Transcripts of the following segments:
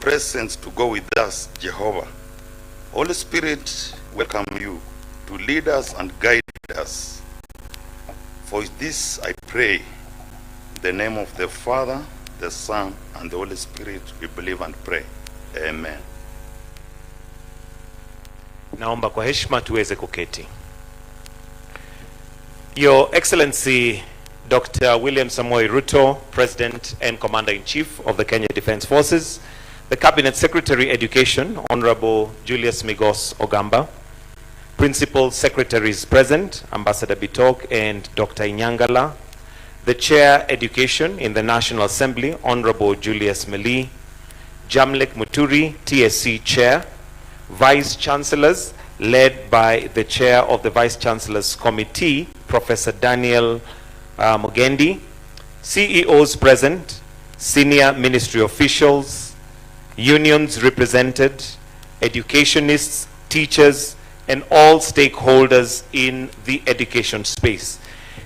presence to go with us, Jehovah. Holy Spirit, welcome you to lead us and guide us. For this I pray, in the name of the Father, the Son, and the Holy Spirit, we believe and pray. Amen. Naomba kwa heshima tuweze kuketi. Your Excellency Dr. William Samoei Ruto, President and Commander-in-Chief of the Kenya Defence Forces, the Cabinet Secretary Education, Honorable Julius Migos Ogamba, Principal Secretaries present, Ambassador Bitok and Dr. Inyangala, the Chair Education in the National Assembly, Honorable Julius Meli, Jamlek Muturi, TSC Chair, Vice Chancellors, led by the Chair of the Vice Chancellors Committee, Professor Daniel Mugendi, CEOs present, senior ministry officials, unions represented, educationists, teachers, and all stakeholders in the education space.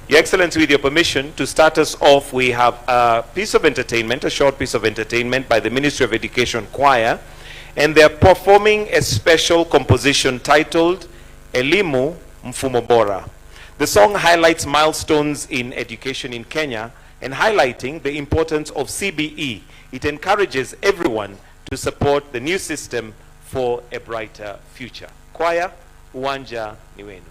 Your Excellency, with your permission, to start us off, we have a piece of entertainment, a short piece of entertainment by the Ministry of Education Choir, and they're performing a special composition titled Elimu Mfumo Bora. The song highlights milestones in education in Kenya and highlighting the importance of CBE. It encourages everyone to support the new system for a brighter future. Choir, uwanja ni wenu.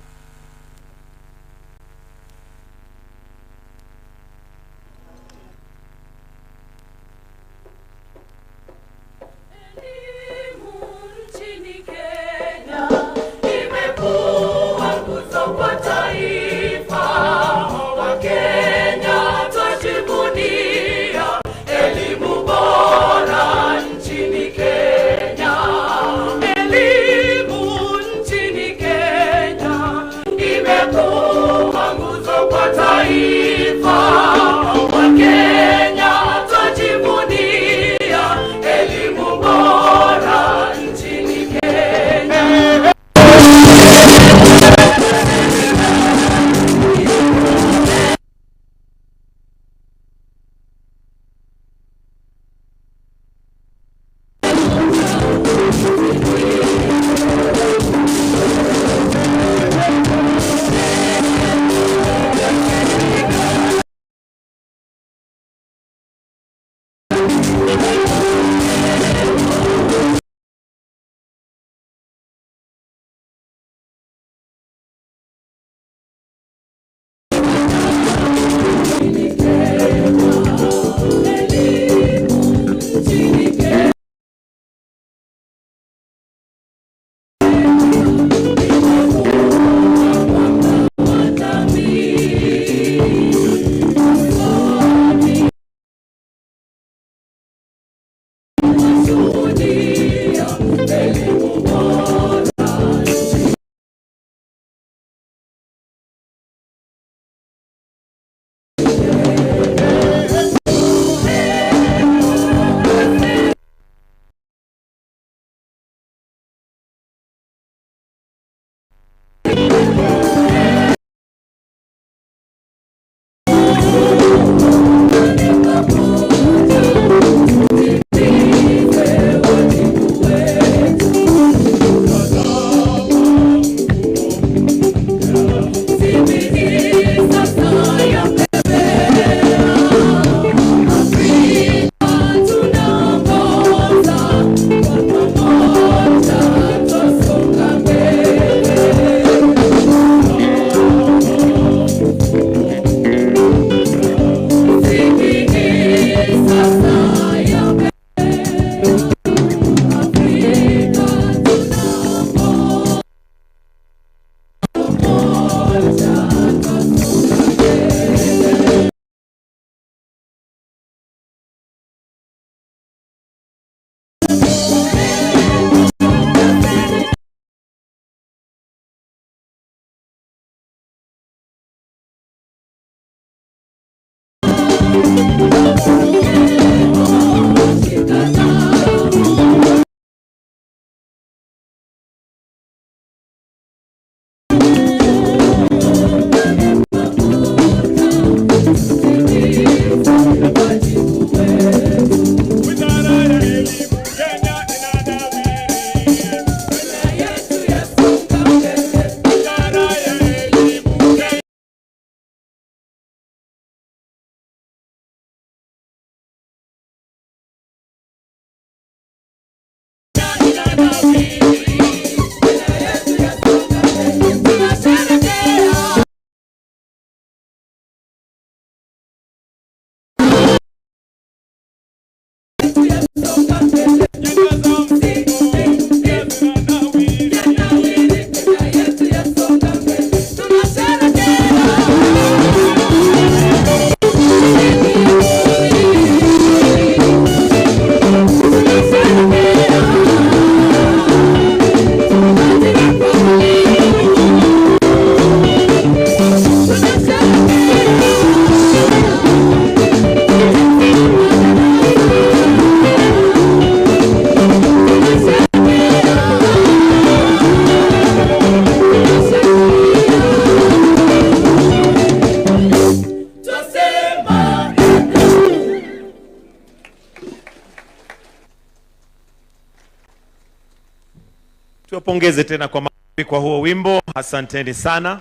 Tuwapongeze tena kwa maombi kwa huo wimbo. Asanteni sana.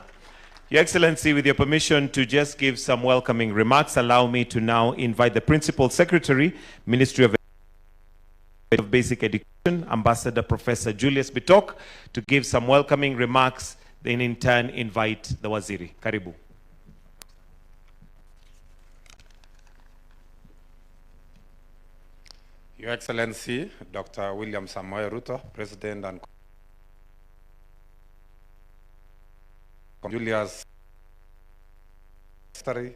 Your Excellency, with your permission to just give some welcoming remarks, allow me to now invite the Principal Secretary, Ministry of Basic Education, Ambassador Professor Julius Bitok, to give some welcoming remarks, then in turn invite the Waziri. Karibu. Your Excellency, Dr. William Samoei Ruto, President and Julius Secretary,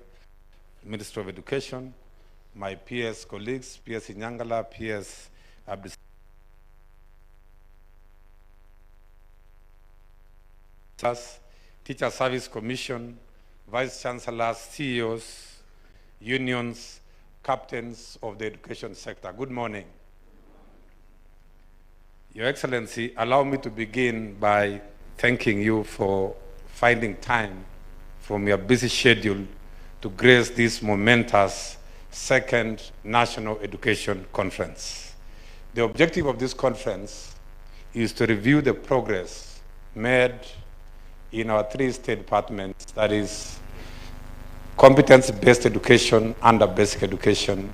Minister of Education, my PS colleagues, PS Inyangala, PS Abdus, Teacher Service Commission, Vice Chancellors, CEOs, unions, captains of the education sector. Good morning. Your Excellency, allow me to begin by thanking you for finding time from your busy schedule to grace this momentous second National Education Conference. The objective of this conference is to review the progress made in our three state departments, that is competence-based education under basic education,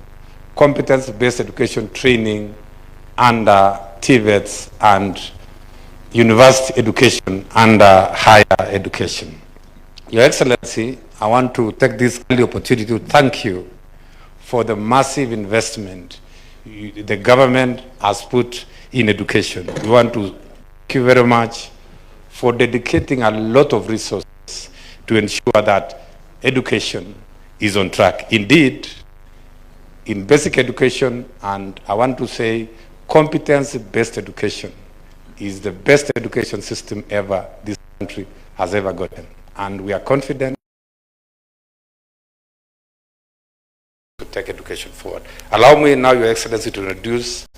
competence-based education training under TVETs, and university education under higher education. Your Excellency, I want to take this early opportunity to thank you for the massive investment the government has put in education. We want to thank you very much for dedicating a lot of resources to ensure that education is on track. Indeed, in basic education, and I want to say competence-based education, is the best education system ever this country has ever gotten. And we are confident to take education forward. Allow me now, Your Excellency, to introduce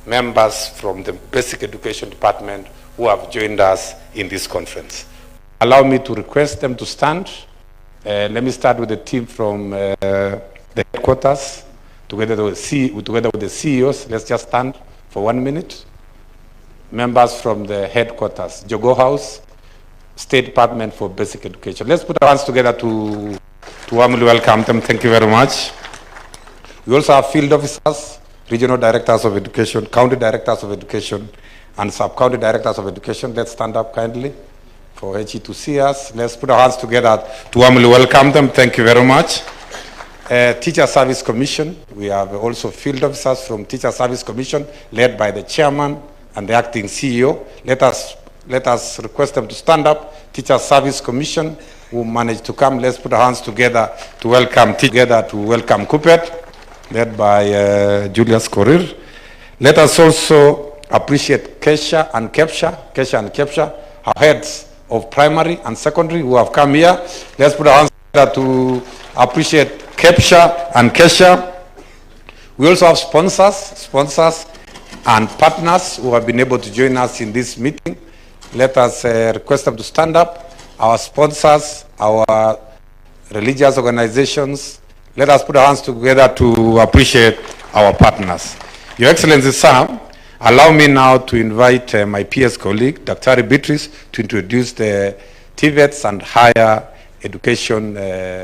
members from the Basic Education Department who have joined us in this conference. Allow me to request them to stand. Let me start with the team from the headquarters, together with the CEOs. Let's just stand for 1 minute. Members from the headquarters, Jogo House, State Department for Basic Education. Let's put our hands together to warmly welcome them. Thank you very much. We also have field officers, regional directors of education, county directors of education, and sub-county directors of education. Let's stand up kindly for HE to see us. Let's put our hands together to warmly welcome them. Thank you very much. Teacher Service Commission. We have also field officers from Teacher Service Commission, led by the chairman and the acting CEO. Let us request them to stand up. Teacher Service Commission, who managed to come. Let's put our hands together to welcome Kupet, led by Julius Korir. Let us also appreciate Kesha and Kepsha, our heads of primary and secondary who have come here. Let's put our hands together to appreciate Kepsha and Kesha. We also have sponsors and partners who have been able to join us in this meeting. Let us request them to stand up. Our sponsors, our religious organizations. Let us put our hands together to appreciate our partners. Your Excellency, sir, allow me now to invite my PS colleague, Dr. Beatrice, to introduce the TVETs and higher education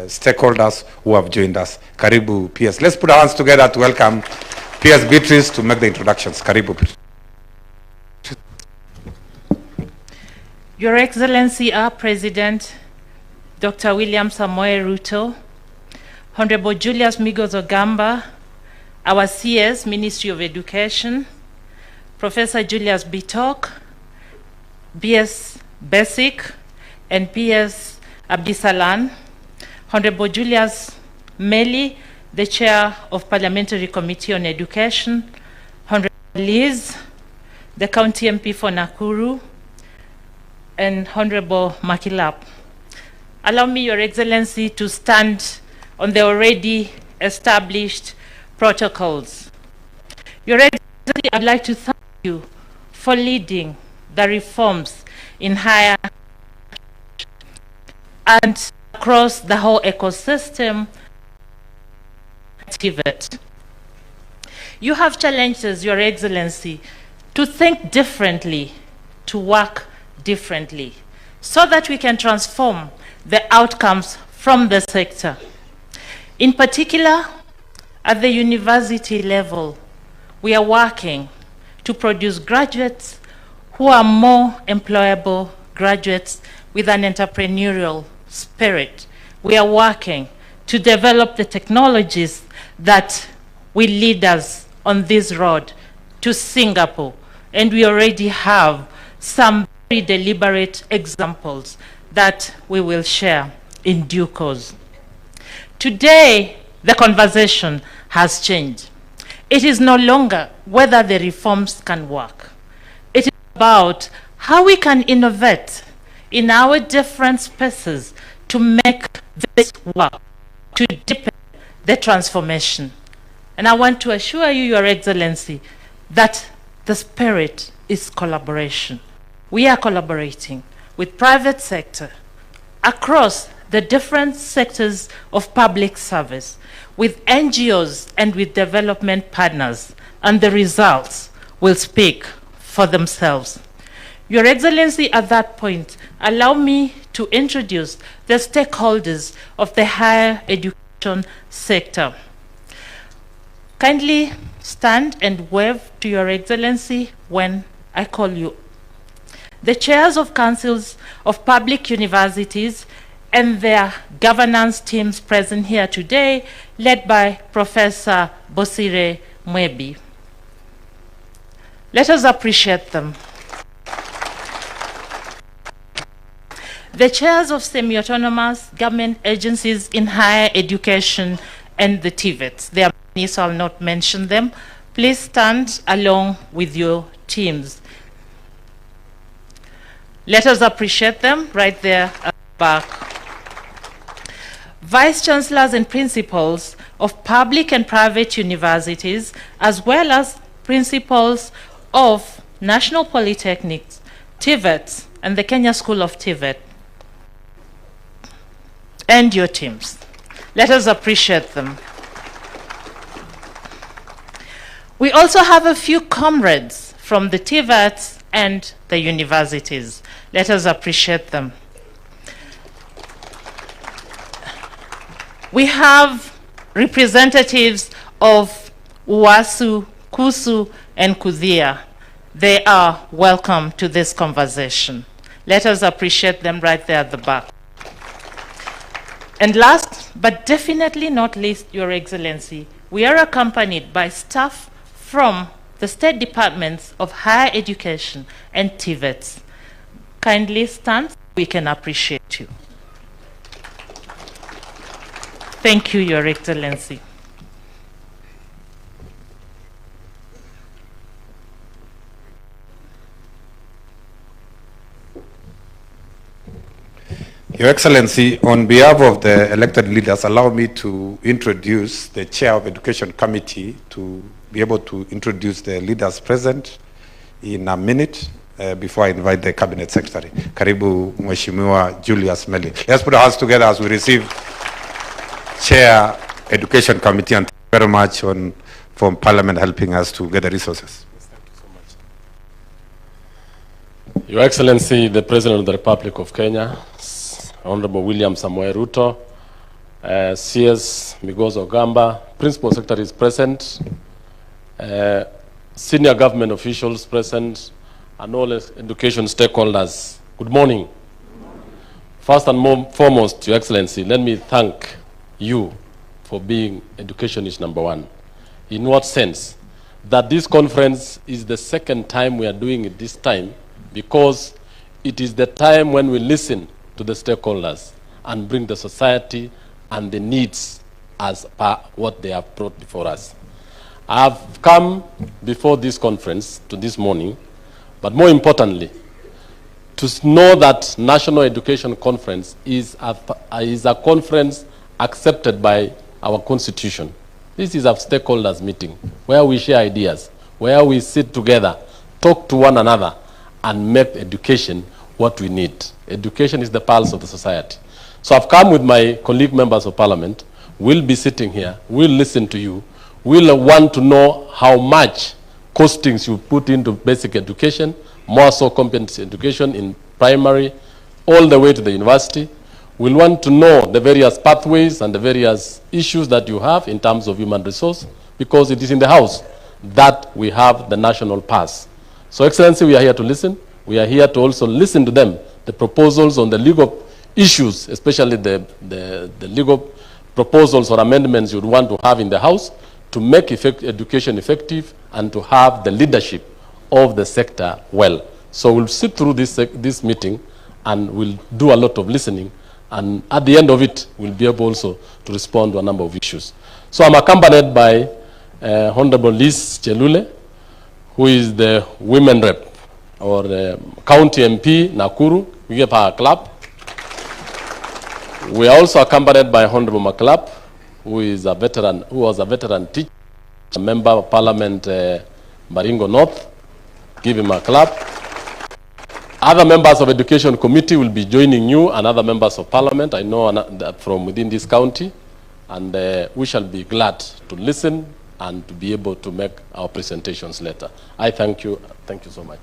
stakeholders who have joined us. Karibu, PS. Let's put our hands together to welcome PS Beatrice to make the introductions. Karibu, Beatrice. Your Excellency, our President, Dr. William Samoei Ruto, Honorable Julius Migos Ogamba, our CS, Ministry of Education, Professor Julius Bitok, BS Basic, and PS Abdisalan, Honorable Julius Meli, the Chair of Parliamentary Committee on Education, Honorable Liz, the County MP for Nakuru, and Honorable Makilap. Allow me, Your Excellency, to stand on the already established protocols. Your Excellency, I'd like to thank you for leading the reforms in higher and across the whole ecosystem. You have challenged us, Your Excellency, to think differently, to work differently, so that we can transform the outcomes from the sector. In particular, at the university level, we are working to produce graduates who are more employable graduates with an entrepreneurial spirit. We are working to develop the technologies that will lead us on this road to Singapore. And we already have some very deliberate examples that we will share in due course. Today, the conversation has changed. It is no longer whether the reforms can work. It is about how we can innovate in our different spaces to make this work, to deepen the transformation. And I want to assure you, Your Excellency, that the spirit is collaboration. We are collaborating with private sector across the different sectors of public service, with NGOs and with development partners, and the results will speak for themselves. Your Excellency, at that point, allow me to introduce the stakeholders of the higher education sector. Kindly stand and wave to Your Excellency when I call you. The chairs of councils of public universities and their governance teams present here today, led by Professor Bosire Mwebi. Let us appreciate them. The chairs of semi-autonomous government agencies in higher education and the TVETs. There are many, so I'll not mention them. Please stand along with your teams. Let us appreciate them right there at the back. Vice Chancellors and Principals of public and private universities, as well as principals of National Polytechnics, TVETs, and the Kenya School of TVET, and your teams. Let us appreciate them. We also have a few comrades from the TVETs and the universities. Let us appreciate them. We have representatives of UASU, KUSU, and KUDHIA. They are welcome to this conversation. Let us appreciate them right there at the back. And last, but definitely not least, Your Excellency, we are accompanied by staff from the State Departments of Higher Education and TVETs. Kindly stand so we can appreciate you. Thank you, Your Excellency. Your Excellency, on behalf of the elected leaders, allow me to introduce the Chair of Education Committee to be able to introduce the leaders present in a minute before I invite the Cabinet Secretary. Karibu Mheshimiwa Julius Meli. Let's put our hands together as we receive Chair Education Committee, and thank you very much from Parliament helping us to get the resources. Thank you so much. Your Excellency, the President of the Republic of Kenya, Honorable William Samoei Ruto, CS Migos Ogamba, Principal Secretary is present, senior government officials present, and all education stakeholders Good morning. First and foremost, Your Excellency, let me thank you for being educationist number one. In what sense? That this conference is the second time we are doing it this time, because it is the time when we listen to the stakeholders and bring the society and the needs as per what they have brought before us. I have come before this conference to this morning, but more importantly, to know that National Education Conference is a conference accepted by our Constitution. This is a stakeholders meeting where we share ideas, where we sit together, talk to one another, and make education what we need. Education is the pulse of the society. So I've come with my colleague members of parliament. We'll be sitting here. We'll listen to you. We'll want to know how much costings you put into basic education, more so competency education in primary, all the way to the university. We'll want to know the various pathways and the various issues that you have in terms of human resource, because it is in the House that we have the national pass. So, Excellency, we are here to listen. We are here to also listen to them, the proposals on the legal issues, especially the legal proposals or amendments you'd want to have in the House to make education effective and to have the leadership of the sector well. So we'll sit through this meeting and we'll do a lot of listening, and at the end of it, we'll be able also to respond to a number of issues. So I'm accompanied by Honorable Liz Chelule, who is the women rep, or County MP Nakuru. We give her a clap. We are also accompanied by Honorable McClap, who is a veteran, who was a veteran teacher, a member of Parliament, Baringo North. Give him a clap. Other members of Education Committee will be joining you, and other members of Parliament, I know from within this county, and we shall be glad to listen and to be able to make our presentations later. I thank you. Thank you so much.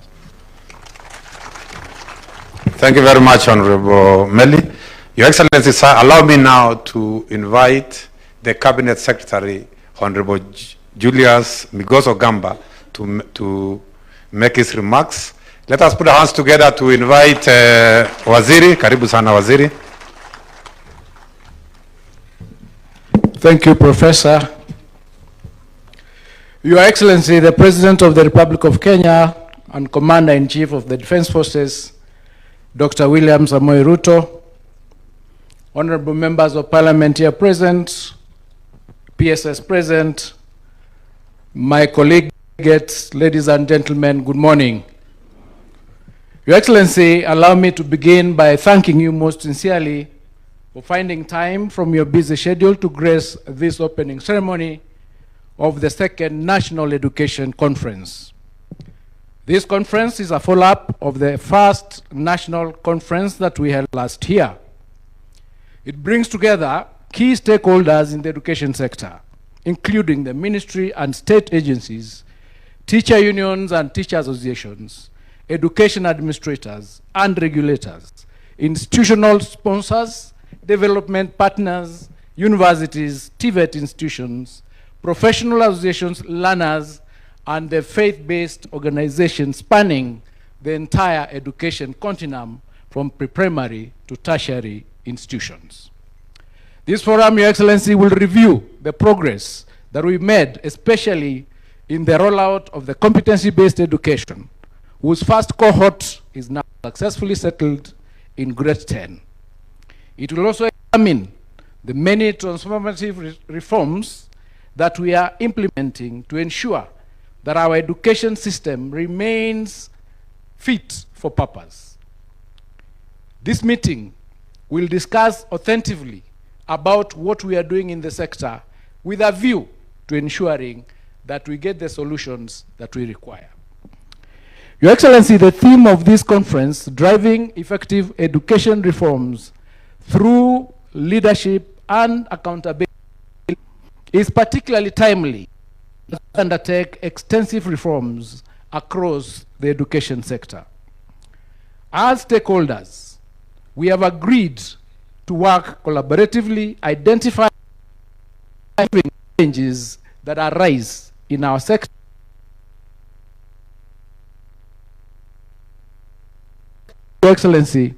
Thank you very much, Honorable Meli. Your Excellency, sir, allow me now to invite the Cabinet Secretary, Honorable Julius Migos Ogamba, to make his remarks. Let us put our hands together to invite Waziri. Karibu sana, Waziri. Thank you, Professor. Your Excellency, the President of the Republic of Kenya and Commander-in-Chief of the Defense Forces, Dr. William Samoei Ruto, honorable members of Parliament here present, PSS present, my colleagues, ladies and gentlemen, good morning. Your Excellency, allow me to begin by thanking you most sincerely for finding time from your busy schedule to grace this opening ceremony of the second National Education Conference. This conference is a follow-up of the first national conference that we held last year. It brings together key stakeholders in the education sector, including the ministry and state agencies, teacher unions and teacher associations, education administrators and regulators, institutional sponsors, development partners, universities, TVET institutions, professional associations, learners, and the faith-based organizations spanning the entire education continuum from pre-primary to tertiary institutions. This forum, Your Excellency, will review the progress that we made, especially in the rollout of the competency-based education, whose first cohort is now successfully settled in grade 10. It will also examine the many transformative reforms that we are implementing to ensure that our education system remains fit for purpose. This meeting will discuss authentically about what we are doing in the sector with a view to ensuring that we get the solutions that we require. Your Excellency, the theme of this conference, driving effective education reforms through leadership and accountability, is particularly timely as we undertake extensive reforms across the education sector. As stakeholders, we have agreed to work collaboratively, identifying changes that arise in our sector, Your Excellency,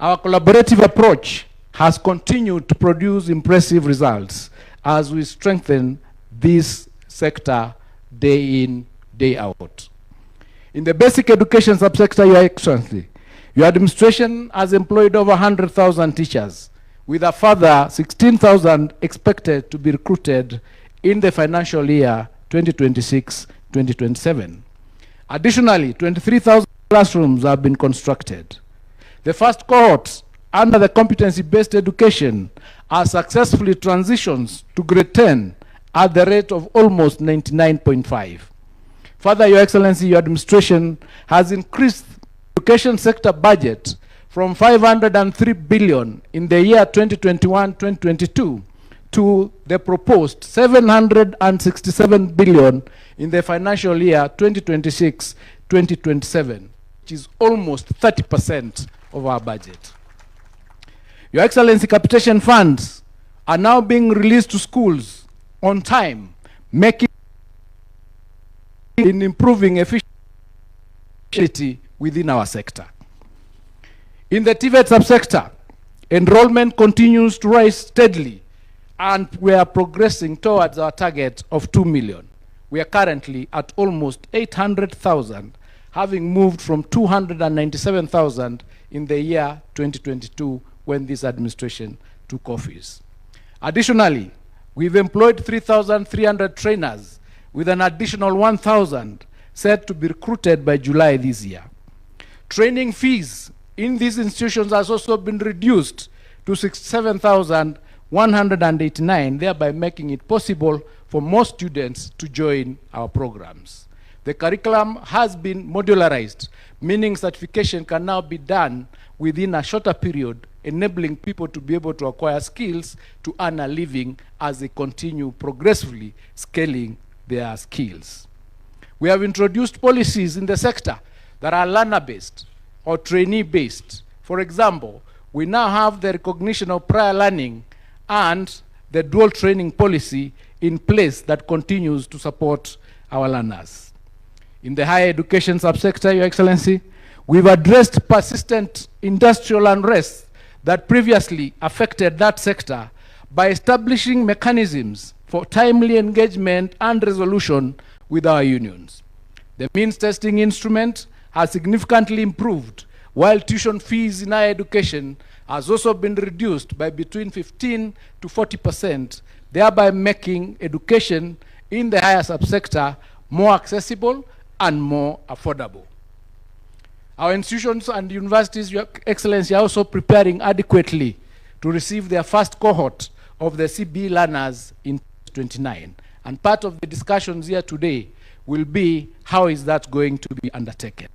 our collaborative approach has continued to produce impressive results as we strengthen this sector day in, day out. In the basic education subsector, Your Excellency, your administration has employed over 100,000 teachers, with a further 16,000 expected to be recruited in the financial year 2026-2027. Additionally, 23,000 classrooms have been constructed. The first cohorts under the competency-based education are successfully transitioned to grade 10 at the rate of almost 99.5. Further, Your Excellency, your administration has increased the education sector budget from 503 billion in the year 2021-2022 to the proposed 767 billion in the financial year 2026-2027, which is almost 30% of our budget. Your Excellency, capitation funds are now being released to schools on time, making in improving efficiency within our sector. In the TVET subsector, enrollment continues to rise steadily, and we are progressing towards our target of 2 million. We are currently at almost 800,000, having moved from 297,000 in the year 2022 when this administration took office. Additionally, we've employed 3,300 trainers with an additional 1,000 set to be recruited by July this year. Training fees in these institutions has also been reduced to 67,189, thereby making it possible for more students to join our programs. The curriculum has been modularized, meaning certification can now be done within a shorter period, enabling people to be able to acquire skills to earn a living as they continue progressively scaling their skills. We have introduced policies in the sector that are learner-based or trainee-based. For example, we now have the recognition of prior learning and the dual training policy in place that continues to support our learners. In the higher education subsector, Your Excellency, we've addressed persistent industrial unrest that previously affected that sector by establishing mechanisms for timely engagement and resolution with our unions. The means testing instrument has significantly improved, while tuition fees in higher education has also been reduced by between 15 to 40%, thereby making education in the higher subsector more accessible and more affordable. Our institutions and universities, Your Excellency, are also preparing adequately to receive their first cohort of the CBE learners in 2029. And part of the discussions here today will be how is that going to be undertaken.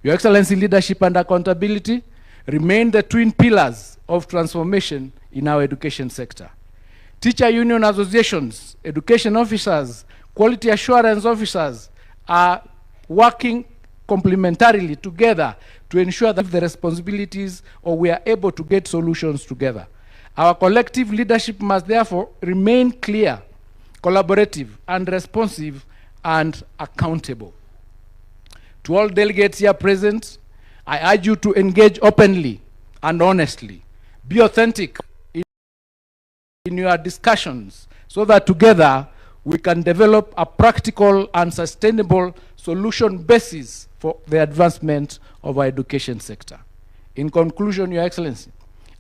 Your Excellency, leadership and accountability remain the twin pillars of transformation in our education sector. Teacher union associations, education officers, quality assurance officers are working complementarily together to ensure that the responsibilities or we are able to get solutions together. Our collective leadership must therefore remain clear, collaborative, and responsive and accountable. To all delegates here present, I urge you to engage openly and honestly. Be authentic in your discussions so that together we can develop a practical and sustainable solution basis for the advancement of our education sector. In conclusion, Your Excellency,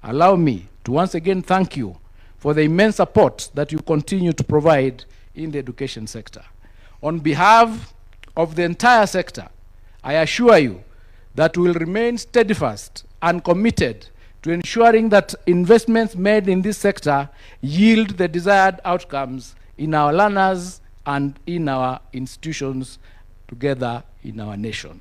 allow me to once again thank you for the immense support that you continue to provide in the education sector. On behalf of the entire sector, I assure you that we will remain steadfast and committed to ensuring that investments made in this sector yield the desired outcomes in our learners and in our institutions together in our nation.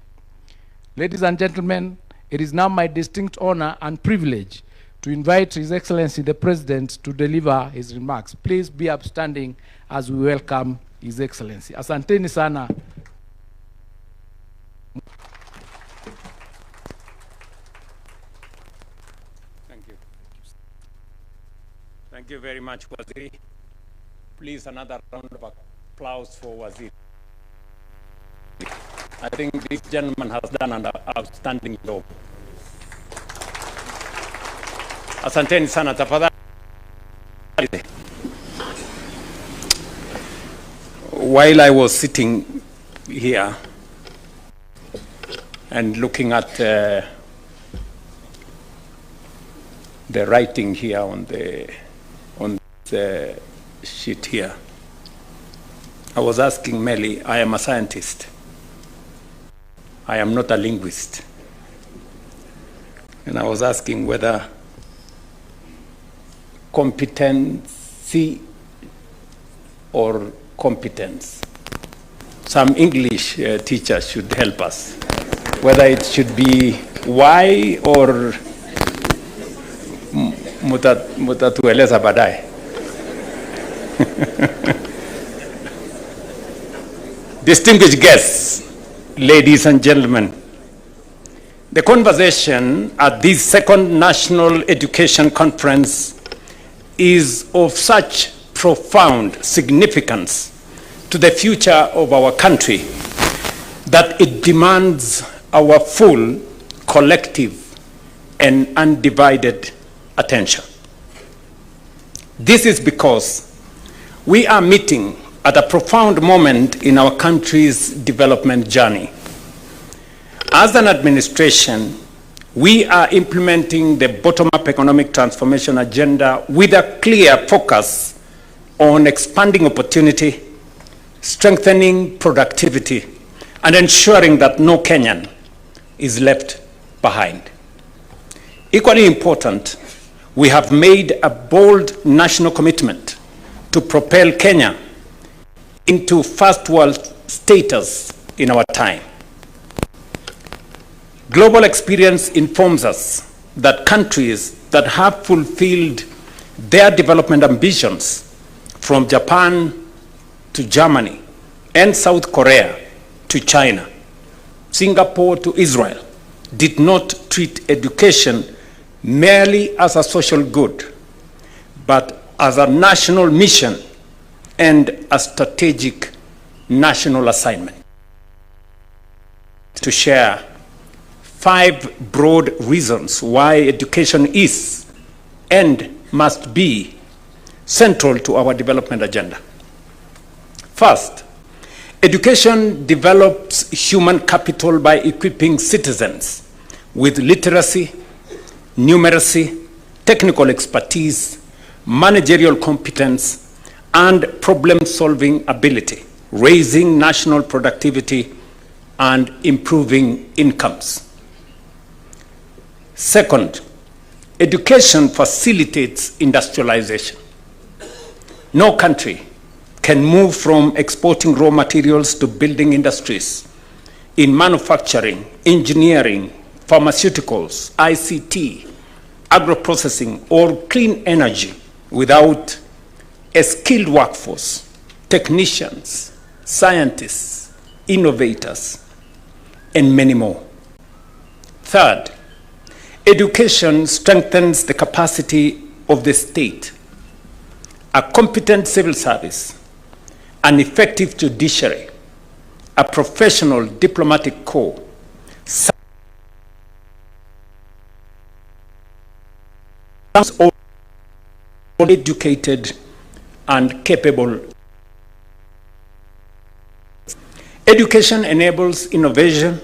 Ladies and gentlemen, it is now my distinct honor and privilege to invite His Excellency the President to deliver his remarks. Please be upstanding as we welcome His Excellency. Asanteni sana. Thank you. Thank you very much, Waziri. Please, another round of applause for Waziri. I think this gentleman has done an outstanding job. Asanteni sana tafadhali. While I was sitting here and looking at the writing here on the sheet here, I was asking Melly, I am a scientist. I am not a linguist. And I was asking whether competency or competence. Some English teachers should help us, whether it should be Y or mutatueleza baadaye. Distinguished guests, ladies and gentlemen, the conversation at this second National Education Conference is of such profound significance to the future of our country that it demands our full, collective, and undivided attention. This is because we are meeting at a profound moment in our country's development journey. As an administration, we are implementing the bottom-up economic transformation agenda with a clear focus on expanding opportunity, strengthening productivity, and ensuring that no Kenyan is left behind. Equally important, we have made a bold national commitment to propel Kenya into first world status in our time. Global experience informs us that countries that have fulfilled their development ambitions, from Japan to Germany and South Korea to China, Singapore to Israel, did not treat education merely as a social good, but as a national mission and a strategic national assignment. To share 5 broad reasons why education is and must be central to our development agenda. First, education develops human capital by equipping citizens with literacy, numeracy, technical expertise, managerial competence, and problem-solving ability, raising national productivity and improving incomes. Second, education facilitates industrialization. No country can move from exporting raw materials to building industries in manufacturing, engineering, pharmaceuticals, ICT, agro-processing, or clean energy without a skilled workforce, technicians, scientists, innovators, and many more. Third, education strengthens the capacity of the state. A competent civil service, an effective judiciary, a professional diplomatic corps, all educated and capable. Education enables innovation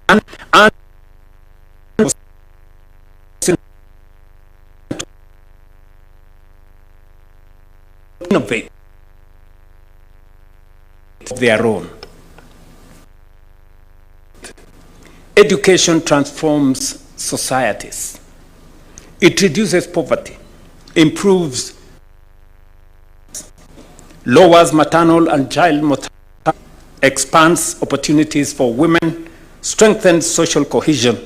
and innovate of their own. Education transforms societies. It reduces poverty, improves, lowers maternal and child mortality, expands opportunities for women, strengthens social cohesion,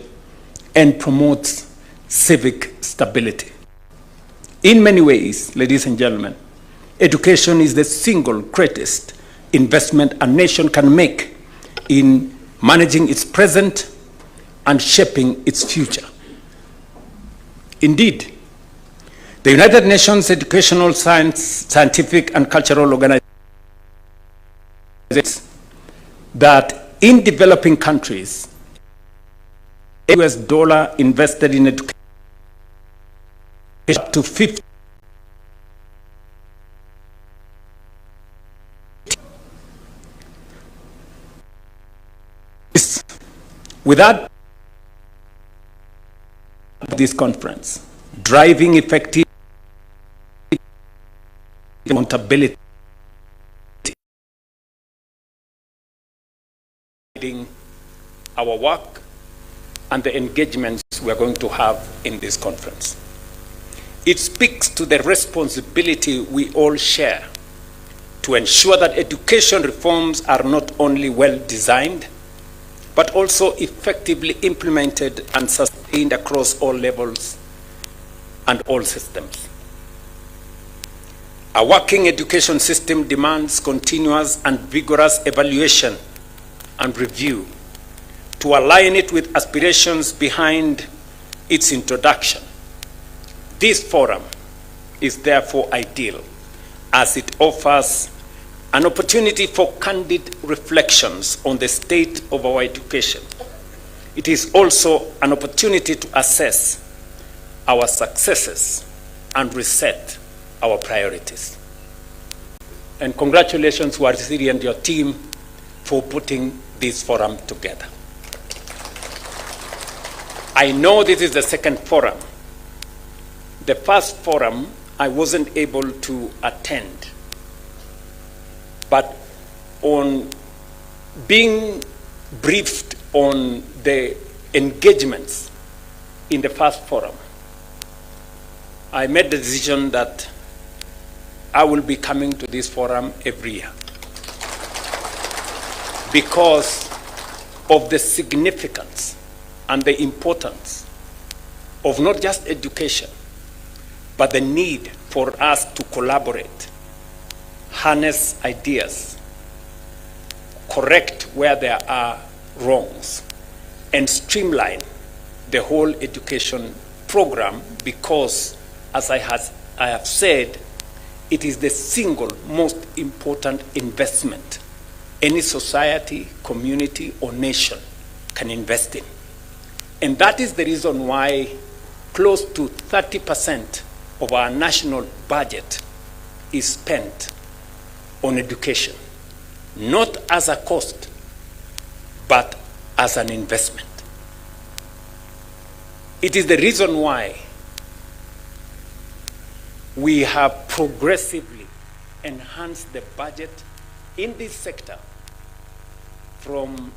and promotes civic stability. In many ways, ladies and gentlemen, education is the single greatest investment a nation can make in managing its present and shaping its future. Indeed, the United Nations Educational, Scientific, and Cultural Organization that in developing countries, US dollar invested in education is up to 50. Without this conference, driving effective accountability, our work and the engagements we are going to have in this conference. It speaks to the responsibility we all share to ensure that education reforms are not only well designed, but also effectively implemented and sustained across all levels and all systems. A working education system demands continuous and vigorous evaluation and review to align it with aspirations behind its introduction. This forum is therefore ideal as it offers an opportunity for candid reflections on the state of our education. It is also an opportunity to assess our successes and reset our priorities. And congratulations, Waziri and your team, for putting this forum together. I know this is the second forum. The first forum, I wasn't able to attend. But on being briefed on the engagements in the first forum, I made the decision that I will be coming to this forum every year because of the significance and the importance of not just education, but the need for us to collaborate, harness ideas, correct where there are wrongs, and streamline the whole education program because, as I have said, it is the single most important investment any society, community, or nation can invest in. And that is the reason why close to 30% of our national budget is spent on education, not as a cost, but as an investment. It is the reason why we have progressively enhanced the budget in this sector from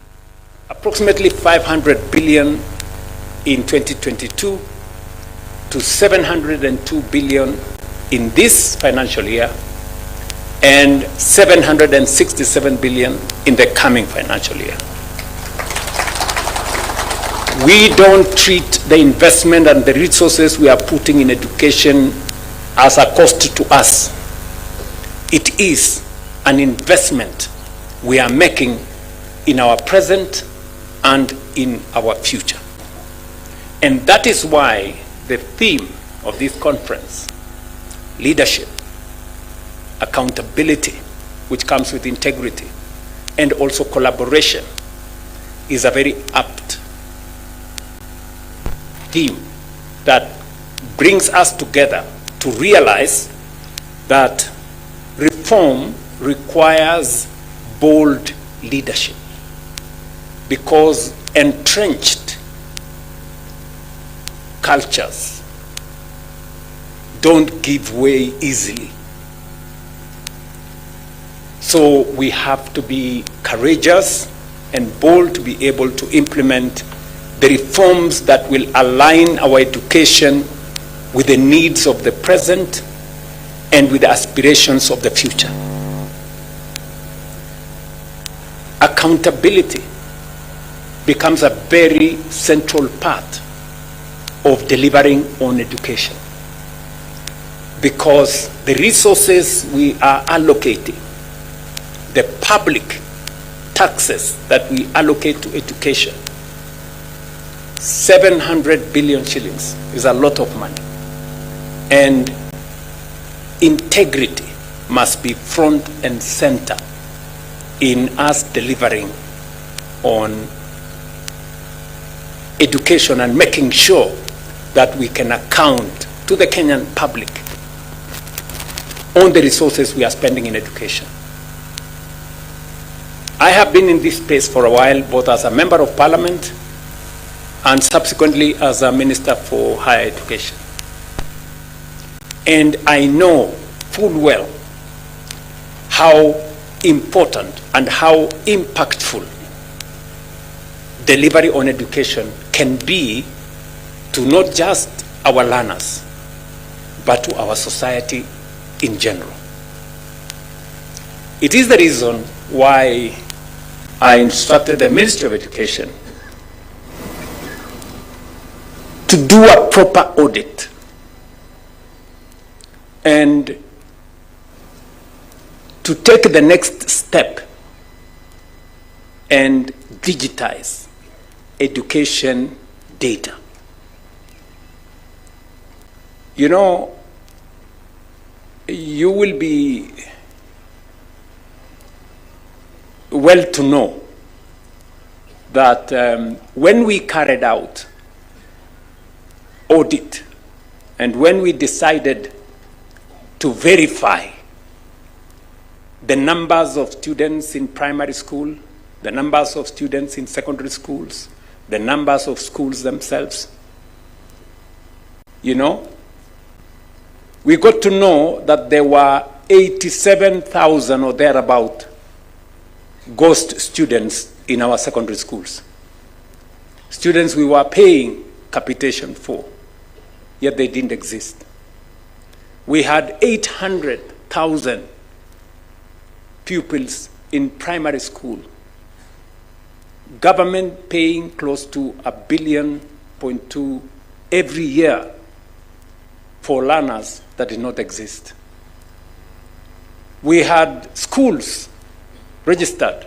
approximately 500 billion in 2022 to 702 billion in this financial year and 767 billion in the coming financial year. We don't treat the investment and the resources we are putting in education as a cost to us. It is an investment we are making in our present and in our future. And that is why the theme of this conference, leadership, accountability, which comes with integrity, and also collaboration, is a very apt theme that brings us together to realize that reform requires bold leadership because entrenched cultures don't give way easily. So we have to be courageous and bold to be able to implement the reforms that will align our education with the needs of the present and with the aspirations of the future. Accountability becomes a very central part of delivering on education because the resources we are allocating, the public taxes that we allocate to education, 700 billion shillings is a lot of money. And integrity must be front and center in us delivering on education and making sure that we can account to the Kenyan public on the resources we are spending in education. I have been in this space for a while, both as a member of parliament and subsequently as a minister for higher education. And I know full well how important and how impactful delivery on education can be to not just our learners, but to our society in general. It is the reason why I instructed the Ministry of Education to do a proper audit and to take the next step and digitize education data. You know, you will be well to know that when we carried out audit and when we decided to verify the numbers of students in primary school, the numbers of students in secondary schools, the numbers of schools themselves, you know, we got to know that there were 87,000 or thereabout ghost students in our secondary schools. Students we were paying capitation for, yet they didn't exist. We had 800,000 pupils in primary school, government paying close to $1.2 billion every year for learners that did not exist. We had schools registered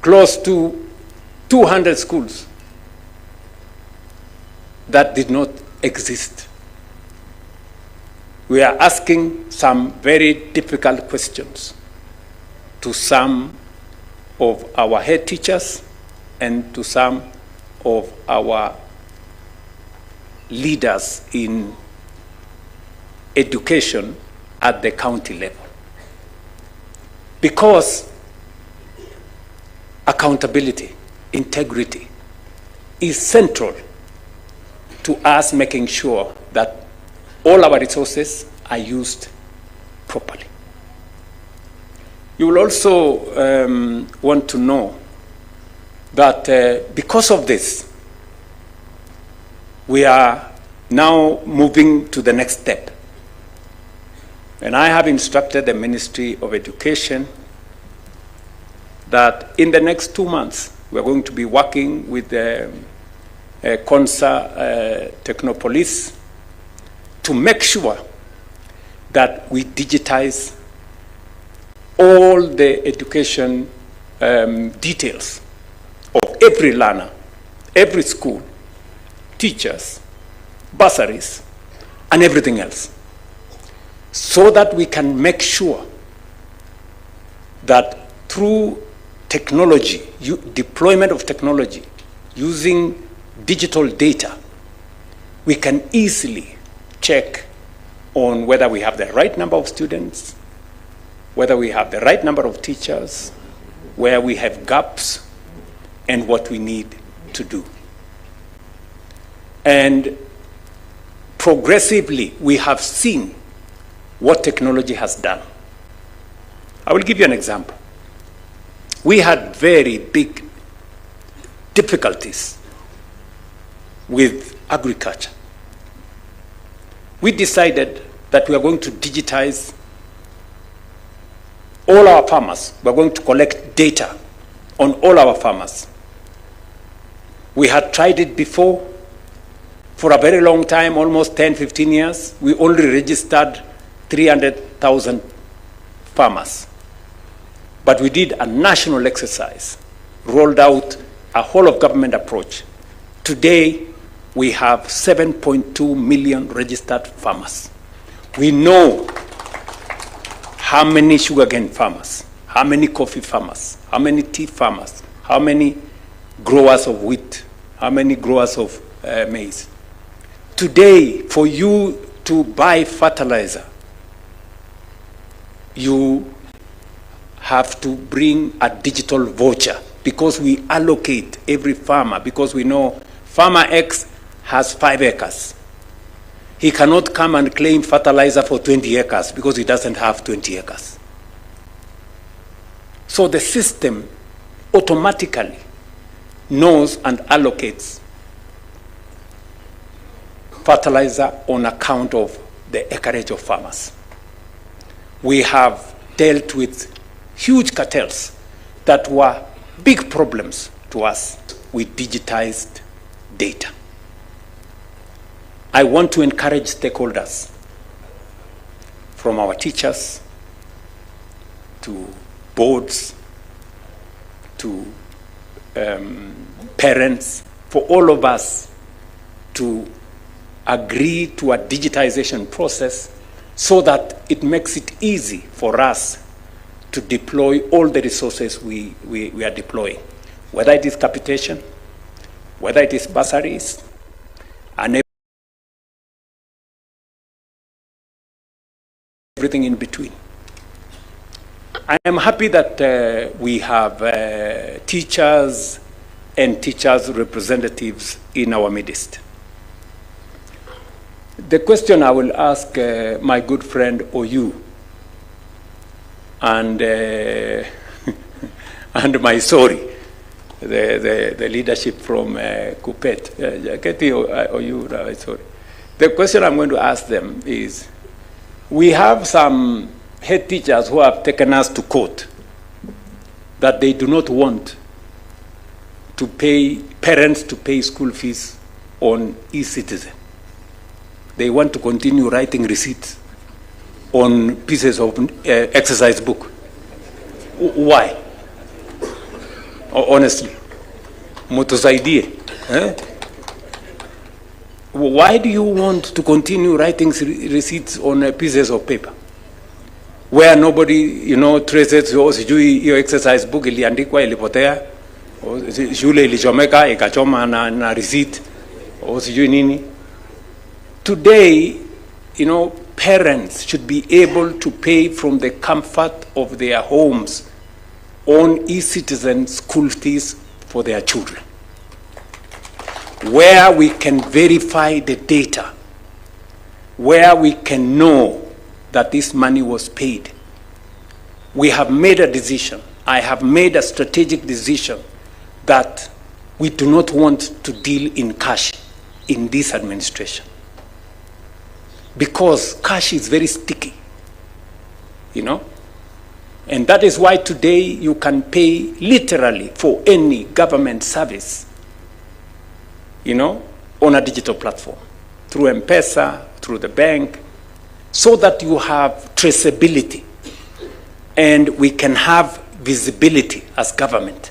close to 200 schools that did not exist. We are asking some very difficult questions to some of our head teachers and to some of our leaders in education at the county level. Because accountability, integrity is central to us making sure that all our resources are used properly. You will also want to know that because of this, we are now moving to the next step. And I have instructed the Ministry of Education that in the next 2 months, we're going to be working with CONSA Technopolis to make sure that we digitize all the education details of every learner, every school, teachers, bursaries, and everything else, so that we can make sure that through technology, deployment of technology, using digital data, we can easily check on whether we have the right number of students, whether we have the right number of teachers, where we have gaps, and what we need to do. And progressively, we have seen what technology has done. I will give you an example. We had very big difficulties with agriculture. We decided that we are going to digitize all our farmers. We are going to collect data on all our farmers. We had tried it before for a very long time, almost 10, 15 years. We only registered 300,000 farmers. But we did a national exercise, rolled out a whole of government approach. Today, we have 7.2 million registered farmers. We know how many sugarcane farmers. How many coffee farmers? How many tea farmers? How many growers of wheat? How many growers of maize? Today, for you to buy fertilizer, you have to bring a digital voucher, because we allocate every farmer, because we know farmer X has 5 acres. He cannot come and claim fertilizer for 20 acres because he doesn't have 20 acres. So the system automatically knows and allocates fertilizer on account of the acreage of farmers. We have dealt with huge cartels that were big problems to us with digitized data. I want to encourage stakeholders, from our teachers to boards to parents, for all of us to agree to a digitization process so that it makes it easy for us to deploy all the resources we are deploying, whether it is capitation, whether it is bursaries, and everything in between. I am happy that we have teachers and teachers' representatives in our midst. The question I will ask my good friend Oyu and and my sorry, the leadership from Kupet, Oyu, sorry. The question I'm going to ask them is, we have some head teachers who have taken us to court that they do not want to pay parents to pay school fees on e-citizen. They want to continue writing receipts on pieces of exercise book. Why? Honestly, mutusaidie. Why do you want to continue writing receipts on pieces of paper where nobody, traces your exercise book iliandikwa ilipotea, shule ilichomeka ikachoma na receipt sijui nini? Today, parents should be able to pay from the comfort of their homes on e-citizen school fees for their children, where we can verify the data, where we can know that this money was paid. We have made a decision. I have made a strategic decision that we do not want to deal in cash in this administration, because cash is very sticky, and that is why today you can pay literally for any government service, on a digital platform, through M-Pesa, through the bank, so that you have traceability and we can have visibility as government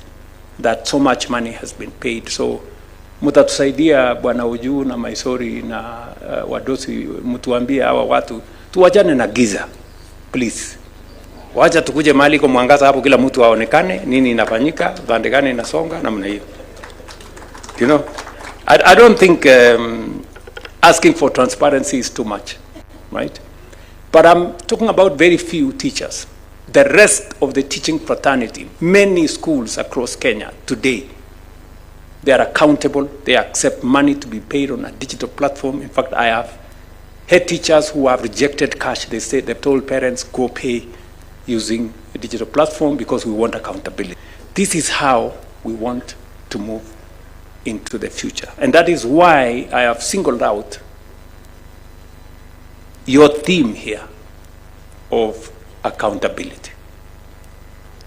that so much money has been paid. So mutatusaidia Bwana Oju na Maisori na wadosi, mtuambie hawa watu tuwachane na giza, please. Wacha tukuje mahali kwa mwangaza hapo, kila mtu aonekane nini inafanyika, vandekane inasonga namna hiyo. I don't think asking for transparency is too much, right? But I'm talking about very few teachers. The rest of the teaching fraternity, many schools across Kenya today, they are accountable. They accept money to be paid on a digital platform. In fact, I have head teachers who have rejected cash. They say they've told parents, go pay using a digital platform because we want accountability. This is how we want to move into the future. And that is why I have singled out your theme here of accountability.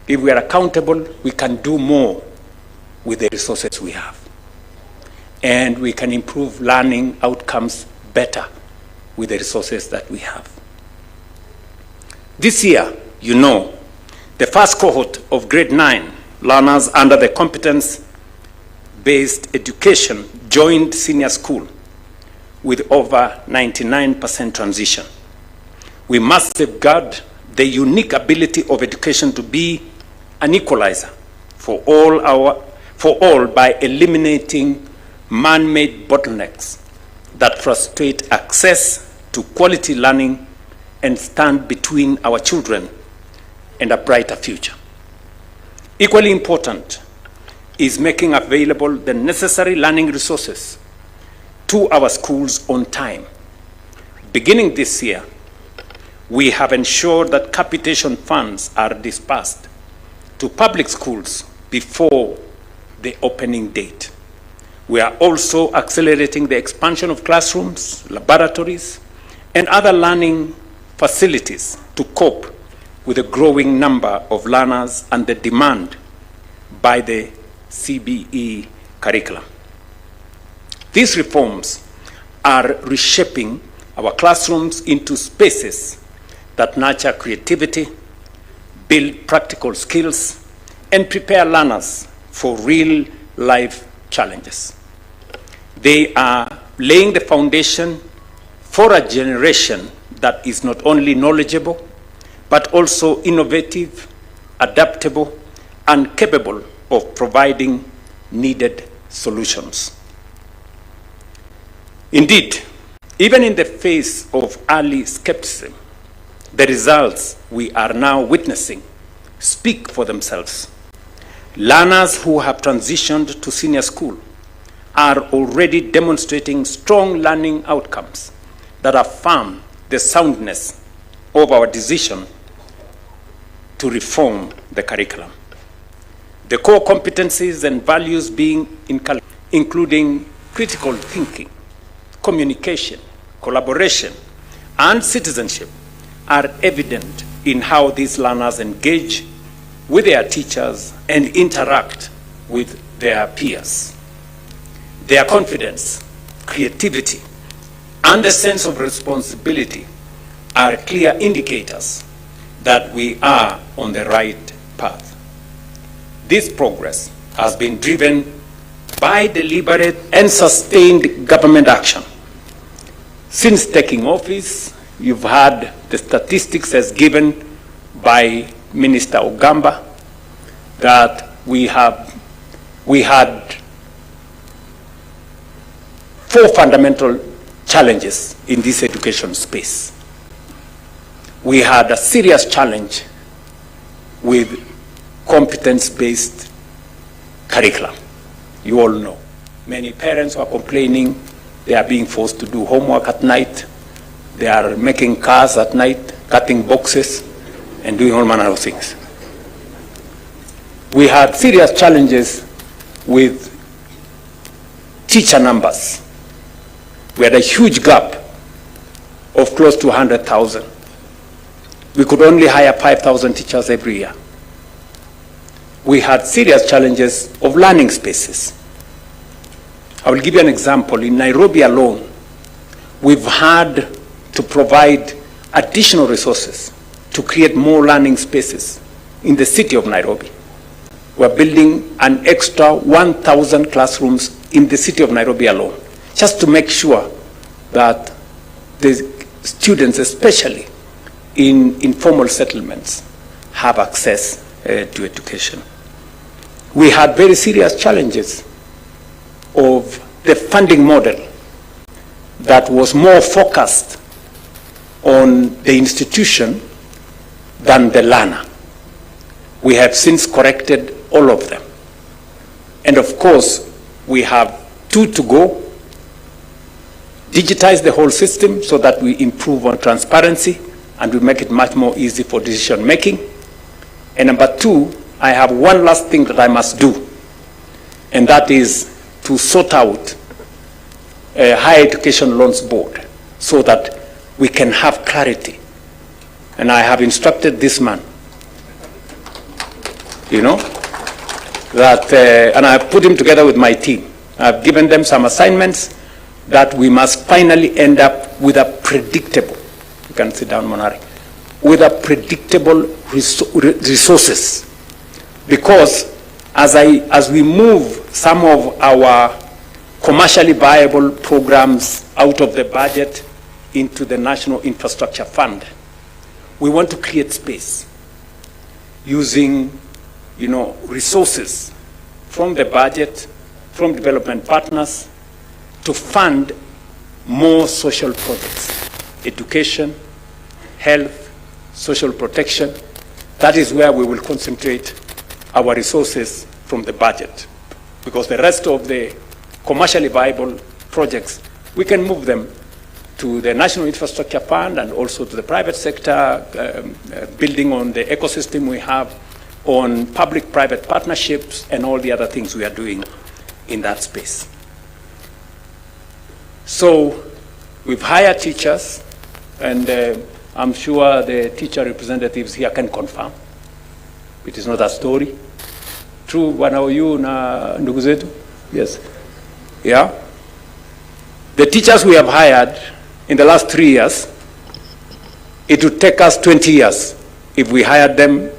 If we are accountable, we can do more with the resources we have. And we can improve learning outcomes better with the resources that we have. This year, the first cohort of grade 9 learners under the competence-based education joined senior school with over 99% transition. We must safeguard the unique ability of education to be an equalizer for all by eliminating man-made bottlenecks that frustrate access to quality learning and stand between our children and a brighter future. Equally important is making available the necessary learning resources to our schools on time. Beginning this year, we have ensured that capitation funds are disbursed to public schools before the opening date. We are also accelerating the expansion of classrooms, laboratories, and other learning facilities to cope with the growing number of learners and the demand by the CBE curriculum. These reforms are reshaping our classrooms into spaces that nurture creativity, build practical skills, and prepare learners for real-life challenges. They are laying the foundation for a generation that is not only knowledgeable, but also innovative, adaptable, and capable of providing needed solutions. Indeed, even in the face of early skepticism, the results we are now witnessing speak for themselves. Learners who have transitioned to senior school are already demonstrating strong learning outcomes that affirm the soundness of our decision to reform the curriculum. The core competencies and values being inculcated, including critical thinking, communication, collaboration, and citizenship, are evident in how these learners engage with their teachers and interact with their peers. Their confidence, creativity, and a sense of responsibility are clear indicators that we are on the right path. This progress has been driven by deliberate and sustained government action. Since taking office, you've had the statistics as given by Minister Ogamba that we had 4 fundamental challenges in this education space. We had a serious challenge with competence-based curriculum. You all know. Many parents are complaining they are being forced to do homework at night. They are making cars at night, cutting boxes, and doing all manner of things. We had serious challenges with teacher numbers. We had a huge gap of close to 100,000. We could only hire 5,000 teachers every year. We had serious challenges of learning spaces. I will give you an example. In Nairobi alone, we've had to provide additional resources to create more learning spaces in the city of Nairobi. We're building an extra 1,000 classrooms in the city of Nairobi alone, just to make sure that the students, especially in informal settlements, have access to education. We had very serious challenges of the funding model that was more focused on the institution than the learner. We have since corrected all of them. And of course, we have 2 to go. Digitize the whole system so that we improve on transparency and we make it much more easy for decision making. And number 2, I have one last thing that I must do, and that is to sort out a higher education loans board so that we can have clarity. And I have instructed this man, that, and I have put him together with my team. I've given them some assignments that we must finally end up with a predictable, you can sit down, Monari, with a predictable resources. Because as we move some of our commercially viable programs out of the budget into the National Infrastructure Fund, we want to create space using, resources from the budget, from development partners, to fund more social projects, education, health, social protection. That is where we will concentrate our resources from the budget, because the rest of the commercially viable projects, we can move them to the National Infrastructure Fund and also to the private sector, building on the ecosystem we have, on public-private partnerships and all the other things we are doing in that space. So we've hired teachers, and I'm sure the teacher representatives here can confirm. It is not a story. True, wanaoyu na ndugu zetu? Yes. Yeah. The teachers we have hired in the last 3 years, it would take us 20 years if we hired them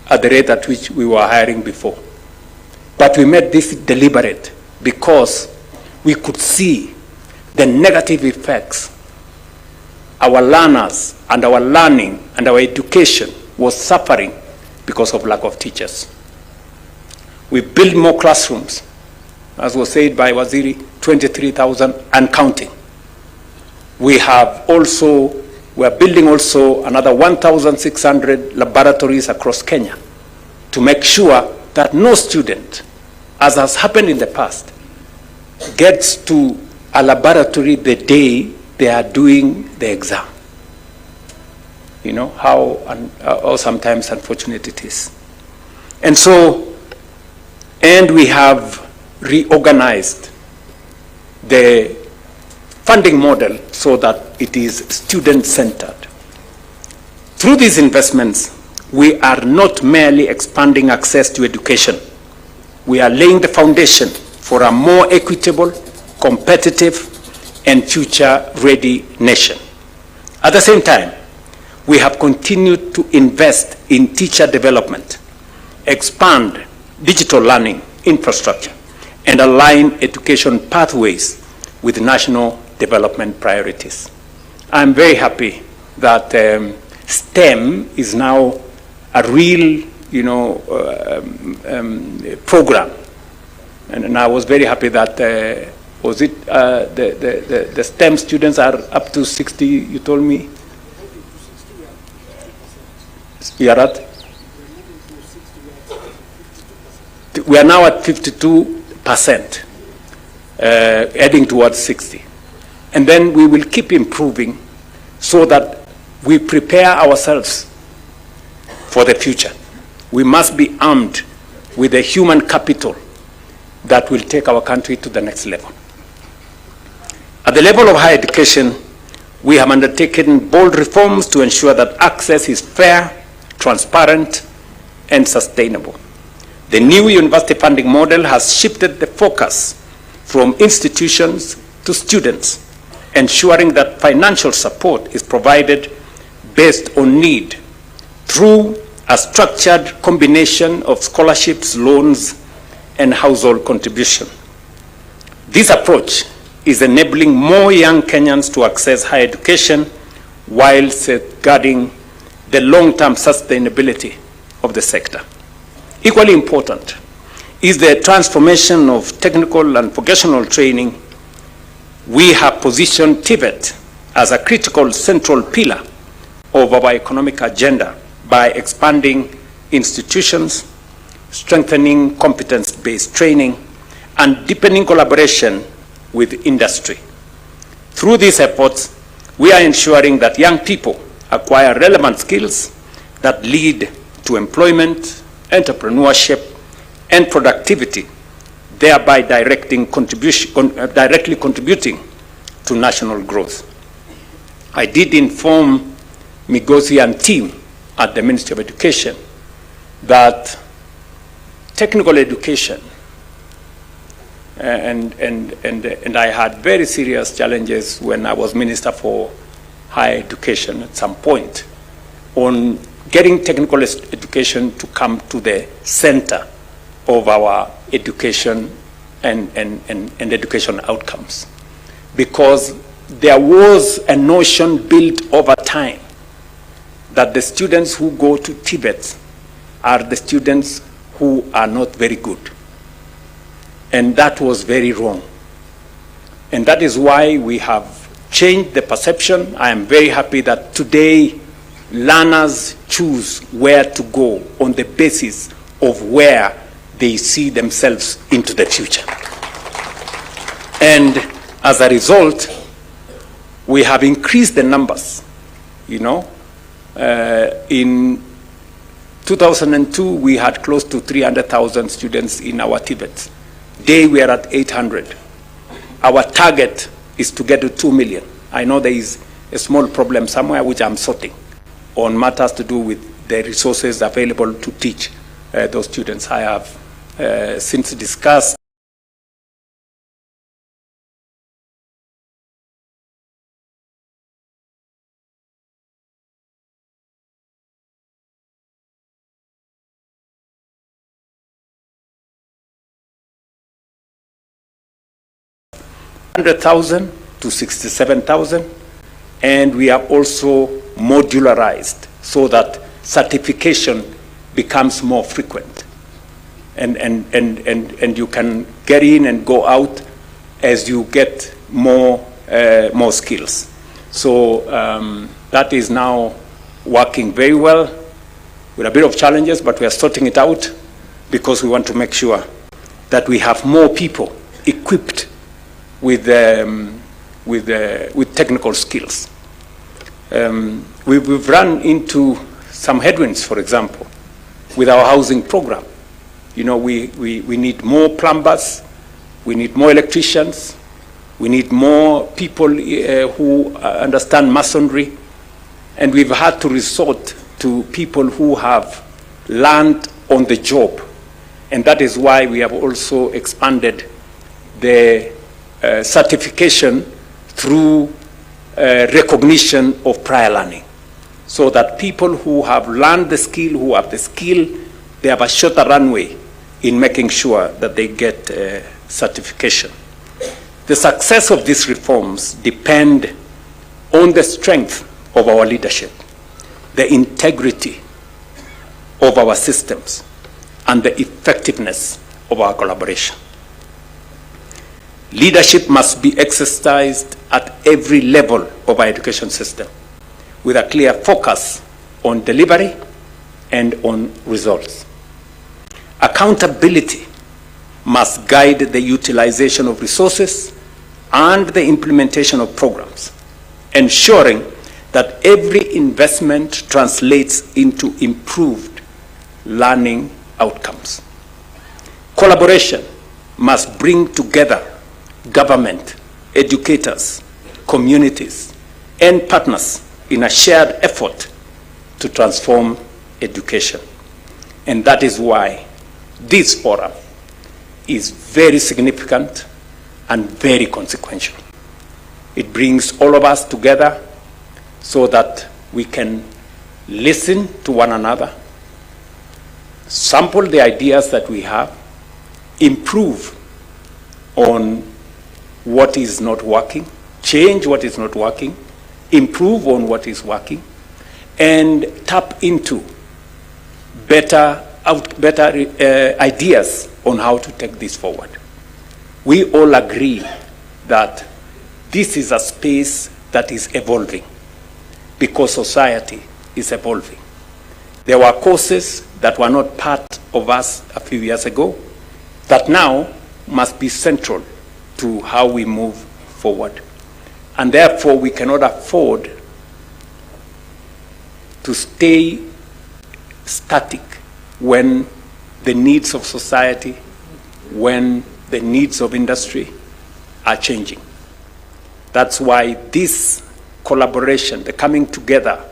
at the rate at which we were hiring before. But we made this deliberate because we could see the negative effects our learners and our learning and our education was suffering because of lack of teachers. We built more classrooms, as was said by Waziri, 23,000 and counting. We are building also another 1,600 laboratories across Kenya to make sure that no student, as has happened in the past, gets to a laboratory the day they are doing the exam. You know how sometimes unfortunate it is. And we have reorganized the funding model so that it is student-centered. Through these investments, we are not merely expanding access to education. We are laying the foundation for a more equitable, competitive, and future-ready nation. At the same time, we have continued to invest in teacher development, expand digital learning infrastructure, and align education pathways with national development priorities. I'm very happy that STEM is now a real, program. And I was very happy that, the STEM students are up to 60, you told me? You are at? We are now at 52%, heading towards 60. And then we will keep improving so that we prepare ourselves for the future. We must be armed with the human capital that will take our country to the next level. At the level of higher education, we have undertaken bold reforms to ensure that access is fair, transparent, and sustainable. The new university funding model has shifted the focus from institutions to students, ensuring that financial support is provided based on need through a structured combination of scholarships, loans, and household contribution. This approach is enabling more young Kenyans to access higher education while safeguarding the long-term sustainability of the sector. Equally important is the transformation of technical and vocational training. We have positioned TVET as a critical central pillar of our economic agenda by expanding institutions, strengthening competence-based training, and deepening collaboration with industry. Through these efforts, we are ensuring that young people acquire relevant skills that lead to employment, entrepreneurship, and productivity, thereby directly contributing to national growth. I did inform Migosi and team at the Ministry of Education that technical education, and I had very serious challenges when I was Minister for Higher Education at some point on getting technical education to come to the center of our education and education outcomes. Because there was a notion built over time that the students who go to Tibet are the students who are not very good. And that was very wrong. And that is why we have changed the perception. I am very happy that today learners choose where to go on the basis of where they see themselves into the future. And as a result, we have increased the numbers. You know, in 2002, we had close to 300,000 students in our Tibet. Today, we are at 800. Our target is to get to 2 million. I know there is a small problem somewhere which I'm sorting on matters to do with the resources available to teach those students. I have since discussed $100,000 to 67,000, and we are also modularized so that certification becomes more frequent, and you can get in and go out as you get more skills. So that is now working very well with a bit of challenges, but we are sorting it out because we want to make sure that we have more people equipped with technical skills. We've run into some headwinds, for example, with our housing program. You know, we need more plumbers, we need more electricians, we need more people who understand masonry, and we've had to resort to people who have learned on the job. And that is why we have also expanded the certification through recognition of prior learning, so that people who have learned the skill, who have the skill, they have a shorter runway in making sure that they get certification. The success of these reforms depend on the strength of our leadership, the integrity of our systems, and the effectiveness of our collaboration. Leadership must be exercised at every level of our education system with a clear focus on delivery and on results. Accountability must guide the utilization of resources and the implementation of programs, ensuring that every investment translates into improved learning outcomes. Collaboration must bring together government, educators, communities, and partners in a shared effort to transform education. And that is why this forum is very significant and very consequential. It brings all of us together so that we can listen to one another, sample the ideas that we have, improve on what is not working, change what is not working, improve on what is working, and tap into better ideas on how to take this forward. We all agree that this is a space that is evolving because society is evolving. There were courses that were not part of us a few years ago that now must be central to how we move forward. And therefore, we cannot afford to stay static when the needs of society, when the needs of industry are changing. That's why this collaboration, the coming together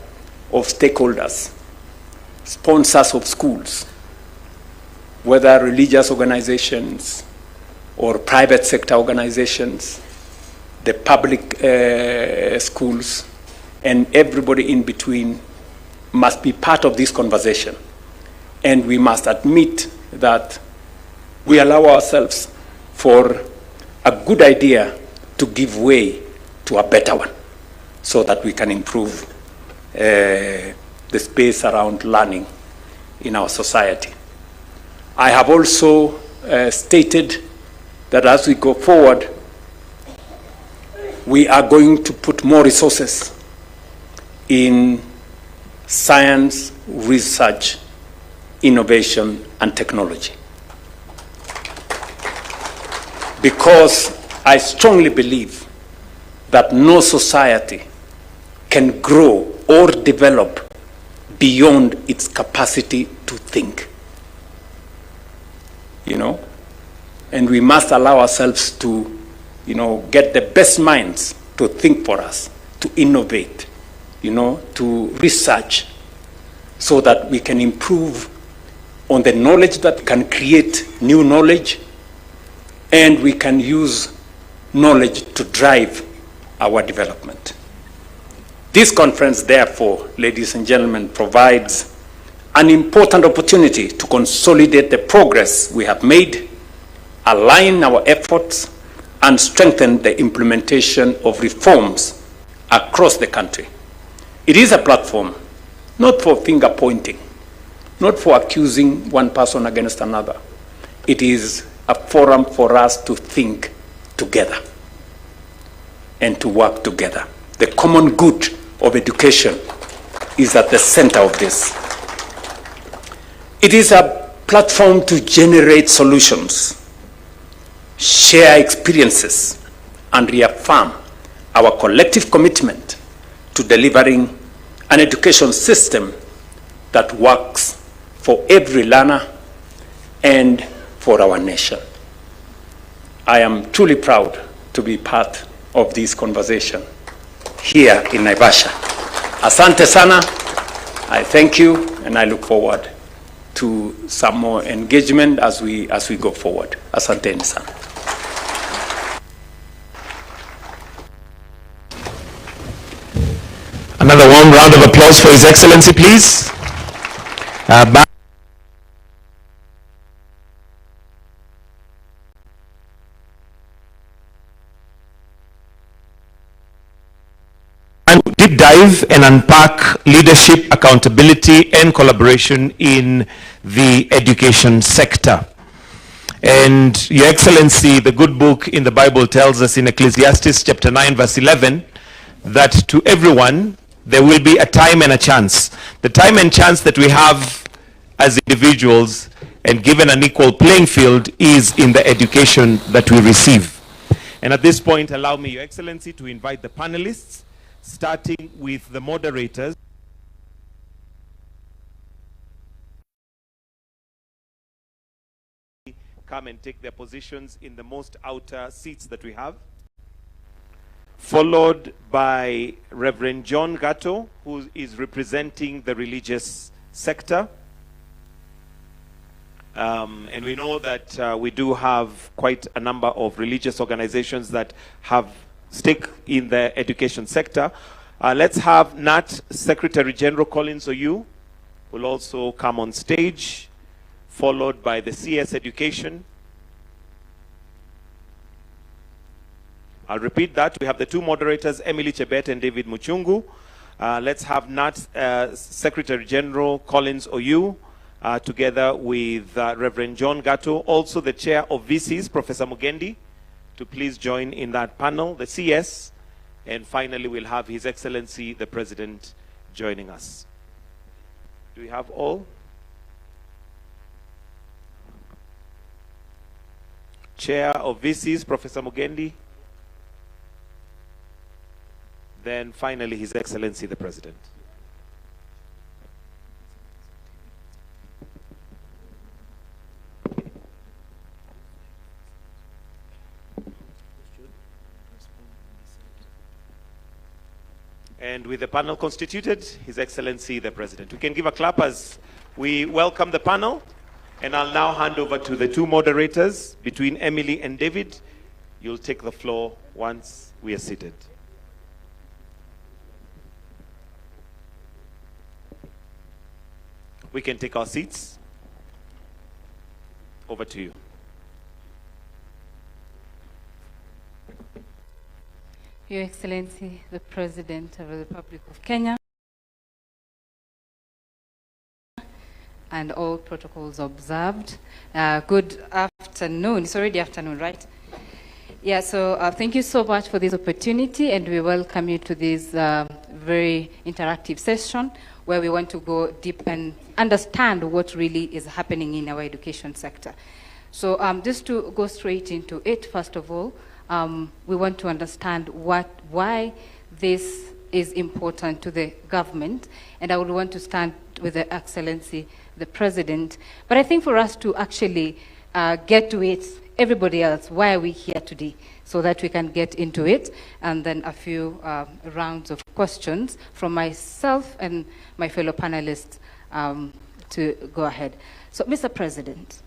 of stakeholders, sponsors of schools, whether religious organizations or private sector organizations, the public schools, and everybody in between must be part of this conversation. And we must admit that we allow ourselves for a good idea to give way to a better one so that we can improve the space around learning in our society. I have also stated that as we go forward, we are going to put more resources in science, research, innovation, and technology. Because I strongly believe that no society can grow or develop beyond its capacity to think. And we must allow ourselves to, get the best minds to think for us, to innovate, to research, so that we can improve on the knowledge that can create new knowledge, and we can use knowledge to drive our development. This conference, therefore, ladies and gentlemen, provides an important opportunity to consolidate the progress we have made, align our efforts, and strengthen the implementation of reforms across the country. It is a platform not for finger pointing, not for accusing one person against another. It is a forum for us to think together and to work together. The common good of education is at the center of this. It is a platform to generate solutions, share experiences, and reaffirm our collective commitment to delivering an education system that works for every learner and for our nation. I am truly proud to be part of this conversation here in Naivasha. Asante sana. I thank you, and I look forward to some more engagement as we go forward. Asante sana. Another warm round of applause for His Excellency, please. And deep dive and unpack leadership, accountability, and collaboration in the education sector. And Your Excellency, the good book in the Bible tells us in Ecclesiastes chapter 9, verse 11, that to everyone there will be a time and a chance. The time and chance that we have as individuals, and given an equal playing field, is in the education that we receive. And at this point, allow me, Your Excellency, to invite the panelists, starting with the moderators. Come and take their positions in the most outer seats that we have. Followed by Reverend John Gatto, who is representing the religious sector. And we know that we do have quite a number of religious organizations that have stake in the education sector. Let's have NAT Secretary General Collins Oyu will also come on stage, followed by the CS Education. I'll repeat that. We have the two moderators, Emily Chebet and David Muchungu. Let's have NAT Secretary General Collins Oyu, together with Reverend John Gatto, also the chair of VCs, Professor Mugendi, to please join in that panel, the CS, and finally we'll have His Excellency the President joining us. Do we have all? Chair of VCs, Professor Mugendi. Then finally His Excellency the President. And with the panel constituted, His Excellency the President. We can give a clap as we welcome the panel. And I'll now hand over to the two moderators. Between Emily and David, you'll take the floor once we are seated. We can take our seats. Over to you. Your Excellency, the President of the Republic of Kenya, and all protocols observed. Good afternoon. It's already afternoon, right? Yeah, so thank you so much for this opportunity, and we welcome you to this very interactive session where we want to go deep and understand what really is happening in our education sector. So just to go straight into it, first of all, we want to understand why this is important to the government, and I would want to start with the Excellency, the President. But I think for us to actually get to it, everybody else, why are we here today? So that we can get into it, and then a few rounds of questions from myself and my fellow panelists to go ahead. So, Mr. President,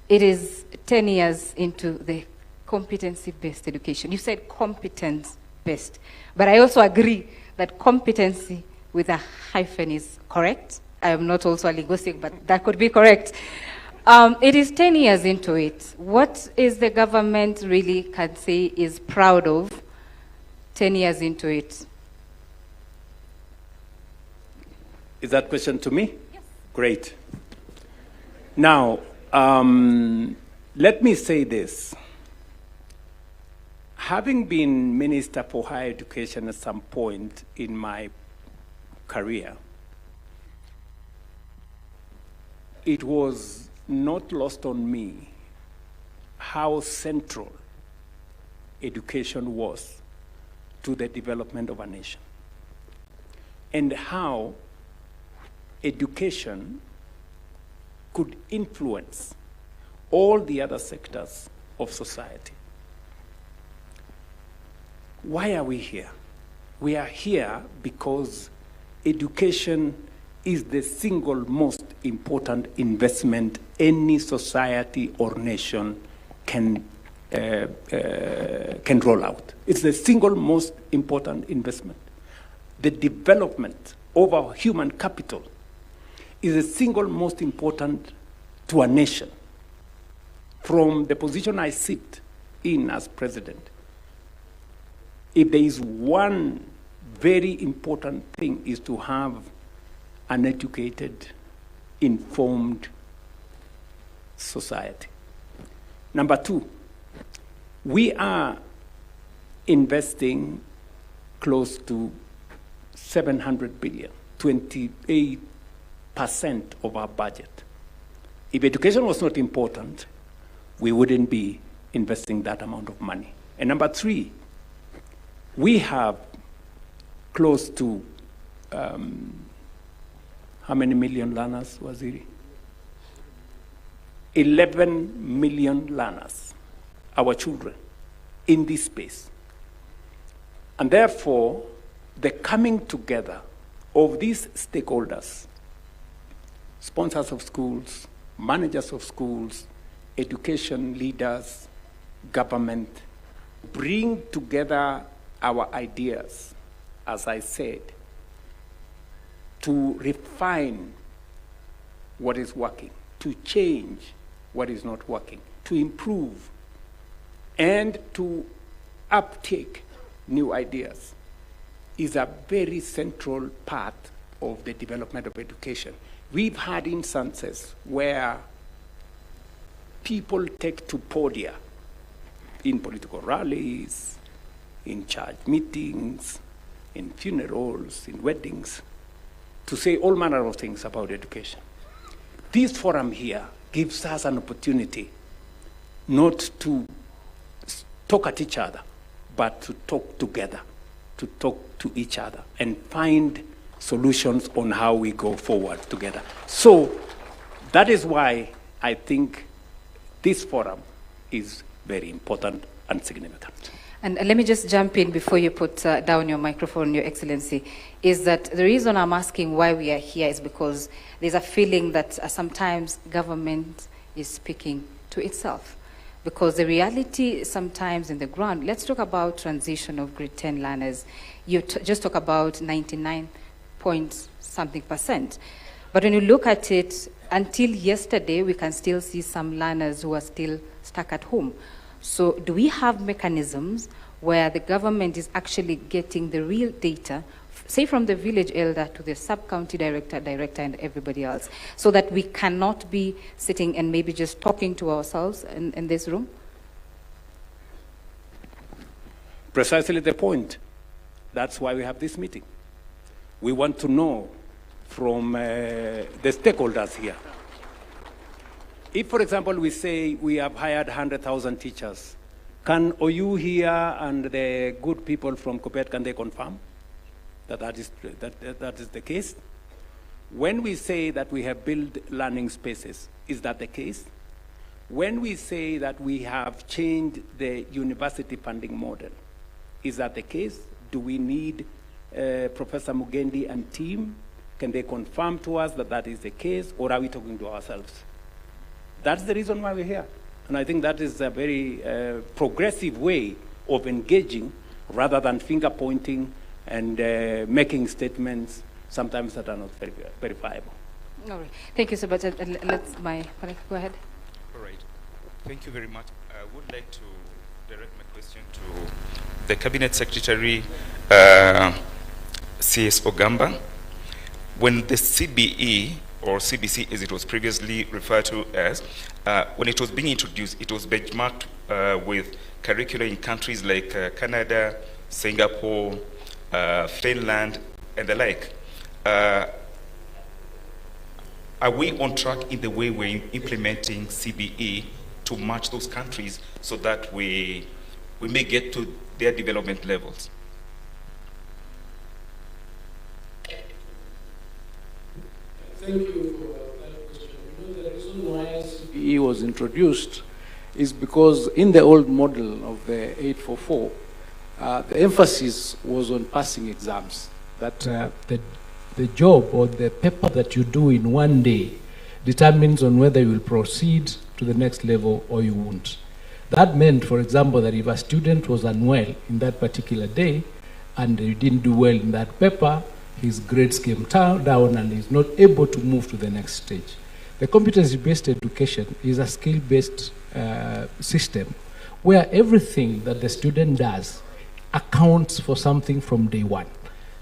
it is 10 years into the competency-based education. You said competence-based, but I also agree that competency with a hyphen is correct. I am not also a linguistic, but that could be correct. It is 10 years into it. What is the government really can say is proud of 10 years into it? Is that question to me? Yes. Great. Now, let me say this. Having been Minister for Higher Education at some point in my career, it was not lost on me how central education was to the development of a nation, and how education could influence all the other sectors of society. Why are we here? We are here because education is the single most important investment any society or nation can roll out. It's the single most important investment. The development of our human capital is the single most important to a nation. From the position I sit in as president, if there is one very important thing, is to have an educated, informed society. Number two, we are investing close to 700 billion, 28% of our budget. If education was not important, we wouldn't be investing that amount of money. And number three, we have close to how many million learners, Waziri? 11 million learners, our children, in this space. And therefore, the coming together of these stakeholders, sponsors of schools, managers of schools, education leaders, government, bring together our ideas, as I said, to refine what is working, to change what is not working, to improve, and to uptake new ideas is a very central part of the development of education. We've had instances where people take to podia in political rallies, in church meetings, in funerals, in weddings, to say all manner of things about education. This forum here gives us an opportunity not to talk at each other, but to talk together, to talk to each other and find solutions on how we go forward together. So that is why I think this forum is very important and significant. And let me just jump in before you put down your microphone, Your Excellency, is that the reason I'm asking why we are here is because there's a feeling that sometimes government is speaking to itself. Because the reality sometimes in the ground, let's talk about transition of grade 10 learners. You just talk about 99 point something %. But when you look at it, until yesterday, we can still see some learners who are still stuck at home. So do we have mechanisms where the government is actually getting the real data say from the village elder to the sub-county director, and everybody else, so that we cannot be sitting and maybe just talking to ourselves in this room? Precisely the point. That's why we have this meeting. We want to know from the stakeholders here. If, for example, we say we have hired 100,000 teachers, can OU here and the good people from COPET, can they confirm that that is the case? When we say that we have built learning spaces, is that the case? When we say that we have changed the university funding model, is that the case? Do we need Professor Mugendi and team? Can they confirm to us that that is the case, or are we talking to ourselves? That's the reason why we're here. And I think that is a very progressive way of engaging rather than finger pointing and making statements sometimes that are not verifiable. All right. Thank you so much. Let's go ahead. All right. Thank you very much. I would like to direct my question to the Cabinet Secretary, CS Ogamba. When the CBE, or CBC as it was previously referred to as, when it was being introduced, it was benchmarked with curricula in countries like Canada, Singapore, Finland, and the like. Are we on track in the way we're implementing CBE to match those countries so that we may get to their development levels? Thank you for that question. You know, the reason why CBE was introduced is because in the old model of the 844, the emphasis was on passing exams. That the job or the paper that you do in one day determines on whether you will proceed to the next level or you won't. That meant, for example, that if a student was unwell in that particular day and he didn't do well in that paper, his grades came down and he's not able to move to the next stage. The competency-based education is a skill-based system where everything that the student does accounts for something from day one.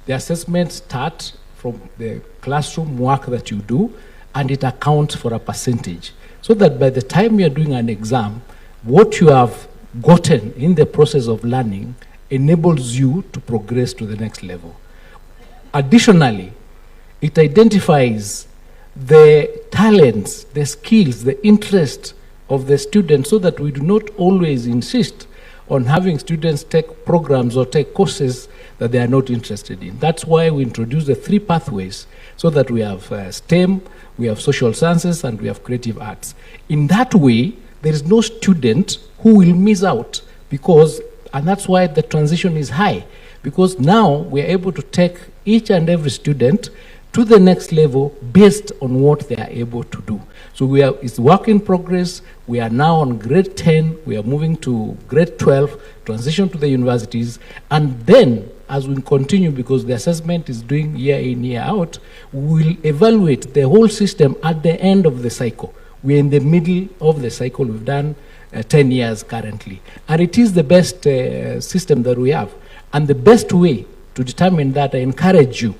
The assessments start from the classroom work that you do, and it accounts for a percentage. So that by the time you're doing an exam, what you have gotten in the process of learning enables you to progress to the next level. Additionally, it identifies the talents, the skills, the interest of the students so that we do not always insist on having students take programs or take courses that they are not interested in. That's why we introduce the 3 pathways so that we have STEM, we have social sciences, and we have creative arts. In that way, there is no student who will miss out and that's why the transition is high, because now we are able to take each and every student to the next level based on what they are able to do. So it's work in progress. We are now on grade 10. We are moving to grade 12, transition to the universities. And then, as we continue, because the assessment is doing year in, year out, we will evaluate the whole system at the end of the cycle. We're in the middle of the cycle. We've done 10 years currently. And it is the best system that we have. And the best way to determine that, I encourage you,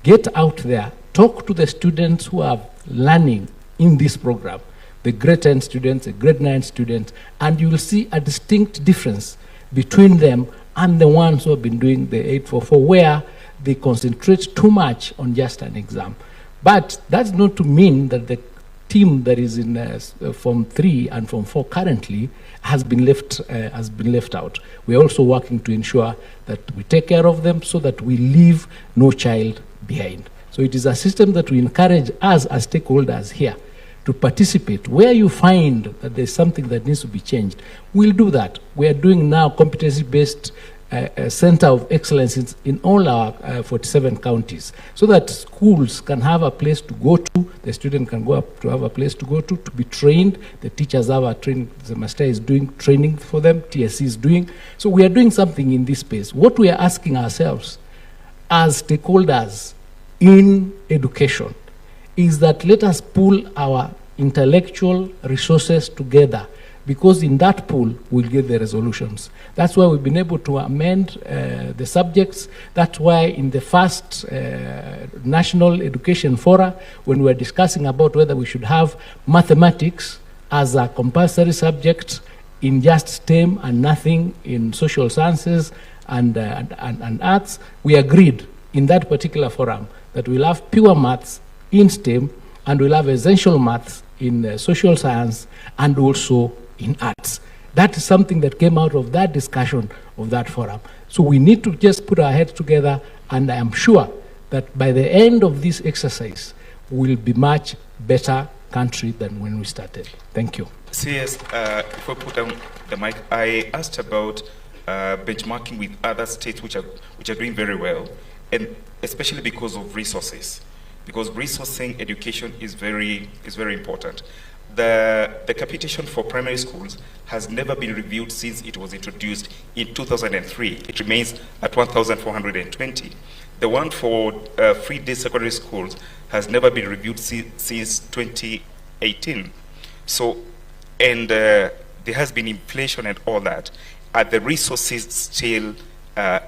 get out there, talk to the students who are learning in this program, the grade 10 students, the grade 9 students, and you will see a distinct difference between them and the ones who have been doing the 844, where they concentrate too much on just an exam. But that's not to mean that the team that is in Form 3 and Form 4 currently has been left out. We're also working to ensure that we take care of them so that we leave no child behind. So it is a system that we encourage us as stakeholders here to participate. Where you find that there's something that needs to be changed, we'll do that. We are doing now competency-based center of excellence in all our 47 counties, so that schools can have a place to go to, the student can go up to have a place to go to be trained, the teachers have a training, the master is doing training for them, TSC is doing. So we are doing something in this space. What we are asking ourselves as stakeholders in education is that let us pull our intellectual resources together, because in that pool we'll get the resolutions. That's why we've been able to amend the subjects. That's why in the first National Education Fora, when we were discussing about whether we should have mathematics as a compulsory subject in just STEM and nothing in social sciences and arts, we agreed in that particular forum that we'll have pure maths in STEM and we'll have essential maths in social science and also in arts. That is something that came out of that discussion of that forum. So we need to just put our heads together, and I am sure that by the end of this exercise, we'll be much better country than when we started. Thank you. CS, if I put down the mic, I asked about benchmarking with other states which are doing very well, and especially because of resources. Because resourcing education is very important. The capitation for primary schools has never been reviewed since it was introduced in 2003. It remains at 1,420. The one for free day secondary schools has never been reviewed since 2018. So, and there has been inflation and all that. Are the resources still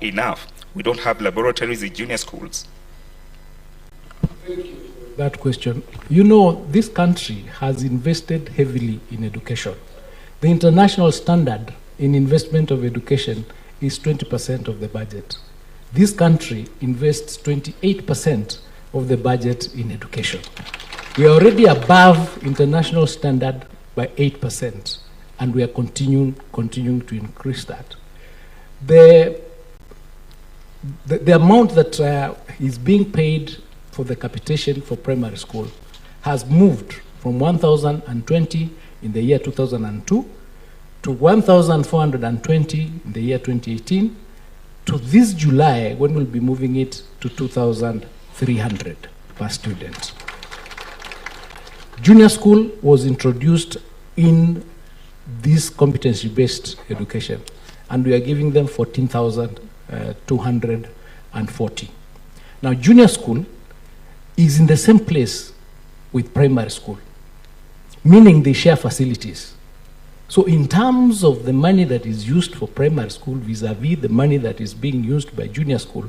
enough? We don't have laboratories in junior schools. That question. You know, this country has invested heavily in education. The international standard in investment of education is 20% of the budget. This country invests 28% of the budget in education. We are already above international standard by 8%, and we are continuing to increase that. The amount that is being paid for the capitation for primary school has moved from 1,020 in the year 2002 to 1,420 in the year 2018 to this July, when we'll be moving it to 2,300 per student. Junior school was introduced in this competency-based education, and we are giving them 14,240. Now, junior school is in the same place with primary school, meaning they share facilities. So in terms of the money that is used for primary school vis-a-vis the money that is being used by junior school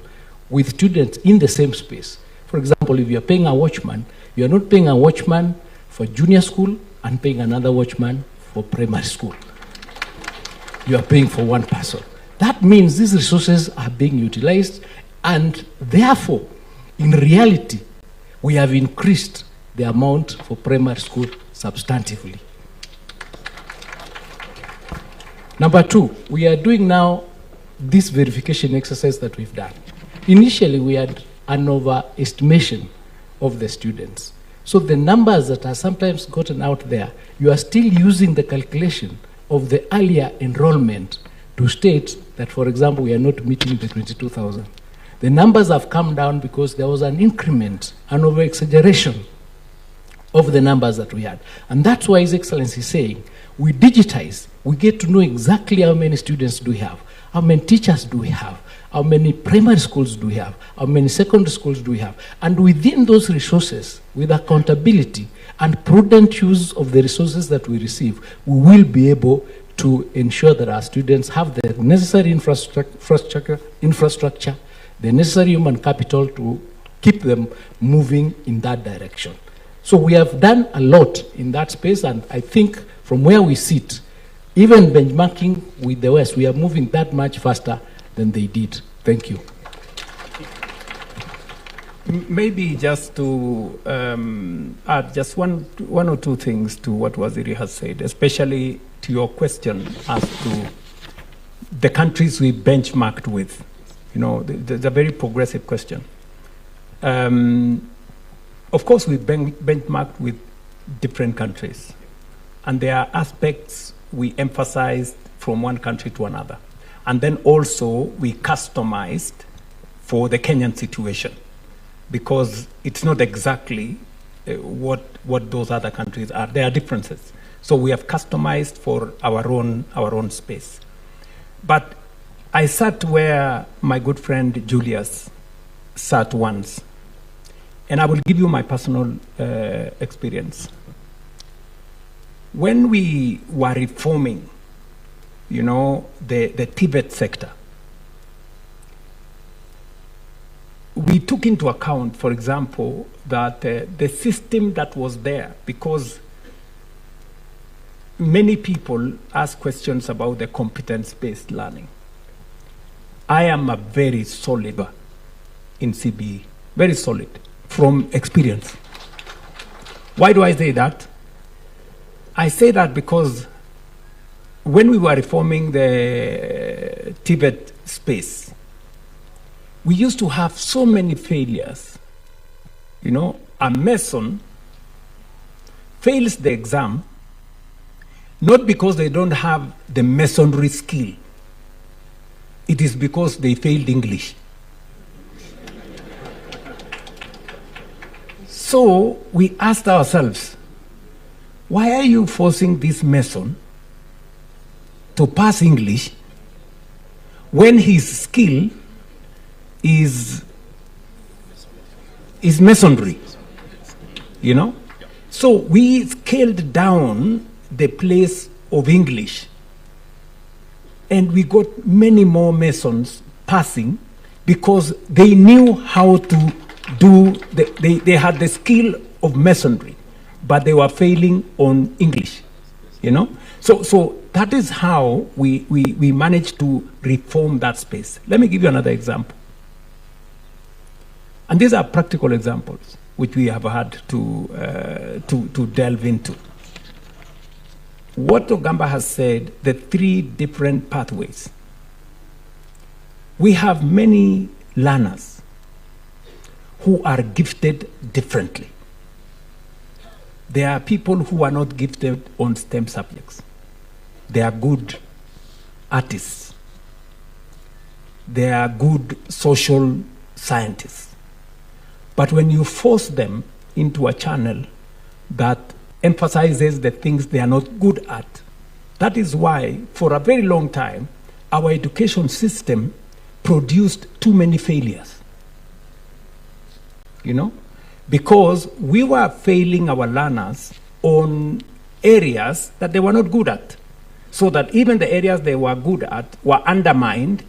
with students in the same space. For example, if you're paying a watchman, you're not paying a watchman for junior school and paying another watchman for primary school. You are paying for one person. That means these resources are being utilized, and therefore, in reality, we have increased the amount for primary school substantively. Number two, we are doing now this verification exercise that we've done. Initially, we had an overestimation of the students. So the numbers that are sometimes gotten out there, you are still using the calculation of the earlier enrollment to state that, for example, we are not meeting the 22,000. The numbers have come down because there was an increment, an over-exaggeration of the numbers that we had. And that's why His Excellency is saying, we digitize, we get to know exactly how many students do we have, how many teachers do we have, how many primary schools do we have, how many secondary schools do we have. And within those resources, with accountability and prudent use of the resources that we receive, we will be able to ensure that our students have the necessary infrastructure, the necessary human capital to keep them moving in that direction. So we have done a lot in that space, and I think from where we sit, even benchmarking with the West, we are moving that much faster than they did. Thank you. Maybe just to add just one or two things to what Waziri has said, especially to your question as to the countries we benchmarked with. You know, it's a very progressive question. Of course, we benchmarked with different countries, and there are aspects we emphasized from one country to another. And then also we customized for the Kenyan situation, because it's not exactly what those other countries are. There are differences. So we have customized for our own space. But I sat where my good friend Julius sat once, and I will give you my personal experience. when we were reforming, the Tibet sector, we took into account, for example, that the system that was there, because many people ask questions about the competence-based learning. I am a very solid in CBE, very solid, from experience. Why do I say that? I say that because when we were reforming the Tibet space, we used to have so many failures. A Mason fails the exam not because they don't have the masonry skill. It is because they failed English. So we asked ourselves, why are you forcing this Mason to pass English when his skill is masonry? So we scaled down the place of English, and we got many more Masons passing because they knew how to do, they had the skill of masonry, but they were failing on English, So that is how we managed to reform that space. Let me give you another example. And these are practical examples which we have had to delve into. What Ogamba has said, the 3 different pathways. We have many learners who are gifted differently. There are people who are not gifted on STEM subjects. They are good artists. They are good social scientists. But when you force them into a channel that emphasizes the things they are not good at, that is why, for a very long time, our education system produced too many failures. Because we were failing our learners on areas that they were not good at, so that even the areas they were good at were undermined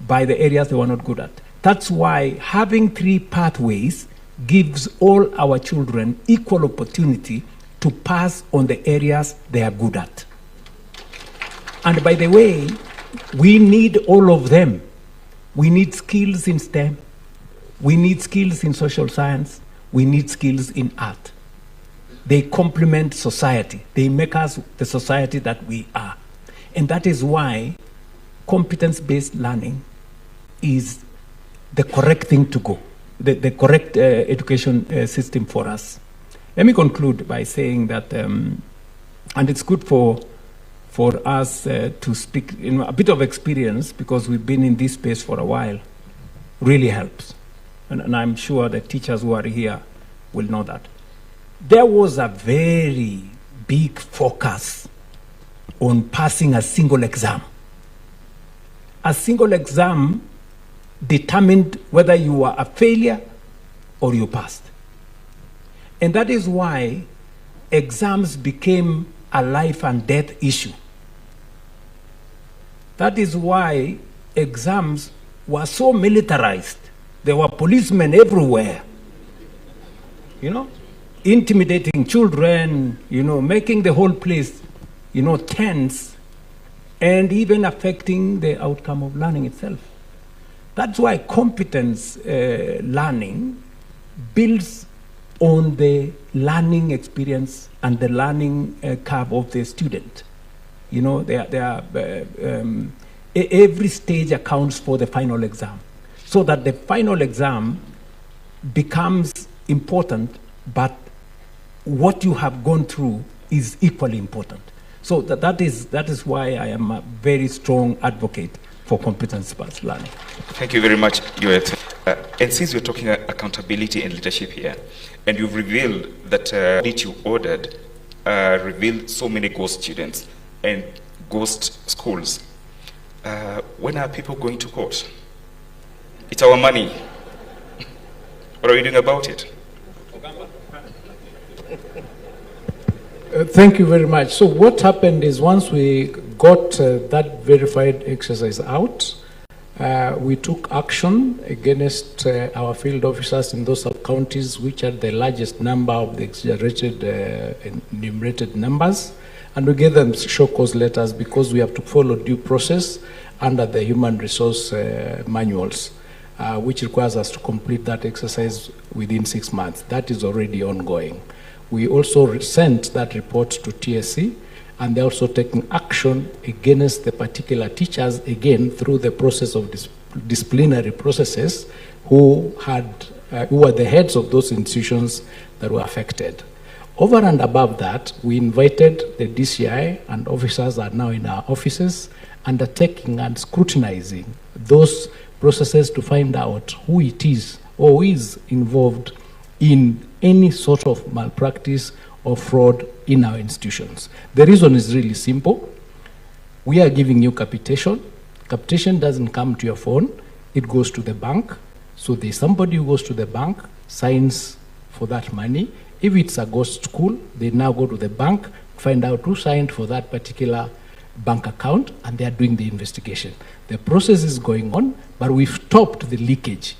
by the areas they were not good at. That's why having 3 pathways gives all our children equal opportunity to pass on the areas they are good at. And by the way, we need all of them. We need skills in STEM. We need skills in social science. We need skills in art. They complement society. They make us the society that we are. And that is why competence-based learning is the correct thing to go, the correct education system for us. Let me conclude by saying that, and it's good for us to speak a bit of experience, because we've been in this space for a while, really helps. And I'm sure the teachers who are here will know that. There was a very big focus on passing a single exam. A single exam determined whether you were a failure or you passed. And that is why exams became a life and death issue. That is why exams were so militarized. There were policemen everywhere, intimidating children, making the whole place, tense, and even affecting the outcome of learning itself. That's why competence learning builds on the learning experience and the learning curve of the student. Every stage accounts for the final exam, so that the final exam becomes important, but what you have gone through is equally important. So that is why I am a very strong advocate for competence-based learning. Thank you very much, Your Excellency. And since we're talking accountability and leadership here, and you've revealed that what you ordered revealed so many ghost students and ghost schools, when are people going to court? It's our money. What are you doing about it? Thank you very much. So what happened is once we got that verified exercise out, we took action against our field officers in those counties which are the largest number of the exaggerated enumerated numbers, and we gave them show cause letters because we have to follow due process under the human resource manuals, which requires us to complete that exercise within 6 months. That is already ongoing. We also sent that report to TSC, and they're also taking action against the particular teachers, again, through the process of disciplinary processes, who were the heads of those institutions that were affected. Over and above that, we invited the DCI, and officers are now in our offices, undertaking and scrutinizing those processes to find out who it is or who is involved in any sort of malpractice or fraud in our institutions. The reason is really simple. We are giving you capitation. Capitation doesn't come to your phone, it goes to the bank. So there's somebody who goes to the bank, signs for that money. If it's a ghost school, they now go to the bank, find out who signed for that particular bank account, and they are doing the investigation. The process is going on, but we've stopped the leakage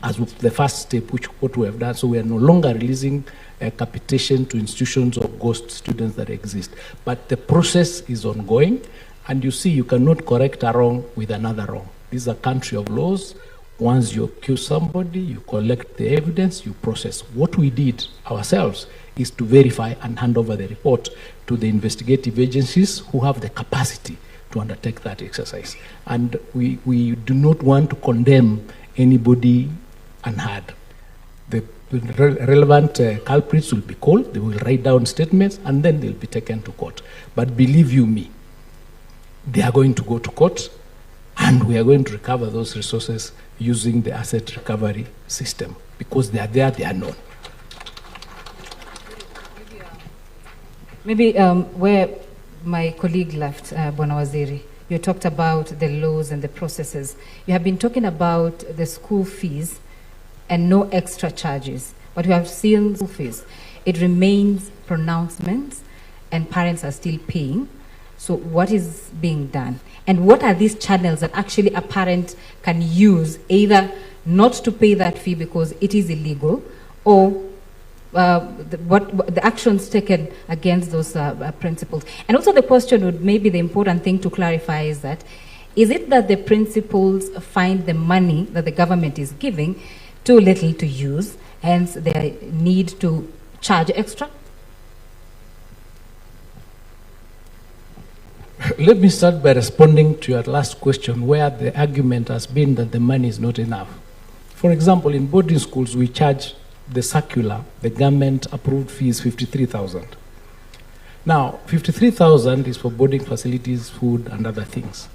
as the first step, what we have done. So we are no longer releasing capitation to institutions or ghost students that exist. But the process is ongoing, and you see, you cannot correct a wrong with another wrong. This is a country of laws. Once you accuse somebody, you collect the evidence, you process. What we did ourselves is to verify and hand over the report to the investigative agencies who have the capacity to undertake that exercise. And we do not want to condemn anybody unheard. The relevant culprits will be called, they will write down statements, and then they'll be taken to court. But believe you me, they are going to go to court, and we are going to recover those resources using the asset recovery system, because they are there, they are known. Maybe where my colleague left, Bwana Waziri, you talked about the laws and the processes. You have been talking about the school fees and no extra charges. But we have seen school fees. It remains pronouncements, and parents are still paying. So what is being done? And what are these channels that actually a parent can use, either not to pay that fee because it is illegal, or the actions taken against those principals? And also the question would, maybe the important thing to clarify is that, is it that the principals find the money that the government is giving too little to use, hence they need to charge extra? Let me start by responding to your last question, where the argument has been that the money is not enough. For example, in boarding schools, we charge the circular, the government-approved fee is 53,000. Now, 53,000 is for boarding facilities, food, and other things.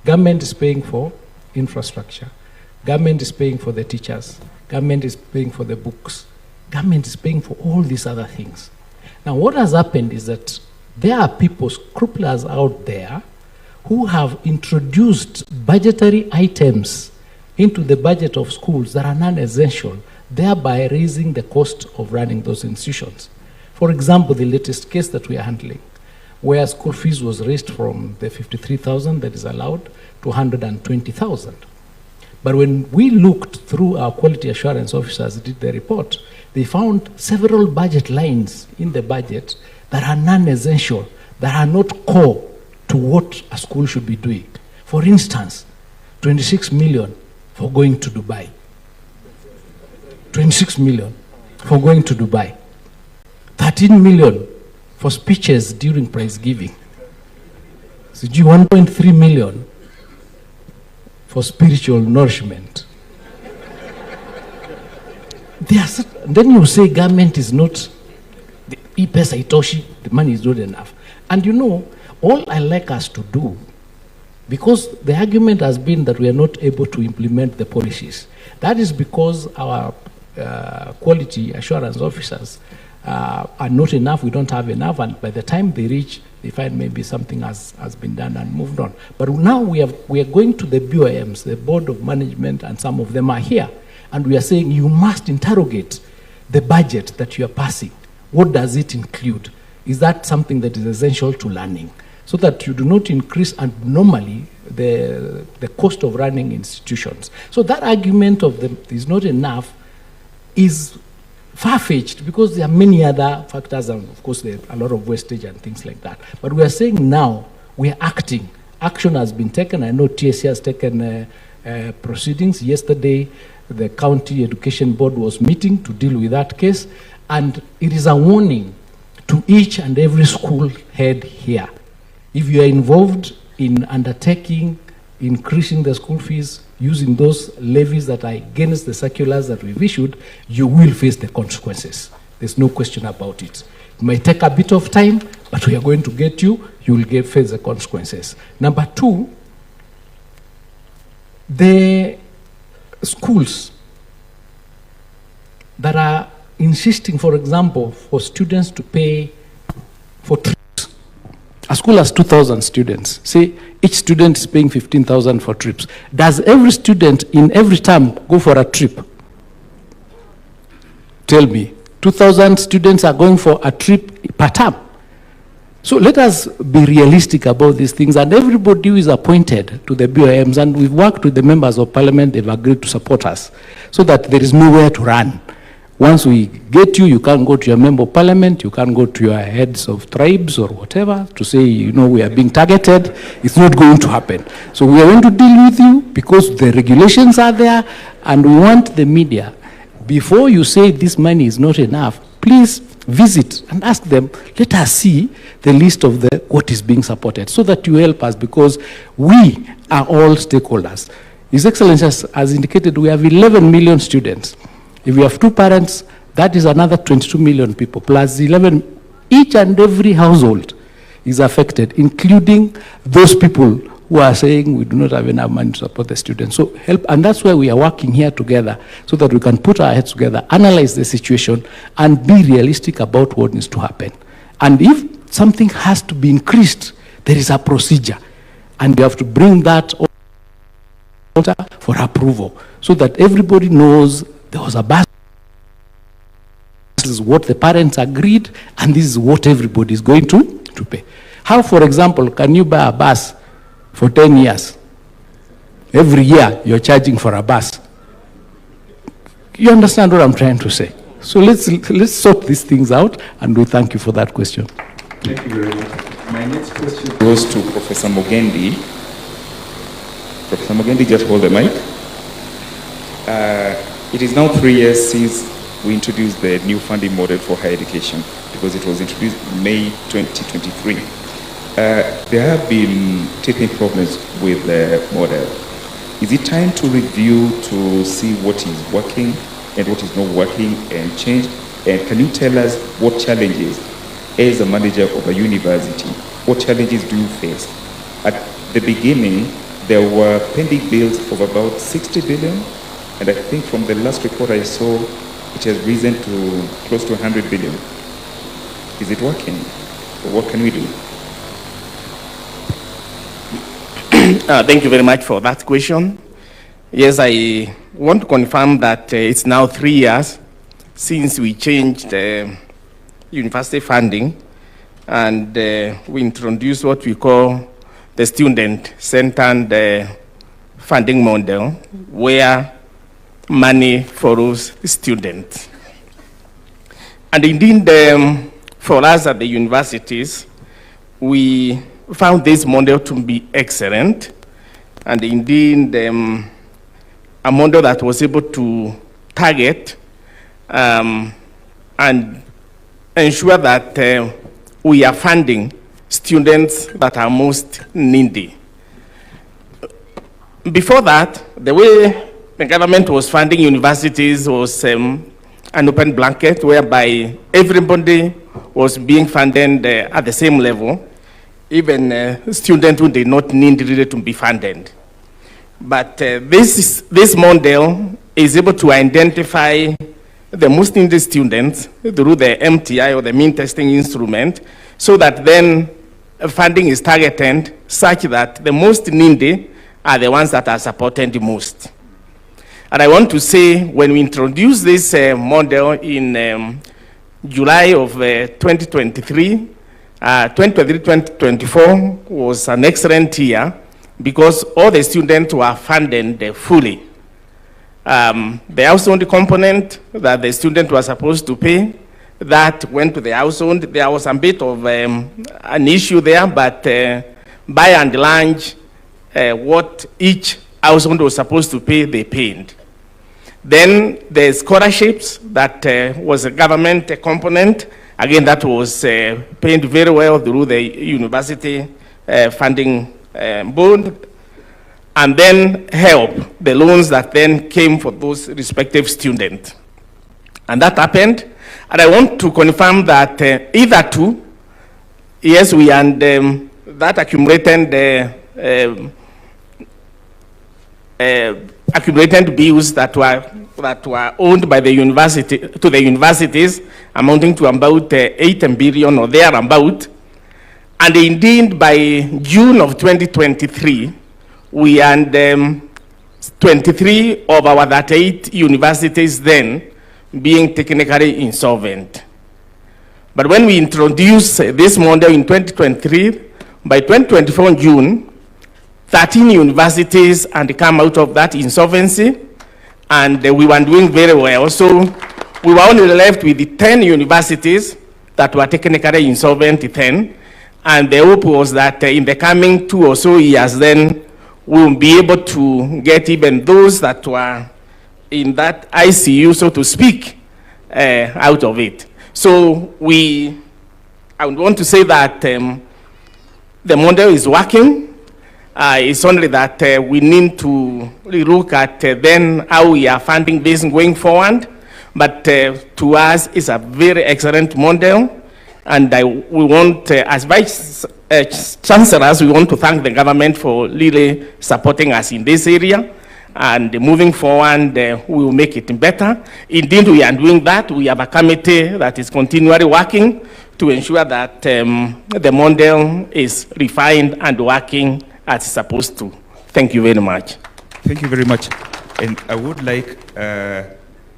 Government is paying for infrastructure. Government is paying for the teachers. Government is paying for the books. Government is paying for all these other things. Now, what has happened is that there are people, scrupulous out there, who have introduced budgetary items into the budget of schools that are non-essential, thereby raising the cost of running those institutions. For example, the latest case that we are handling, where school fees was raised from the 53,000 that is allowed to 120,000. But when we looked through, our quality assurance officers did the report, they found several budget lines in the budget that are non-essential, that are not core to what a school should be doing. For instance, 26 million for going to Dubai. 26 million for going to Dubai. 13 million for speeches during prize giving. So 1.3 million for spiritual nourishment. Then you say government is not, the money is not enough. And you know, all I like us to do, because the argument has been that we are not able to implement the policies. That is because our quality assurance officers are not enough, we don't have enough, and by the time they reach, they find maybe something has been done and moved on. But now we are going to the BOMs, the Board of Management, and some of them are here, and we are saying you must interrogate the budget that you are passing. What does it include? is that something that is essential to learning, so that you do not increase abnormally the cost of running institutions. So that argument of them is not enough is far-fetched, because there are many other factors, and of course there are a lot of wastage and things like that. But we are saying now we are acting. Action has been taken. I know TSC has taken proceedings. Yesterday, the County Education Board was meeting to deal with that case, and it is a warning to each and every school head here. If you are involved in undertaking increasing the school fees using those levies that are against the circulars that we've issued, you will face the consequences. There's no question about it. It may take a bit of time, but we are going to get you. You will face the consequences. Number two, the schools that are insisting, for example, for students to pay for trips. A school has 2,000 students. Say each student is paying 15,000 for trips. Does every student in every term go for a trip? Tell me. 2,000 students are going for a trip per term. So let us be realistic about these things, and everybody who is appointed to the BOMs, and we've worked with the members of parliament, they've agreed to support us, so that there is nowhere to run. Once we get you, you can't go to your member of parliament, you can't go to your heads of tribes or whatever to say, you know, we are being targeted. It's not going to happen. So we are going to deal with you because the regulations are there, and we want the media, before you say this money is not enough, please visit and ask them, let us see the list of what is being supported, so that you help us, because we are all stakeholders. His Excellency has indicated we have 11 million students. If we have two parents, that is another 22 million people, plus 11. Each and every household is affected, including those people who are saying we do not have enough money to support the students. So help, and that's why we are working here together, so that we can put our heads together, analyze the situation, and be realistic about what needs to happen. And if something has to be increased, there is a procedure, and you have to bring that for approval, so that everybody knows there was a bus. This is what the parents agreed, and this is what everybody is going to pay. How, for example, can you buy a bus for 10 years? Every year you're charging for a bus. You understand what I'm trying to say? So let's sort these things out, and we thank you for that question. Thank you very much. My next question goes to Professor Mugendi. Professor Mugendi, just hold the mic. It is now 3 years since we introduced the new funding model for higher education, because it was introduced May 2023. There have been teething problems with the model. Is it time to review to see what is working and what is not working and change? And can you tell us what challenges, as a manager of a university, what challenges do you face? At the beginning, there were pending bills of about 60 billion. And I think from the last report I saw, it has risen to close to 100 billion. Is it working? Or what can we do? Thank you very much for that question. Yes, I want to confirm that it's now 3 years since we changed university funding, and we introduced what we call the student-centered funding model, where money follows the student. And indeed, for us at the universities, we found this model to be excellent, and indeed a model that was able to target and ensure that we are funding students that are most needy. Before that, the way the government was funding universities was an open blanket, whereby everybody was being funded at the same level, even students who did not need really to be funded. But this model is able to identify the most needy students through the MTI, or the mean testing instrument, so that then funding is targeted such that the most needy are the ones that are supported the most. And I want to say, when we introduced this model in July of 2023, 2023-2024 was an excellent year because all the students were funded fully. The household component that the student was supposed to pay, that went to the household. There was a bit of an issue there, but by and large, what each household was supposed to pay, they paid. Then the scholarships, that was a government component. Again, that was paid very well through the university funding board. And then help, the loans that then came for those respective students. And that happened. And I want to confirm that either two, yes, we and that accumulated bills that were owned by the university to the universities, amounting to about 8 billion or thereabout. And indeed, by June of 2023, we and 23 of our 38 universities then being technically insolvent. But when we introduced this model in 2023, by 2024 in June, 13 universities had come out of that insolvency, and we were doing very well. So we were only left with the 10 universities that were technically insolvent then, and the hope was that in the coming 2 or so years then, we will be able to get even those that were in that ICU, so to speak, out of it. So I would want to say that the model is working. It's only that we need to look at then how we are funding this going forward. But to us, it's a very excellent model. And we want, as Vice Chancellors, we want to thank the government for really supporting us in this area. And moving forward, we will make it better. Indeed, we are doing that. We have a committee that is continually working to ensure that the model is refined and working as it's supposed to. Thank you very much. Thank you very much. And I would like,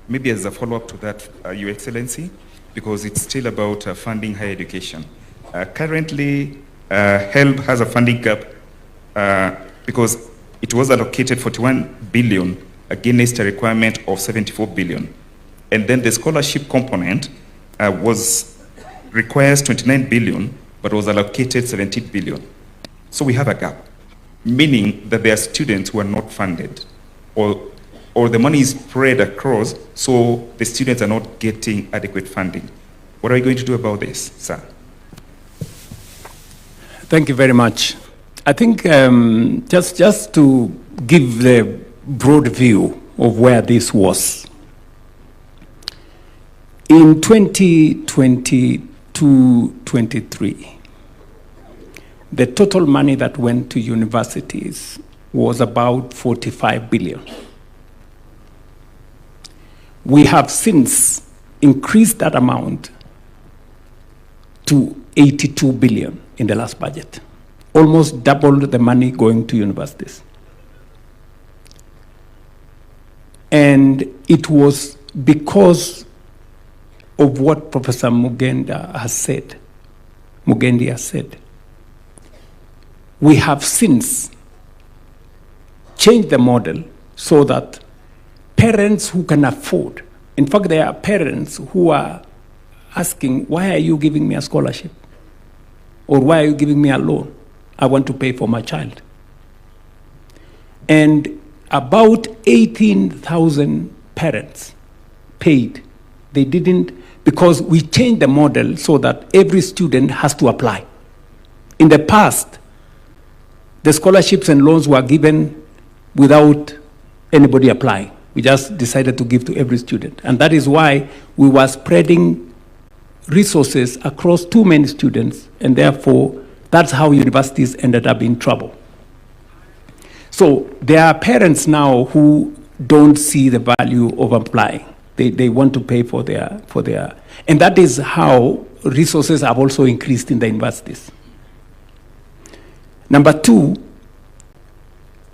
maybe as a follow-up to that, Your Excellency, because it's still about funding higher education. Currently, HELB has a funding gap because it was allocated 41 billion against a requirement of 74 billion. And then the scholarship component requires 29 billion, but was allocated 17 billion. So we have a gap, meaning that there are students who are not funded, or the money is spread across, so the students are not getting adequate funding. What are you going to do about this, sir? Thank you very much. I think just to give the broad view of where this was. In 2022-23, the total money that went to universities was about 45 billion. We have since increased that amount to 82 billion in the last budget, almost doubled the money going to universities. And it was because of what Professor Mugendi has said. We have since changed the model so that parents who can afford, in fact, there are parents who are asking, why are you giving me a scholarship? Or why are you giving me a loan? I want to pay for my child. And about 18,000 parents paid. They didn't, because we changed the model so that every student has to apply. In the past, the scholarships and loans were given without anybody applying. We just decided to give to every student. And that is why we were spreading resources across too many students, and therefore, that's how universities ended up in trouble. So there are parents now who don't see the value of applying. They want to pay for their, and that is how resources have also increased in the universities. Number two,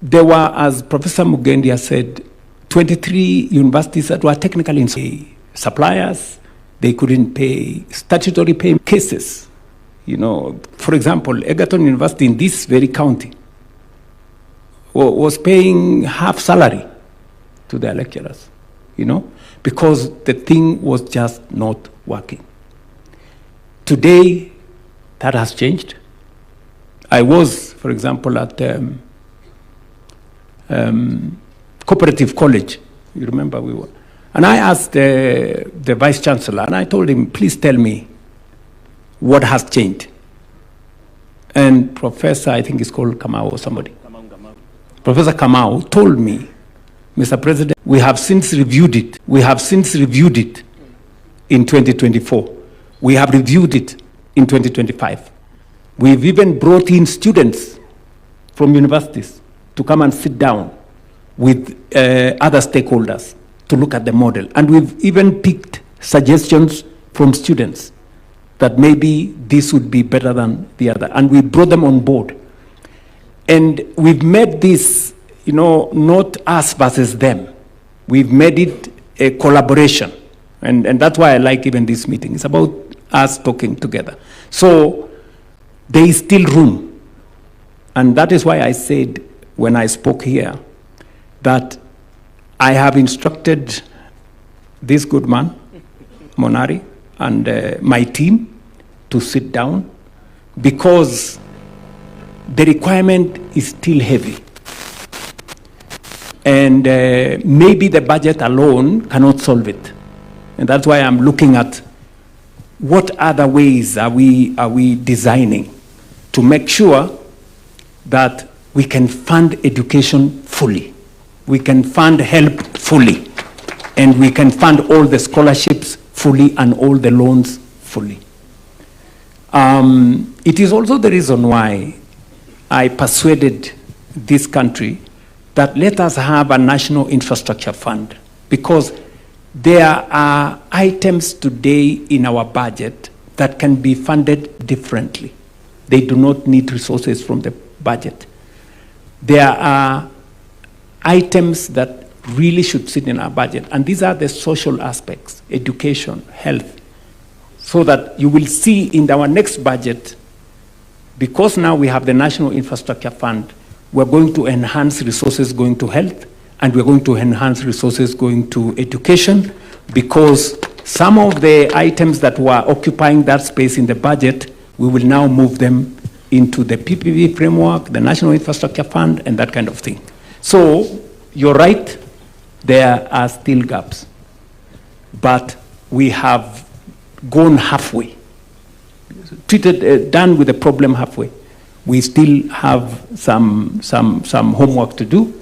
there were, as Professor Mugendi has said, 23 universities that were technically in suppliers. They couldn't pay statutory pay cases You know, for example, Egerton University in this very county was paying half salary to their lecturers, you know, because the thing was just not working. Today, that has changed. I was, for example, at Cooperative College. You remember we were. And I asked the Vice Chancellor, and I told him, please tell me what has changed. And Professor, I think it's called Kamau or somebody. Professor Kamau told me, Mr. President, we have since reviewed it. We have since reviewed it in 2024. We have reviewed it in 2025. We've even brought in students from universities to come and sit down with other stakeholders to look at the model. And we've even picked suggestions from students that maybe this would be better than the other. And we brought them on board. And we've made this, you know, not us versus them. We've made it a collaboration. And that's why I like even this meeting. It's about us talking together. So there is still room. And that is why I said when I spoke here that I have instructed this good man, Monari, and my team to sit down because the requirement is still heavy. And maybe the budget alone cannot solve it. And that's why I'm looking at what other ways are we designing to make sure that we can fund education fully. We can fund health fully. And we can fund all the scholarships fully and all the loans fully. It is also the reason why I persuaded this country that let us have a national infrastructure fund, because there are items today in our budget that can be funded differently. They do not need resources from the budget. There are items that really should sit in our budget, and these are the social aspects, education, health, so that you will see in our next budget, because now we have the National Infrastructure Fund, we're going to enhance resources going to health, and we're going to enhance resources going to education, because some of the items that were occupying that space in the budget, we will now move them into the PPP framework, the National Infrastructure Fund, and that kind of thing. So you're right, there are still gaps, but we have gone halfway, done with the problem halfway. We still have some homework to do,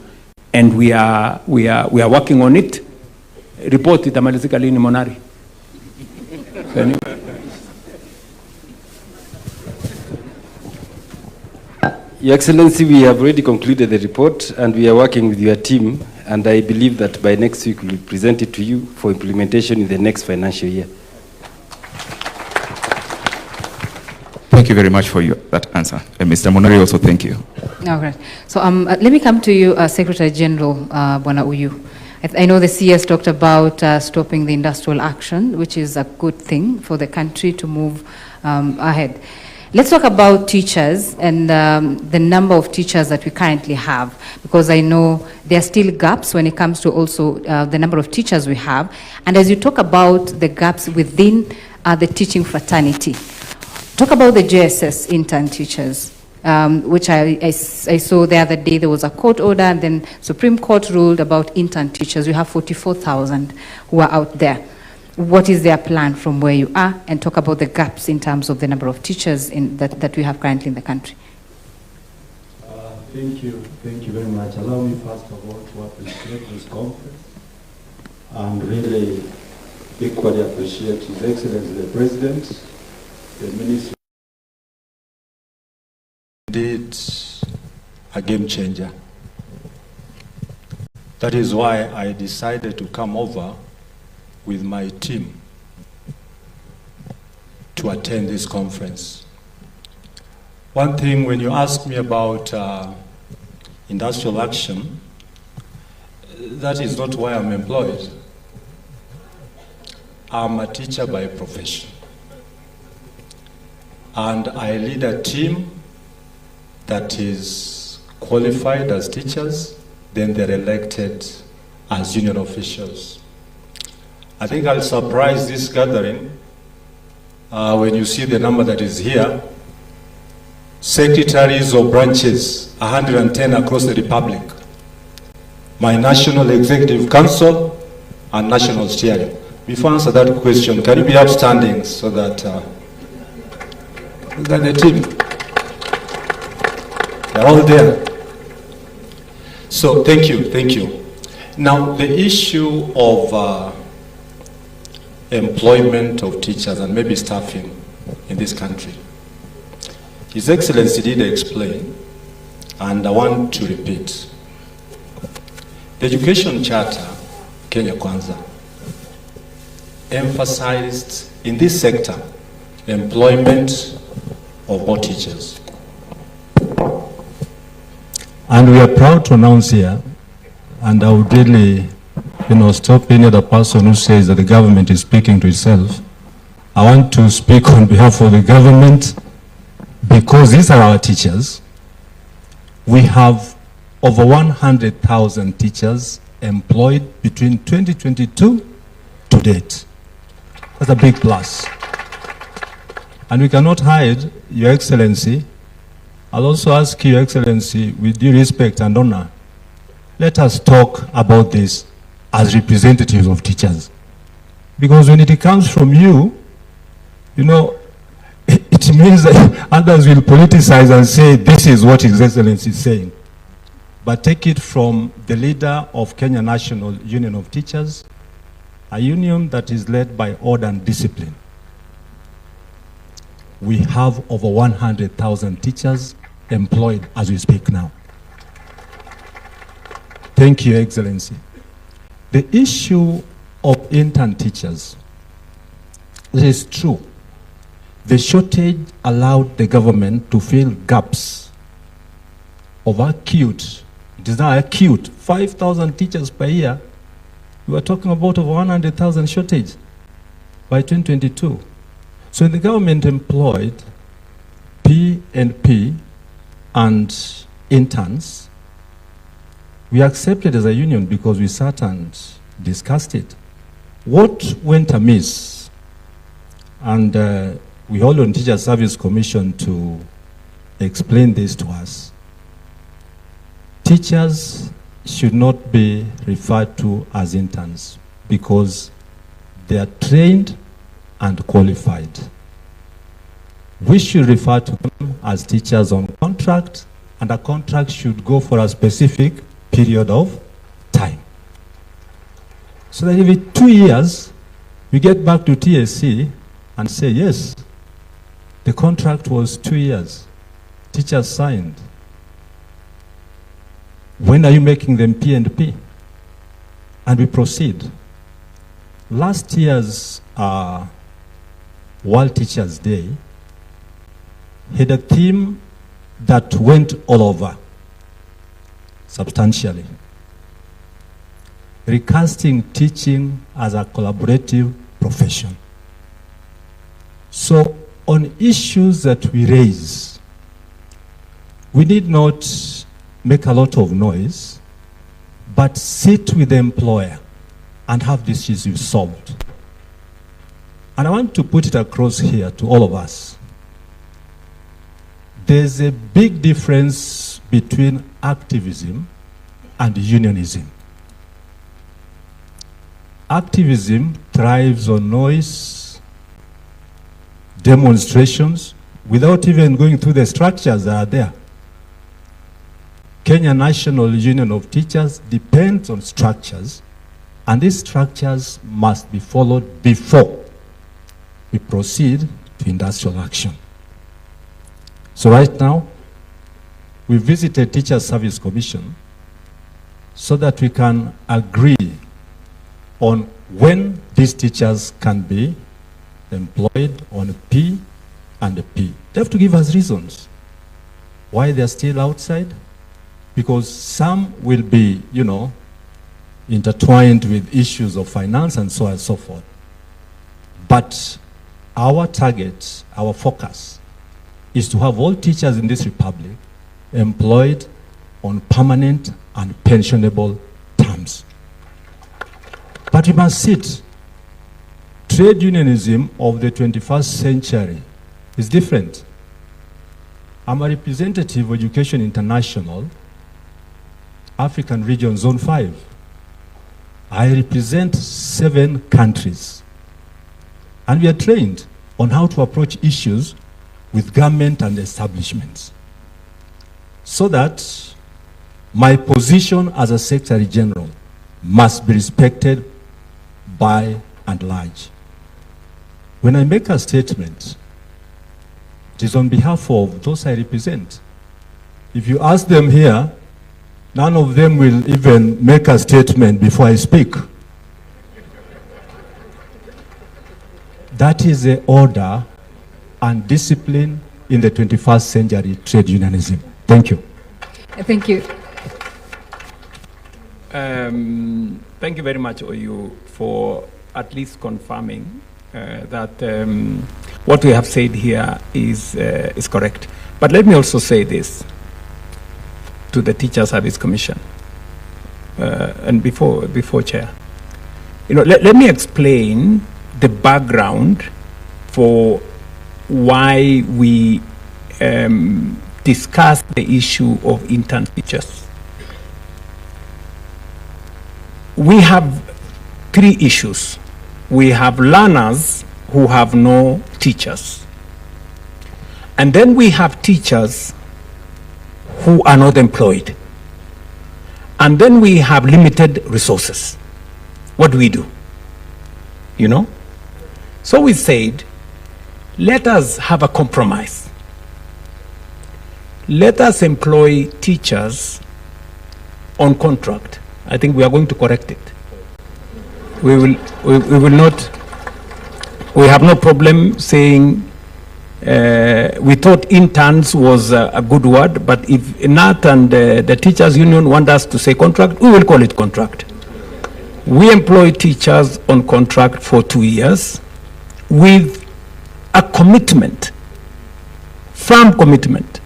and we are working on it. Report itamalizika lini Monari? Your Excellency, we have already concluded the report and we are working with your team, and I believe that by next week we will present it to you for implementation in the next financial year. Thank you very much for that answer. And Mr. Monari also thank you. All right. So let me come to you, Secretary General Bwana Uyu. I know the CS talked about stopping the industrial action, which is a good thing for the country to move ahead. Let's talk about teachers and the number of teachers that we currently have, because I know there are still gaps when it comes to also the number of teachers we have. And as you talk about the gaps within the teaching fraternity, talk about the JSS intern teachers, which I saw the other day. There was a court order, and then Supreme Court ruled about intern teachers. You have 44,000 who are out there. What is their plan from where you are? And talk about the gaps in terms of the number of teachers that we have currently in the country. Thank you very much. Allow me first of all to appreciate this conference and really equally appreciate His Excellency the President, the Minister. Indeed, a game changer. That is why I decided to come over with my team to attend this conference. One thing, when you ask me about industrial action, that is not why I'm employed. I'm a teacher by profession. and I lead a team that is qualified as teachers, then they're elected as union officials. I think I'll surprise this gathering when you see the number that is here. Secretaries of branches, 110 across the Republic. My National Executive Council and National Steering. Before I answer that question, can you be upstanding so that the team, they're all there. So thank you, thank you. Now the issue of employment of teachers and maybe staffing in this country. His Excellency did explain, and I want to repeat. The Education Charter, Kenya Kwanza, emphasized in this sector employment of more teachers. And we are proud to announce here, and I would really stop any other person who says that the government is speaking to itself. I want to speak on behalf of the government, because these are our teachers. We have over 100,000 teachers employed between 2022 to date. That's a big plus. And we cannot hide, Your Excellency. I'll also ask Your Excellency, with due respect and honor, let us talk about this as representatives of teachers. Because when it comes from you, it means that others will politicize and say, this is what His Excellency is saying. But take it from the leader of Kenya National Union of Teachers, a union that is led by order and discipline. We have over 100,000 teachers employed as we speak now. Thank you, Your Excellency. The issue of intern teachers, it is true. The shortage allowed the government to fill gaps of acute, it is now acute, 5,000 teachers per year. We were talking about over 100,000 shortage by 2022. So the government employed P&P and interns. We accepted as a union because we sat and discussed it. What went amiss? And we hold on Teacher Service Commission to explain this to us. Teachers should not be referred to as interns because they are trained and qualified. We should refer to them as teachers on contract, and a contract should go for a specific period of time. So that every 2 years, we get back to TSC and say, yes, the contract was 2 years. Teachers signed. When are you making them P&P? And we proceed. Last year's World Teachers' Day had a theme that went all over substantially. Recasting teaching as a collaborative profession. So on issues that we raise, we need not make a lot of noise, but sit with the employer and have this issue solved. And I want to put it across here to all of us. There's a big difference between activism and unionism. Activism thrives on noise, demonstrations, without even going through the structures that are there. Kenya National Union of Teachers depends on structures, and these structures must be followed before we proceed to industrial action. So right now, we visited Teacher Service Commission so that we can agree on when these teachers can be employed on P and P. They have to give us reasons why they're still outside, because some will be, intertwined with issues of finance and so on and so forth. But our target, our focus, is to have all teachers in this republic employed on permanent and pensionable terms. But we must sit. Trade unionism of the 21st century is different. I'm a representative of Education International, African Region Zone 5. I represent 7 countries. And we are trained on how to approach issues with government and establishments, so that my position as a Secretary General must be respected by and large. When I make a statement, it is on behalf of those I represent. If you ask them here, none of them will even make a statement before I speak. That is the order and discipline in the 21st century trade unionism. Thank you. Thank you. Thank you very much, Oyu, for at least confirming that what we have said here is correct. But let me also say this to the Teacher Service Commission, and before Chair. Let me explain the background for why we discuss the issue of intern teachers. We have 3 issues. We have learners who have no teachers. And then we have teachers who are not employed. And then we have limited resources. What do we do? So we said, let us have a compromise. Let us employ teachers on contract. I think we are going to correct it. We will not. We have no problem saying. We thought interns was a good word, but if NAT and the teachers union want us to say contract, we will call it contract. We employ teachers on contract for 2 years with a commitment, firm commitment,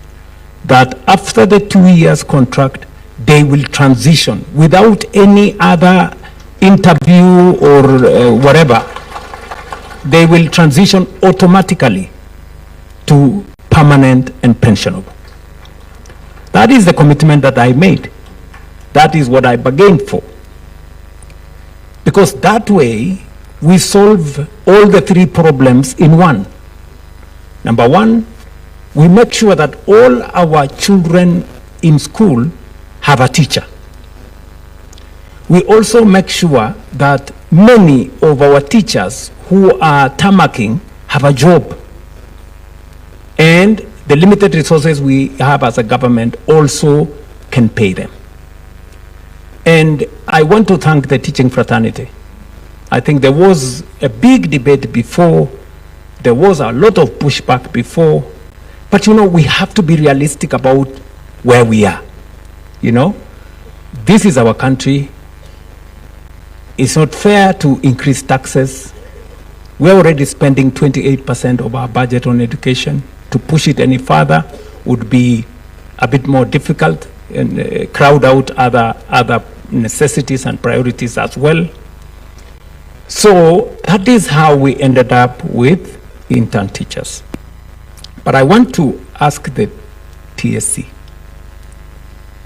that after the 2 years contract, they will transition without any other interview or whatever. They will transition automatically to permanent and pensionable. That is the commitment that I made. That is what I bargained for. Because that way, we solve all the 3 problems in one. Number 1, we make sure that all our children in school have a teacher. We also make sure that many of our teachers who are tamarking have a job. And the limited resources we have as a government also can pay them. And I want to thank the teaching fraternity. I think there was a big debate before, there was a lot of pushback before, but we have to be realistic about where we are. This is our country. It's not fair to increase taxes. We're already spending 28% of our budget on education. To push it any further would be a bit more difficult and crowd out other necessities and priorities as well. So that is how we ended up with intern teachers. But I want to ask the TSC,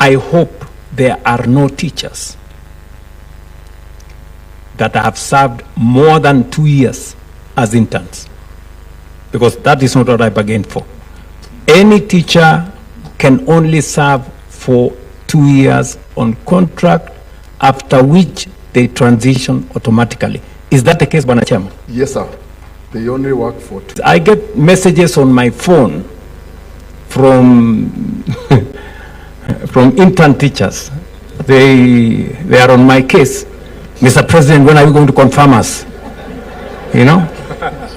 I hope there are no teachers that have served more than 2 years as interns, because that is not what I bargained for. Any teacher can only serve for 2 years on contract, after which they transition automatically. Is that the case, Bwana Chairman? Yes, sir. They only work for 2. I get messages on my phone from from intern teachers. They are on my case. Mr. President, when are you going to confirm us?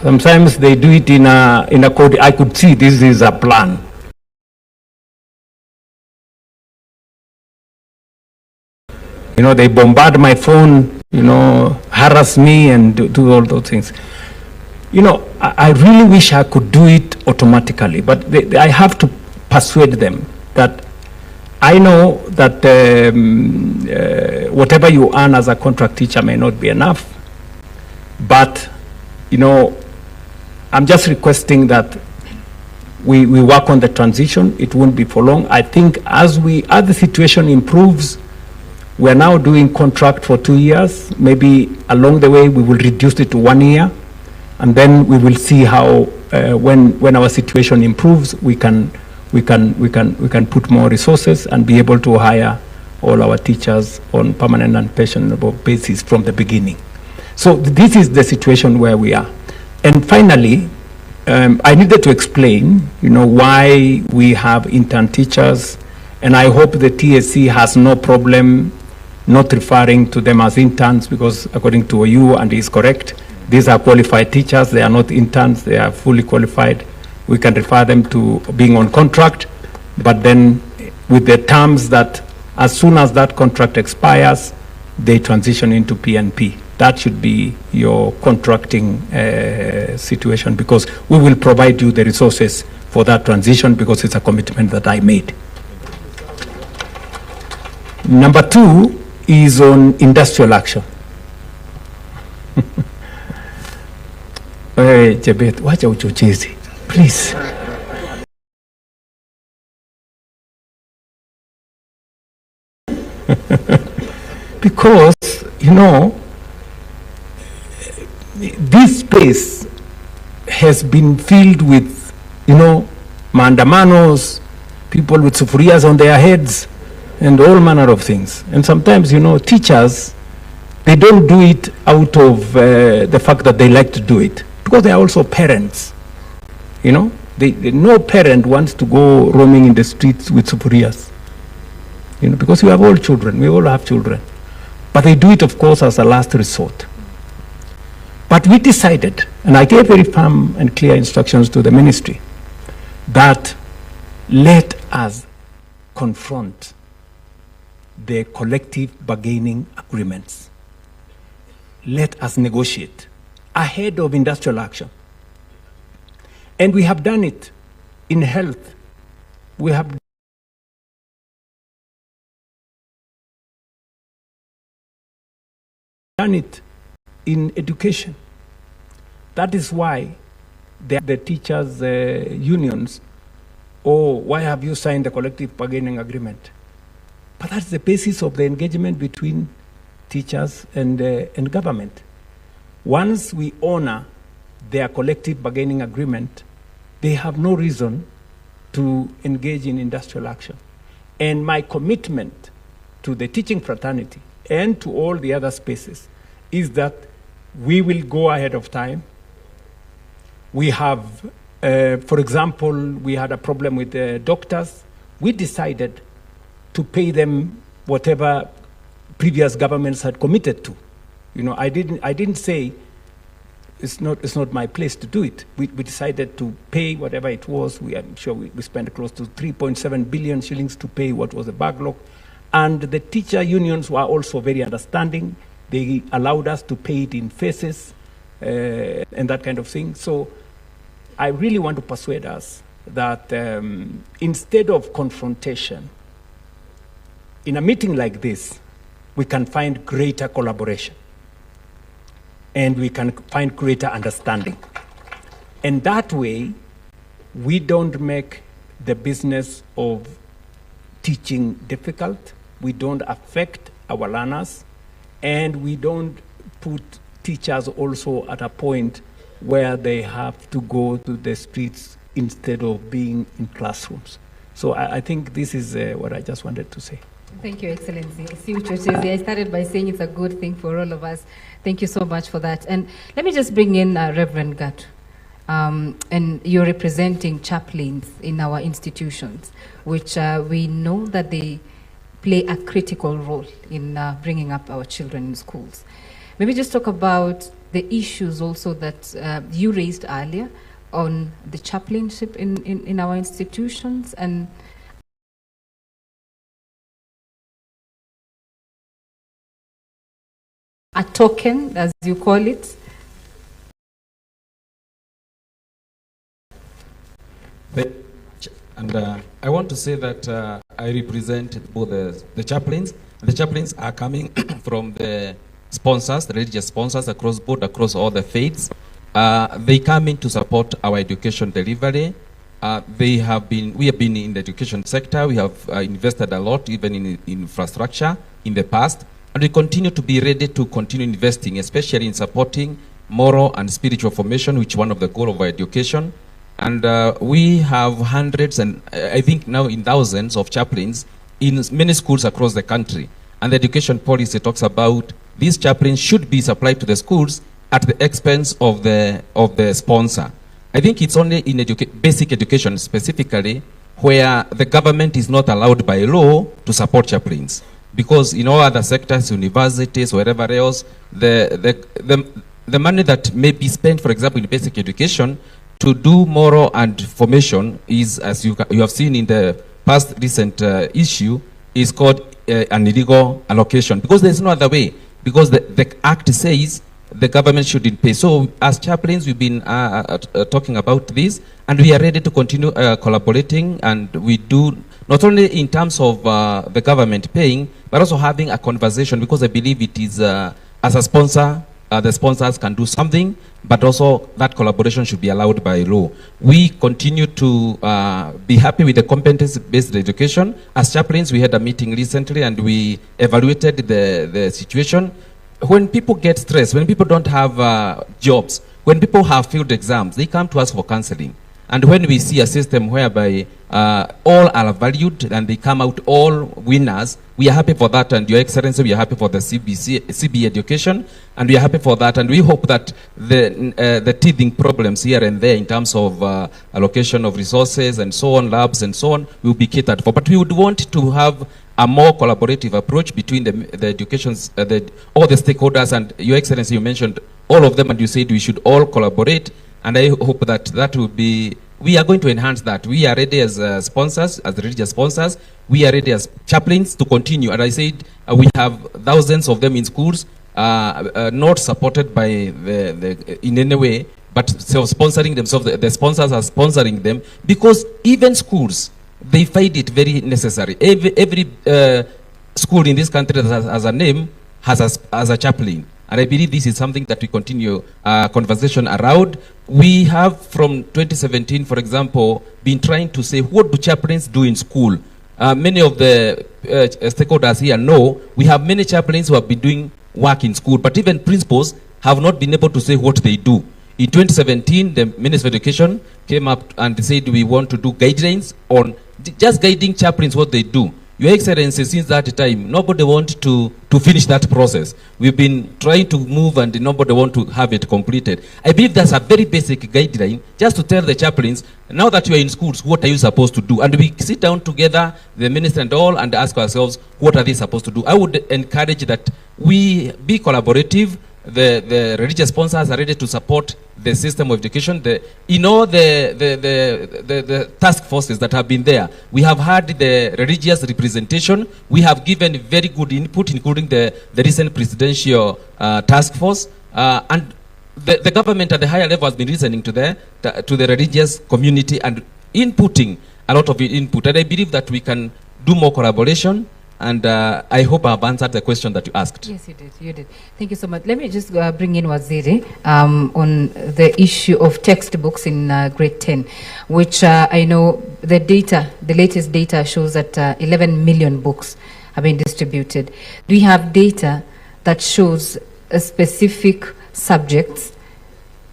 Sometimes they do it in a code. I could see this is a plan. They bombard my phone, harass me and do all those things. you know, I really wish I could do it automatically, but I have to persuade them that I know that whatever you earn as a contract teacher may not be enough, but, you know, I'm just requesting that we work on the transition. It won't be for long. I think as the situation improves, we're now doing contract for 2 years. Maybe along the way we will reduce it to 1 year, and then we will see how when our situation improves, we can put more resources and be able to hire all our teachers on permanent and pensionable basis from the beginning. So this is the situation where we are. And finally, I needed to explain, you know, why we have intern teachers, and I hope the TSC has no problem not referring to them as interns, because according to you, and he is correct, these are qualified teachers. They are not interns. They are fully qualified. We can refer them to being on contract, but then with the terms that as soon as that contract expires, they transition into PNP. That should be your contracting situation, because we will provide you the resources for that transition, because it's a commitment that I made. Number 2 is on industrial action. Hey, Jebet, wacha uchochezi, please. Because, you know, this space has been filled with, you know, maandamanos, people with sufurias on their heads, and all manner of things. And sometimes, you know, teachers, they don't do it out of the fact that they like to do it, because they are also parents. You know, no parent wants to go roaming in the streets with sufurias. You know, because we have all children, we all have children. But they do it, of course, as a last resort. But we decided, and I gave very firm and clear instructions to the ministry, that let us confront the collective bargaining agreements. Let us negotiate ahead of industrial action. And we have done it in health. We have done it in education. That is why the teachers' unions, oh, why have you signed the collective bargaining agreement? But that's the basis of the engagement between teachers and government. Once we honor their collective bargaining agreement, they have no reason to engage in industrial action. And my commitment to the teaching fraternity and to all the other spaces is that we will go ahead of time. We have, for example, we had a problem with the doctors. We decided to pay them whatever previous governments had committed to. You know, I didn't say it's not my place to do it. We decided to pay whatever it was. I'm sure we spent close to 3.7 billion shillings to pay what was the backlog. And the teacher unions were also very understanding. They allowed us to pay it in phases and that kind of thing. So I really want to persuade us that instead of confrontation, in a meeting like this, we can find greater collaboration and we can find greater understanding. And that way, we don't make the business of teaching difficult, we don't affect our learners, and we don't put teachers also at a point where they have to go to the streets instead of being in classrooms. So I think this is what I just wanted to say. Thank you, Excellency. I started by saying it's a good thing for all of us. Thank you so much for that. And let me just bring in Reverend Gatu. And you're representing chaplains in our institutions, which we know that they play a critical role in bringing up our children in schools. Maybe just talk about the issues also that you raised earlier on the chaplainship in our institutions, and a token, as you call it, And I want to say that I represent both the chaplains. The chaplains are coming from the sponsors, the religious sponsors across board, across all the faiths. They come in to support our education delivery. We have been in the education sector. We have invested a lot, even in infrastructure in the past. And we continue to be ready to continue investing, especially in supporting moral and spiritual formation, which is one of the goals of our education. And we have hundreds and I think now in thousands of chaplains in many schools across the country. And the education policy talks about these chaplains should be supplied to the schools at the expense of the sponsor. I think it's only in basic education specifically where the government is not allowed by law to support chaplains. Because in all other sectors, universities, wherever else, the money that may be spent, for example, in basic education to do moral and formation is, as you have seen in the past recent issue, is called an illegal allocation. Because there's no other way. Because the Act says the government shouldn't pay. So as chaplains, we've been talking about this, and we are ready to continue collaborating, and we do not only in terms of the government paying, but also having a conversation, because I believe it is, as a sponsor, the sponsors can do something, but also that collaboration should be allowed by law. We continue to be happy with the competence-based education. As chaplains, we had a meeting recently and we evaluated the situation. When people get stressed, when people don't have jobs, when people have failed exams, they come to us for counseling. And when we see a system whereby all are valued and they come out all winners, we are happy for that. And Your Excellency, we are happy for the CBE education, and we are happy for that. And we hope that the teething problems here and there in terms of allocation of resources and so on, labs and so on, will be catered for. But we would want to have a more collaborative approach between the educations, all the stakeholders. And Your Excellency, you mentioned all of them, and you said we should all collaborate. And I hope that that will be, we are going to enhance that. We are ready as sponsors, as religious sponsors. We are ready as chaplains to continue. And I said we have thousands of them in schools, not supported by in any way, but self-sponsoring themselves. The sponsors are sponsoring them, because even schools, they find it very necessary. Every school in this country that has a name has a chaplain. And I believe this is something that we continue conversation around. We have from 2017, for example, been trying to say, what do chaplains do in school? Many of the stakeholders here know we have many chaplains who have been doing work in school, but even principals have not been able to say what they do. In 2017, the Minister of Education came up and said we want to do guidelines on just guiding chaplains what they do. Your Excellency, since that time, nobody wants to finish that process. We've been trying to move and nobody wants to have it completed. I believe that's a very basic guideline, just to tell the chaplains, now that you are in schools, what are you supposed to do? And we sit down together, the minister and all, and ask ourselves, what are they supposed to do? I would encourage that we be collaborative. The religious sponsors are ready to support the system of education. The task forces that have been there, we have had the religious representation. We have given very good input, including the recent presidential task force. And the government at the higher level has been listening to the religious community and inputting a lot of input. And I believe that we can do more collaboration. And I hope I've answered the question that you asked. Yes, you did. You did. Thank you so much. Let me just bring in Waziri on the issue of textbooks in grade 10, which I know the latest data shows that 11 million books have been distributed. Do you have data that shows specific subjects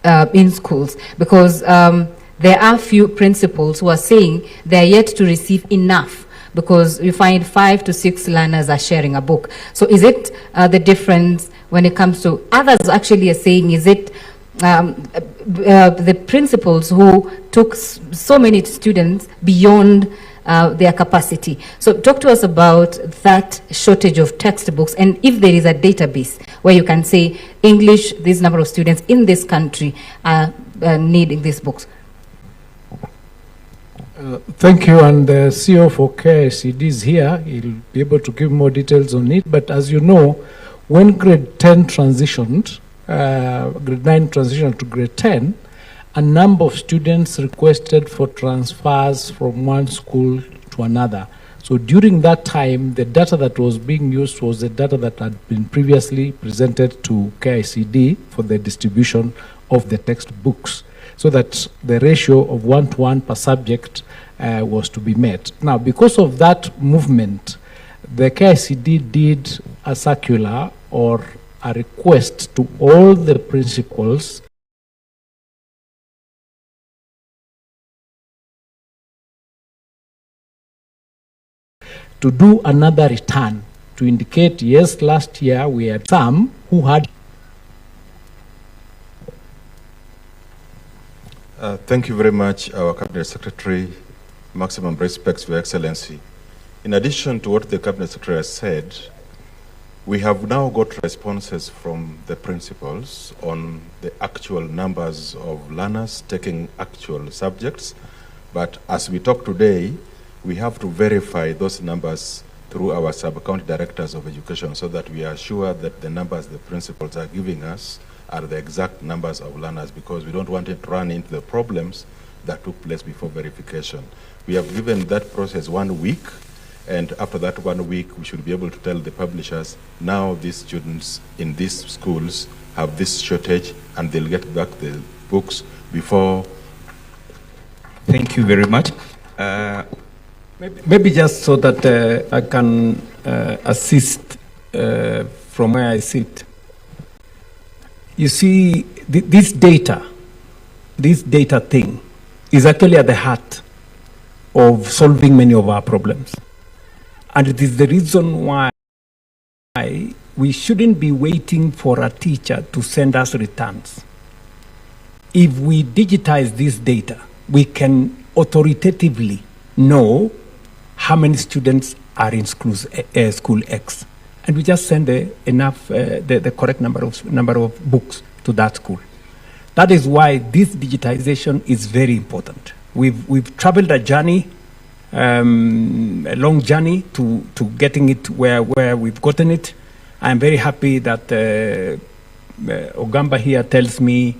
in schools? Because there are few principals who are saying they are yet to receive enough, because you find 5 to 6 learners are sharing a book. So is it the difference when it comes to, others actually are saying, is it the principals who took so many students beyond their capacity? So talk to us about that shortage of textbooks, and if there is a database where you can say English, this number of students in this country are needing these books. Thank you, and the CEO for KICD is here. He'll be able to give more details on it. But as you know, when grade 10 transitioned, grade 9 transitioned to grade 10, a number of students requested for transfers from one school to another. So during that time, the data that was being used was the data that had been previously presented to KICD for the distribution of the textbooks, so that the ratio of 1-to-1 per subject was to be met. Now, because of that movement, the KICD did a circular or a request to all the principals to do another return to indicate, yes, last year we had some who had. Thank you very much, our Cabinet Secretary. Maximum respects, Your Excellency. In addition to what the Cabinet Secretary has said, we have now got responses from the principals on the actual numbers of learners taking actual subjects. But as we talk today, we have to verify those numbers through our sub-county directors of education so that we are sure that the numbers the principals are giving us are the exact numbers of learners, because we don't want it to run into the problems that took place before verification. We have given that process 1 week, and after that 1 week, we should be able to tell the publishers, now these students in these schools have this shortage, and they'll get back the books before. Thank you very much. Maybe just so that I can assist from where I sit. You see, this data thing is actually at the heart of solving many of our problems. And it is the reason why we shouldn't be waiting for a teacher to send us returns. If we digitize this data, we can authoritatively know how many students are in school X, and we just send the correct number of books to that school. That is why this digitization is very important. We've traveled a journey, a long journey to getting it where we've gotten it. I'm very happy that Ogamba here tells me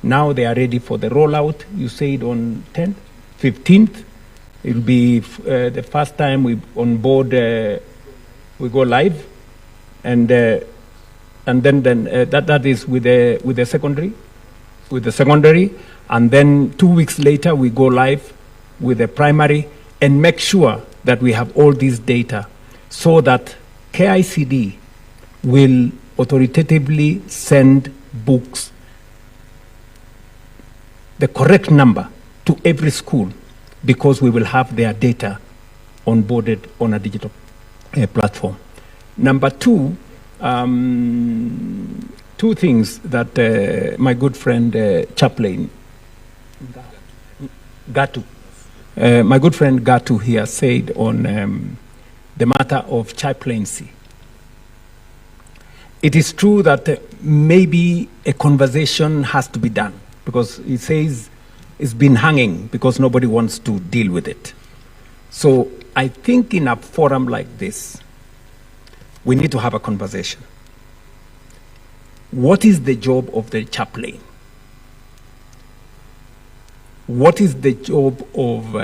now they are ready for the rollout. You said on 10th, 15th. It'll be the first time we on board, we go live, and then that is with the secondary, and then 2 weeks later we go live with the primary, and make sure that we have all this data, so that KICD will authoritatively send books, the correct number, to every school, because we will have their data onboarded on a digital platform. Number two, two things that my good friend Chaplain Gatu, my good friend Gatu here said on the matter of chaplaincy. It is true that maybe a conversation has to be done, because he says it's been hanging because nobody wants to deal with it. So I think in a forum like this, we need to have a conversation. What is the job of the chaplain? What is the job of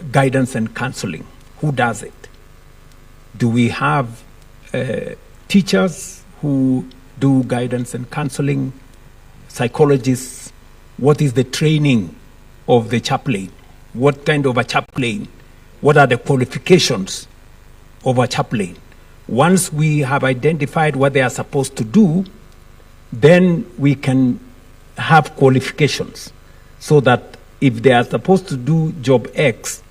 guidance and counseling? Who does it? Do we have teachers who do guidance and counseling, psychologists? What is the training of the chaplain? What kind of a chaplain? What are the qualifications of a chaplain? Once we have identified what they are supposed to do, then we can have qualifications, so that if they are supposed to do job X,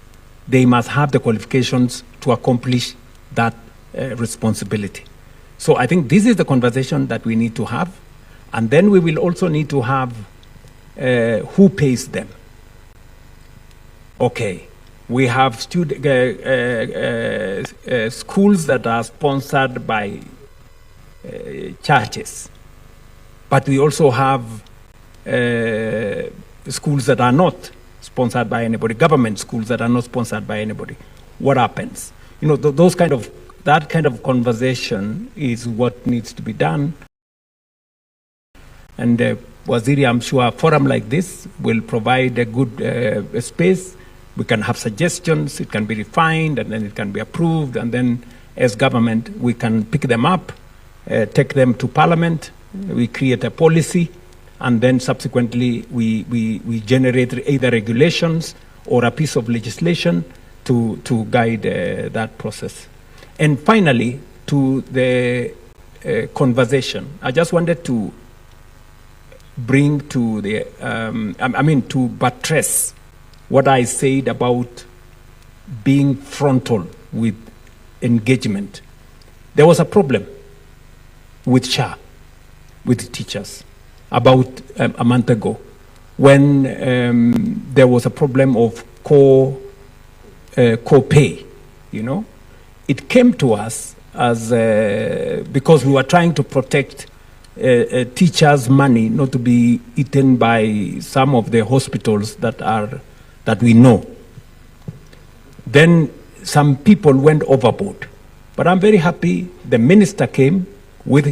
they must have the qualifications to accomplish that responsibility. So I think this is the conversation that we need to have. And then we will also need to have who pays them. Okay, we have schools that are sponsored by churches, but we also have schools that are not sponsored by anybody, government schools that are not sponsored by anybody. What happens? You know, that kind of conversation is what needs to be done. And Waziri, I'm sure a forum like this will provide a good space. We can have suggestions, it can be refined, and then it can be approved, and then as government, we can pick them up, take them to Parliament, we create a policy, and then subsequently we generate either regulations or a piece of legislation to guide that process. And finally, to the conversation, I just wanted to bring to the, to buttress what I said about being frontal with engagement. There was a problem with SHA, with teachers, about a month ago, when there was a problem of co-pay, you know. It came to us as, because we were trying to protect teachers' money not to be eaten by some of the hospitals that we know. Then some people went overboard. But I'm very happy the minister came with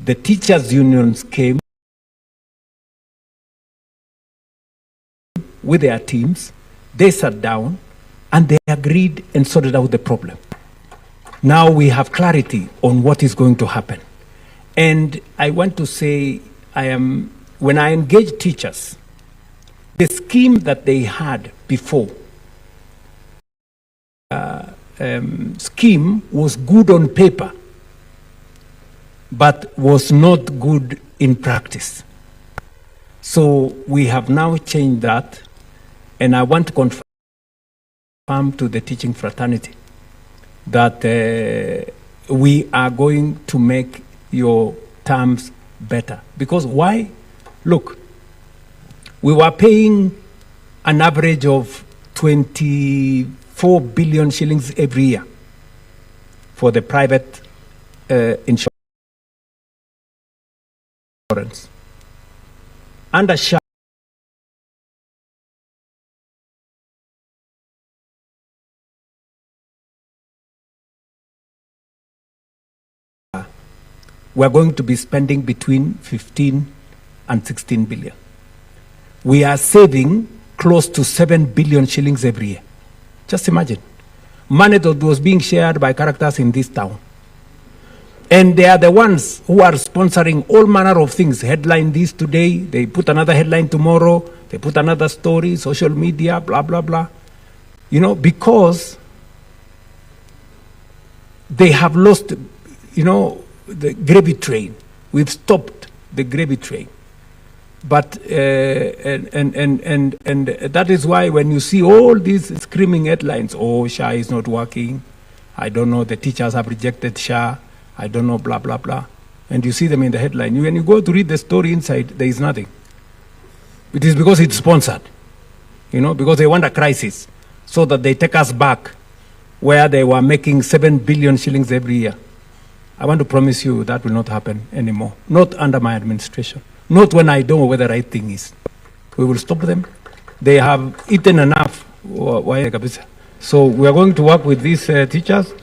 the teachers' unions came with their teams, they sat down and they agreed and sorted out the problem. Now we have clarity on what is going to happen. And I want to say, when I engage teachers, the scheme that they had before, scheme was good on paper, but was not good in practice. So we have now changed that, and I want to confirm to the teaching fraternity that we are going to make your terms better. Because why? Look, we were paying an average of 24 billion shillings every year for the private insurance. Under SHA, we're going to be spending between 15 and 16 billion. We are saving close to 7 billion shillings every year. Just imagine. Money that was being shared by characters in this town. And they are the ones who are sponsoring all manner of things. Headline this today, they put another headline tomorrow, they put another story, social media, blah, blah, blah. You know, because they have lost, you know, the gravy train. We've stopped the gravy train. But, and that is why when you see all these screaming headlines, oh, SHA is not working, I don't know, the teachers have rejected SHA, I don't know, blah, blah, blah. And you see them in the headline. When you go to read the story inside, there is nothing. It is because it's sponsored, you know, because they want a crisis so that they take us back where they were making 7 billion shillings every year. I want to promise you that will not happen anymore. Not under my administration. Not when I don't know where the right thing is. We will stop them. They have eaten enough. So we are going to work with these teachers.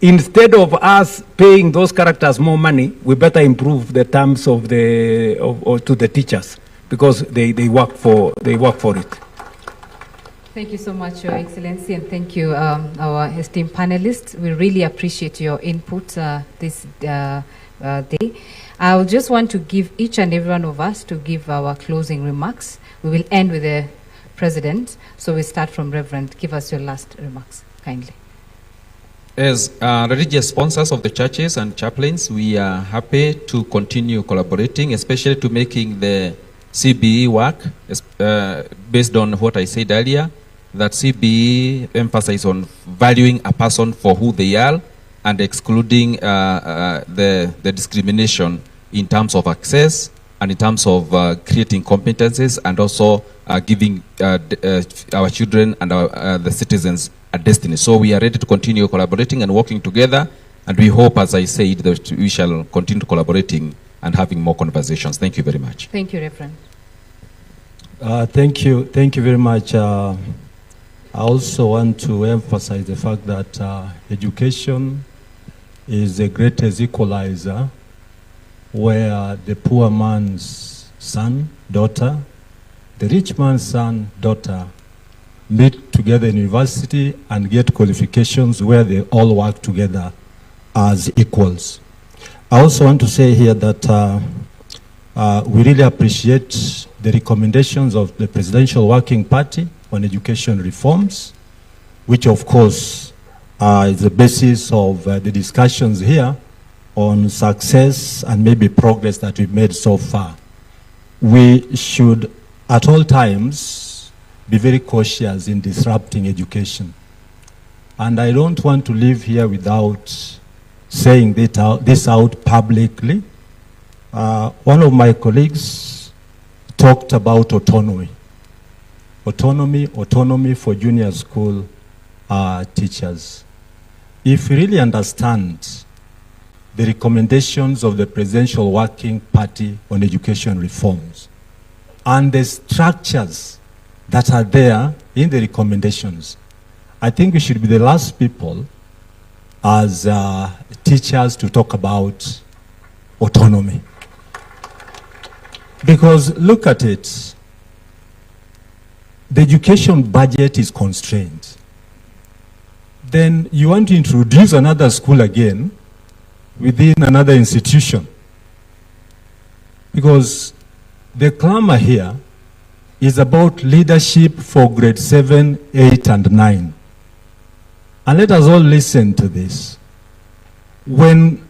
Instead of us paying those characters more money, we better improve the terms of to the teachers, because they work for it. Thank you so much, Your Excellency, and thank you, our esteemed panelists. We really appreciate your input this day. I just want to give each and every one of us to give our closing remarks. We will end with the President, so we start from Reverend. Give us your last remarks, kindly. As religious sponsors of the churches and chaplains, we are happy to continue collaborating, especially to making the CBE work, based on what I said earlier, that CBE emphasizes on valuing a person for who they are and excluding the discrimination in terms of access and in terms of creating competencies, and also giving our children and the citizens a destiny. So we are ready to continue collaborating and working together, and we hope, as I said, that we shall continue collaborating and having more conversations. Thank you very much. Thank you, Reverend. Thank you very much. I also want to emphasize the fact that education is the greatest equalizer, where the poor man's son, daughter, the rich man's son, daughter, meet together in university and get qualifications where they all work together as equals. I also want to say here that we really appreciate the recommendations of the Presidential Working Party on education reforms, which of course is the basis of the discussions here on success and maybe progress that we've made so far. We should at all times be very cautious in disrupting education. And I don't want to live here without saying this out publicly. One of my colleagues talked about autonomy. Autonomy for junior school teachers. If we really understand the recommendations of the Presidential Working Party on education reforms and the structures that are there in the recommendations, I think we should be the last people as teachers to talk about autonomy. Because look at it, the education budget is constrained. Then you want to introduce another school again within another institution. Because the clamor here is about leadership for grade 7, 8, and 9. And let us all listen to this. When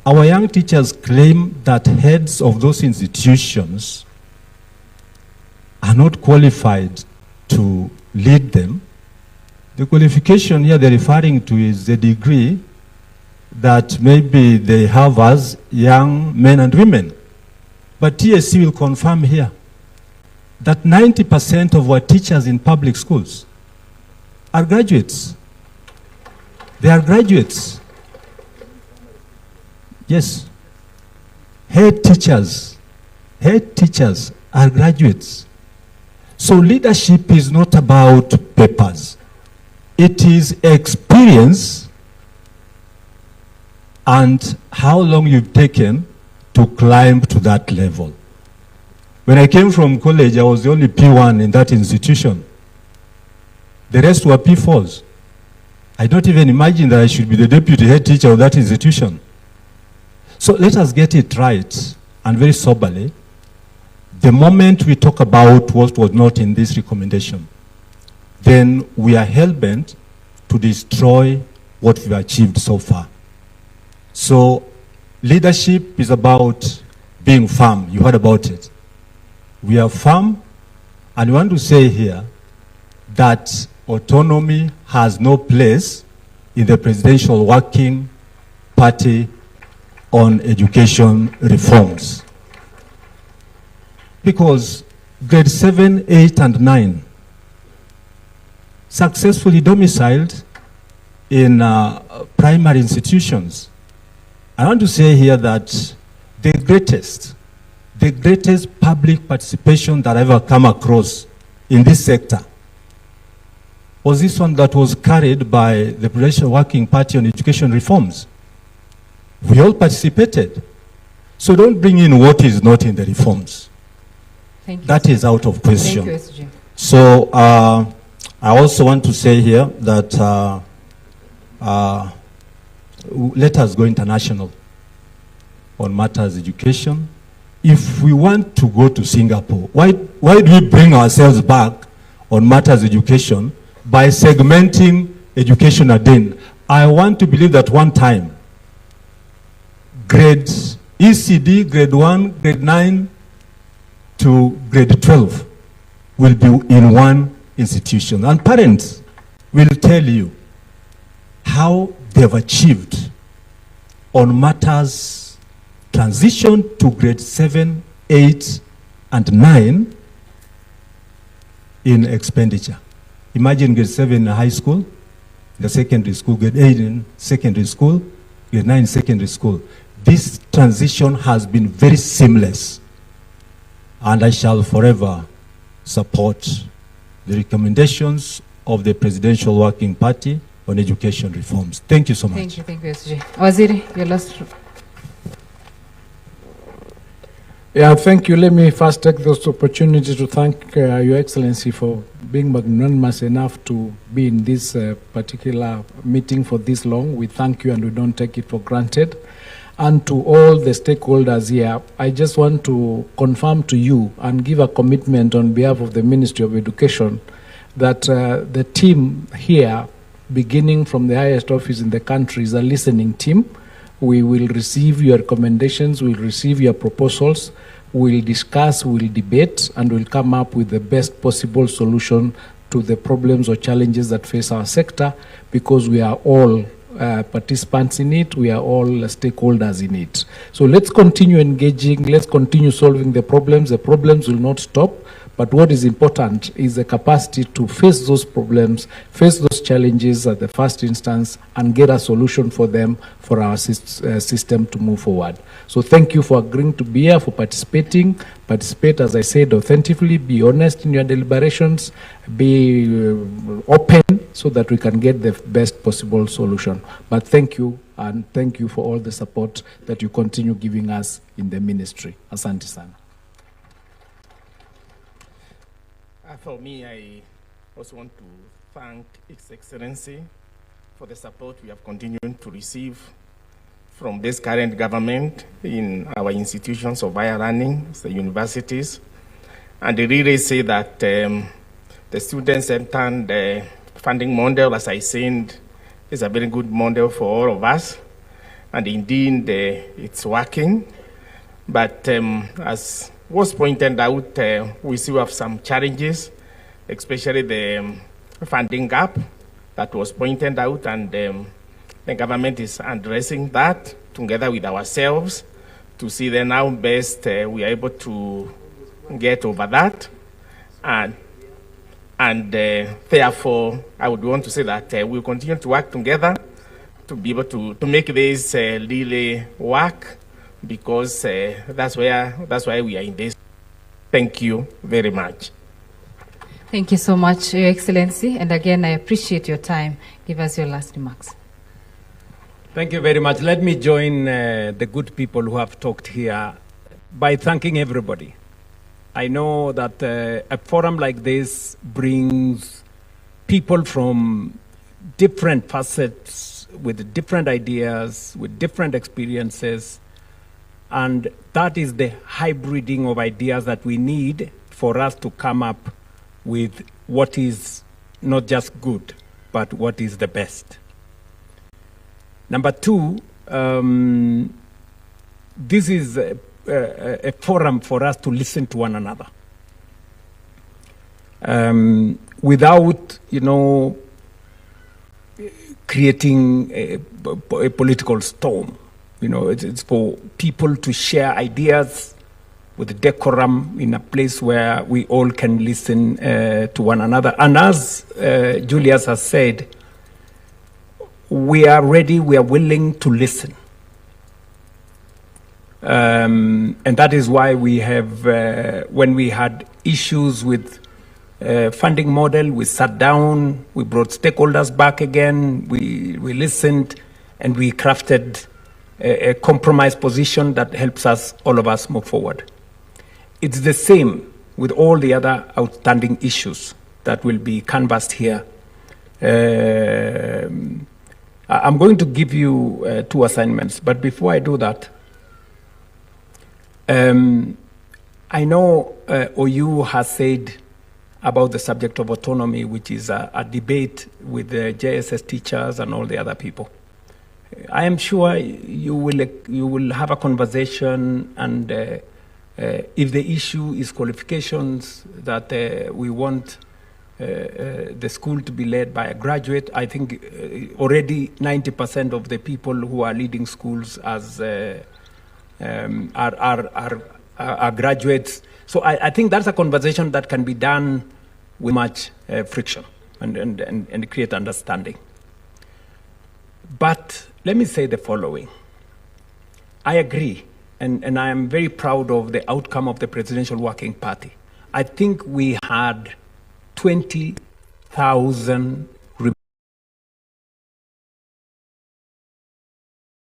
our young teachers claim that heads of those institutions are not qualified to lead them, the qualification here they're referring to is the degree that maybe they have as young men and women. But TSC will confirm here that 90% of our teachers in public schools are graduates. They are graduates. Yes. Head teachers are graduates. So leadership is not about papers. It is experience and how long you've taken to climb to that level. When I came from college, I was the only P1 in that institution. The rest were P4s. I don't even imagine that I should be the deputy head teacher of that institution. So let us get it right and very soberly. The moment we talk about what was not in this recommendation, then we are hell-bent to destroy what we've achieved so far. So leadership is about being firm. You heard about it. We are firm, and we want to say here that autonomy has no place in the Presidential Working Party on education reforms. Because grade 7, 8, and 9 successfully domiciled in primary institutions. I want to say here that the greatest public participation that I've ever come across in this sector was this one that was carried by the Presidential Working Party on education reforms. We all participated. So don't bring in what is not in the reforms. Thank you. That is out of question. Thank you, SG. So I also want to say here that let us go international on matters education. If we want to go to Singapore, why do we bring ourselves back on matters education by segmenting education again? I want to believe that one time, grade ECD, grade 1, grade 9 to grade 12 will be in one institution. And parents will tell you how they've achieved on matters transition to grade 7, 8, and 9 in expenditure. Imagine grade 7 in high school, the secondary school, grade 8 in secondary school, grade 9 in secondary school. This transition has been very seamless, and I shall forever support the recommendations of the Presidential Working Party on education reforms. Thank you so much. Thank you, SG. Waziri, your last. Yeah, thank you. Let me first take this opportunity to thank Your Excellency for being magnanimous enough to be in this particular meeting for this long. We thank you and we don't take it for granted. And to all the stakeholders here, I just want to confirm to you and give a commitment on behalf of the Ministry of Education that the team here, beginning from the highest office in the country, is a listening team. We will receive your recommendations, we'll receive your proposals, we'll discuss, we'll debate, and we'll come up with the best possible solution to the problems or challenges that face our sector, because we are all participants in it, we are all stakeholders in it. So let's continue engaging, let's continue solving the problems. The problems will not stop, but what is important is the capacity to face those problems, face those challenges at the first instance, and get a solution for them for our system to move forward. So thank you for agreeing to be here, for participating. Participate, as I said, authentically, be honest in your deliberations, be open so that we can get the best possible solution. But thank you, and thank you for all the support that you continue giving us in the ministry. Asante sana. For me, I also want to thank His Excellency for the support we have continued to receive from this current government in our institutions of higher learning, the universities. And they really say that the student-centered funding model, as I said, is a very good model for all of us. And indeed, it's working. But as was pointed out, we still have some challenges, especially the funding gap that was pointed out, and the government is addressing that together with ourselves to see then how best we are able to get over that. And therefore, I would want to say that we'll continue to work together to be able to make this really work, because that's why we are in this. Thank you very much. Thank you so much, Your Excellency. And again, I appreciate your time. Give us your last remarks. Thank you very much. Let me join the good people who have talked here by thanking everybody. I know that a forum like this brings people from different facets, with different ideas, with different experiences, and that is the hybriding of ideas that we need for us to come up with what is not just good, but what is the best. Number two, this is a forum for us to listen to one another. Without, creating a political storm. It's for people to share ideas with decorum in a place where we all can listen to one another. And as Julius has said, we are ready, we are willing to listen. And that is why we have, when we had issues with funding model, we sat down, we brought stakeholders back again, we listened, and we crafted a compromise position that helps us, all of us, move forward. It's the same with all the other outstanding issues that will be canvassed here. I'm going to give you 2 assignments, but before I do that, I know OU has said about the subject of autonomy, which is a debate with the JSS teachers and all the other people. I am sure you will have a conversation, and if the issue is qualifications, that we want the school to be led by a graduate. I think already 90% of the people who are leading schools as are graduates. So I think that's a conversation that can be done with much friction and create understanding. But let me say the following. I agree, and I am very proud of the outcome of the Presidential Working Party. I think we had 20,000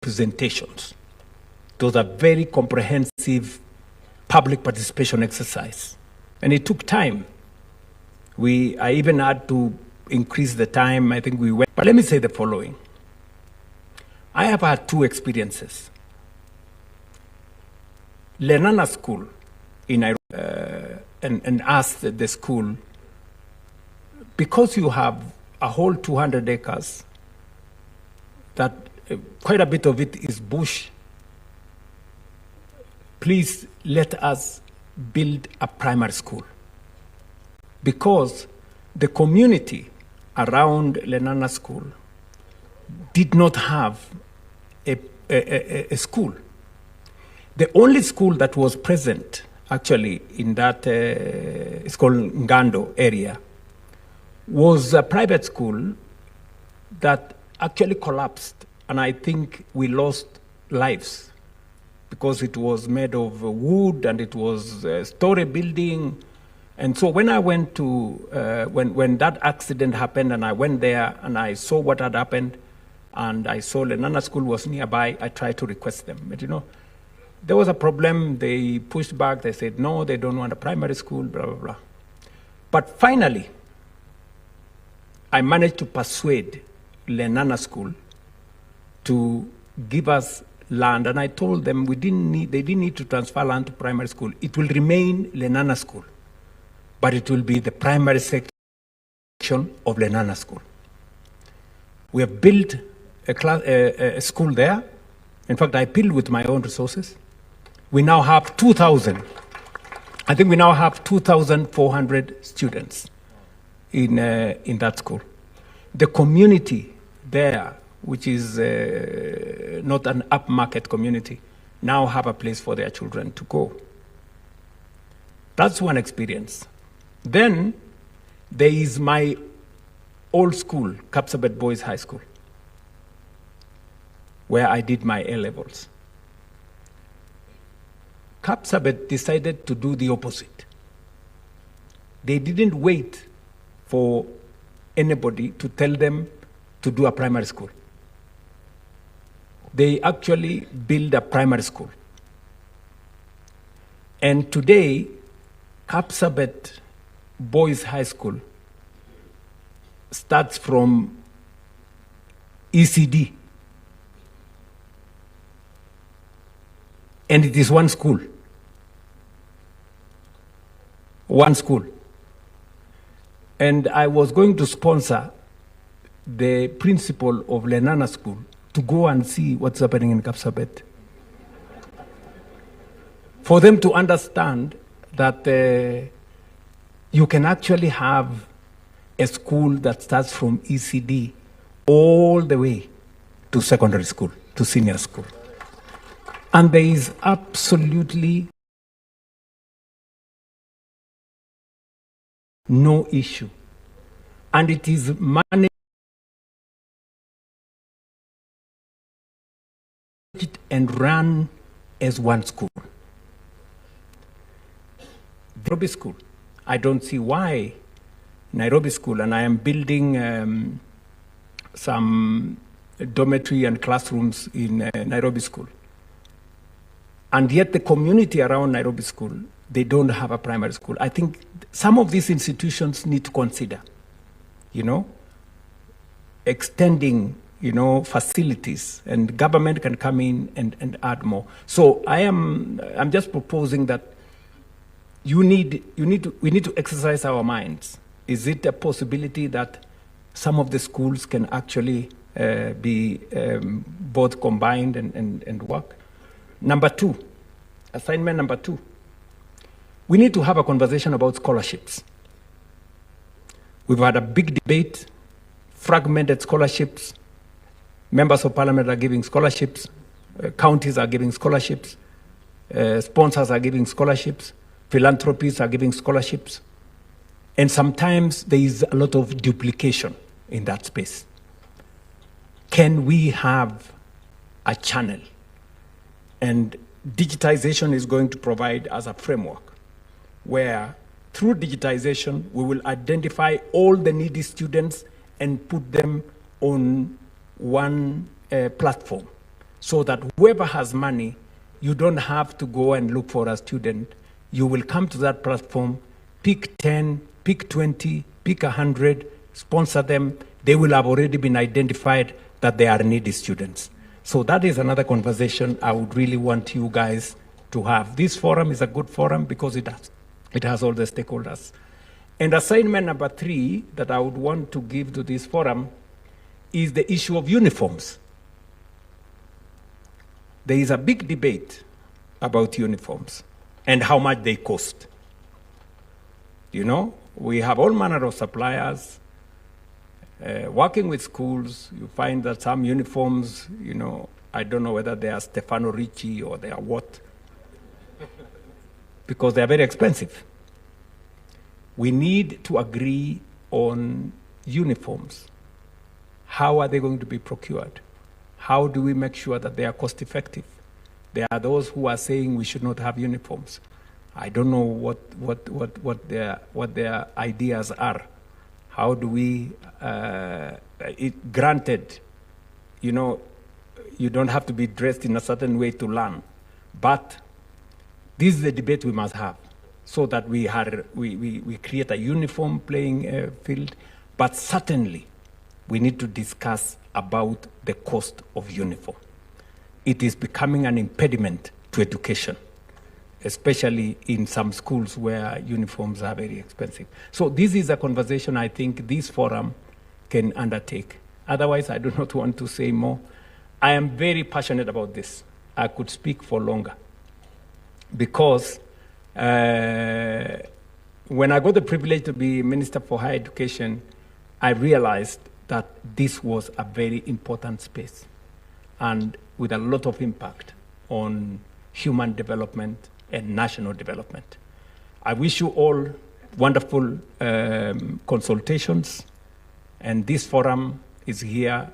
representations. Those are very comprehensive public participation exercise. And it took time. I even had to increase the time. I think we went. But let me say the following. I have had two experiences. Lenana School in Nairobi, and asked the school, because you have a whole 200 acres, that quite a bit of it is bush, please let us build a primary school. Because the community around Lenana School did not have a school. The only school that was present actually in that, it's called Ngando area, was a private school that actually collapsed. And I think we lost lives because it was made of wood and it was a story building. And so when I went to, when that accident happened and I went there and I saw what had happened and I saw Lenana School was nearby, I tried to request them. But you know, there was a problem. They pushed back. They said, no, they don't want a primary school, blah, blah, blah. But finally, I managed to persuade Lenana School to give us land. And I told them they didn't need to transfer land to primary school. It will remain Lenana School, but it will be the primary section of Lenana School. We have built a school there. In fact, I built with my own resources. We now have 2,000. I think we now have 2,400 students in that school. The community there, which is not an upmarket community, now have a place for their children to go. That's one experience. Then there is my old school, Kapsabet Boys High School, where I did my A-levels. Kapsabet decided to do the opposite. They didn't wait for anybody to tell them to do a primary school. They actually built a primary school. And today, Kapsabet Boys High School starts from ECD. And it is one school. One school. And I was going to sponsor the principal of Lenana School to go and see what's happening in Kapsabet. For them to understand that you can actually have a school that starts from ECD all the way to secondary school, to senior school. And there is absolutely no issue. And it is managed and run as one school. Nairobi School, I don't see why Nairobi School, and I am building some dormitory and classrooms in Nairobi School. And yet the community around Nairobi School, they don't have a primary school. I think some of these institutions need to consider, extending, facilities, and government can come in and add more. So I'm just proposing that we need to exercise our minds. Is it a possibility that some of the schools can actually be both combined and work? Number two, assignment number two, we need to have a conversation about scholarships. We've had a big debate, fragmented scholarships. Members of parliament are giving scholarships, counties are giving scholarships, sponsors are giving scholarships, philanthropies are giving scholarships. And sometimes there is a lot of duplication in that space. Can we have a channel? And digitization is going to provide us a framework where through digitization, we will identify all the needy students and put them on one platform so that whoever has money, you don't have to go and look for a student. you will come to that platform, pick 10, pick 20, pick 100, sponsor them. They will have already been identified that they are needy students. So that is another conversation I would really want you guys to have. This forum is a good forum because it has all the stakeholders. And assignment number 3 that I would want to give to this forum is the issue of uniforms. There is a big debate about uniforms and how much they cost. You know, we have all manner of suppliers. Working with schools, you find that some uniforms, you know, I don't know whether they are Stefano Ricci or they are what, because they are very expensive. We need to agree on uniforms. How are they going to be procured? How do we make sure that they are cost effective? There are those who are saying we should not have uniforms. I don't know what their ideas are. How do we, granted, you know, you don't have to be dressed in a certain way to learn, but this is the debate we must have so that we create a uniform playing field, but certainly we need to discuss about the cost of uniform. It is becoming an impediment to education, especially in some schools where uniforms are very expensive. So this is a conversation I think this forum can undertake. Otherwise, I do not want to say more. I am very passionate about this. I could speak for longer because when I got the privilege to be Minister for Higher Education, I realized that this was a very important space and with a lot of impact on human development and national development. I wish you all wonderful consultations, and this forum is here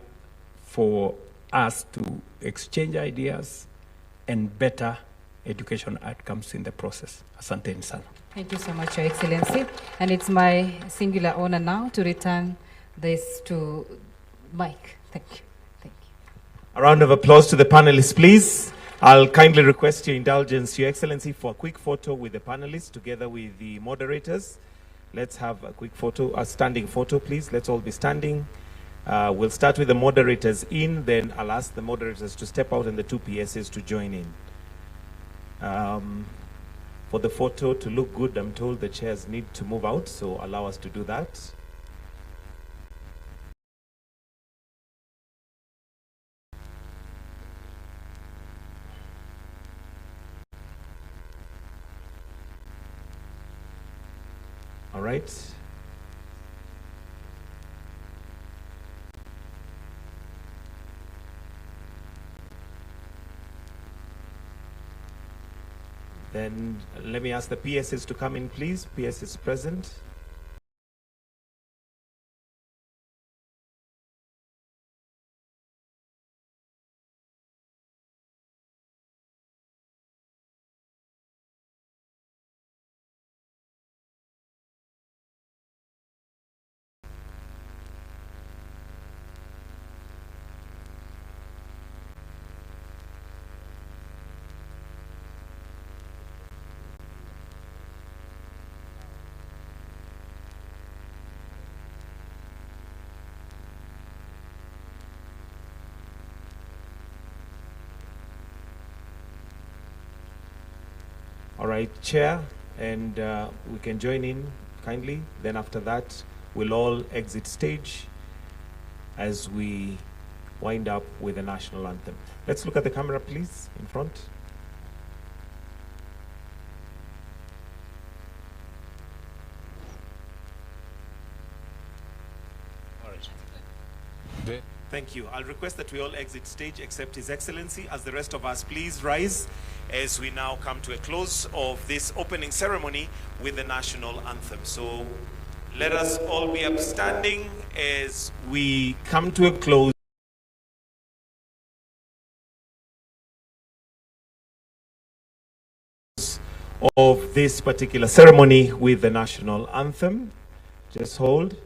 for us to exchange ideas and better education outcomes in the process. Asante sana. Thank you so much, Your Excellency. And it's my singular honor now to return this to Mike. Thank you. Thank you. A round of applause to the panelists, please. I'll kindly request your indulgence, Your Excellency, for a quick photo with the panelists together with the moderators. Let's have a quick photo, a standing photo, please. Let's all be standing. We'll start with the moderators in, then I'll ask the moderators to step out and the two PSs to join in. For the photo to look good, I'm told the chairs need to move out, so allow us to do that. All right. Then let me ask the PSs to come in, please. PSs present. All right, Chair, and we can join in kindly. Then after that, we'll all exit stage as we wind up with the national anthem. Let's look at the camera, please, in front. All right. Thank you. I'll request that we all exit stage except His Excellency. As the rest of us, please rise as we now come to a close of this opening ceremony with the national anthem. So let us all be upstanding as we come to a close of this particular ceremony with the national anthem. Just hold.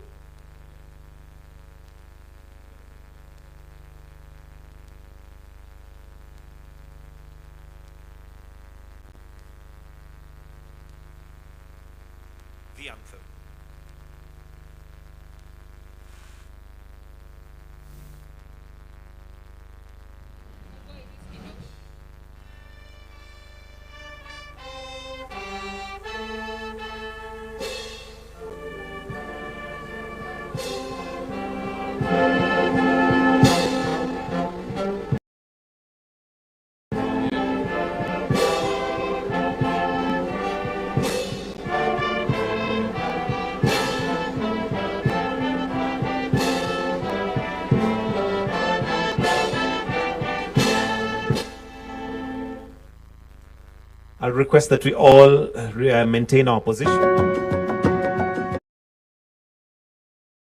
I'll request that we all maintain our position.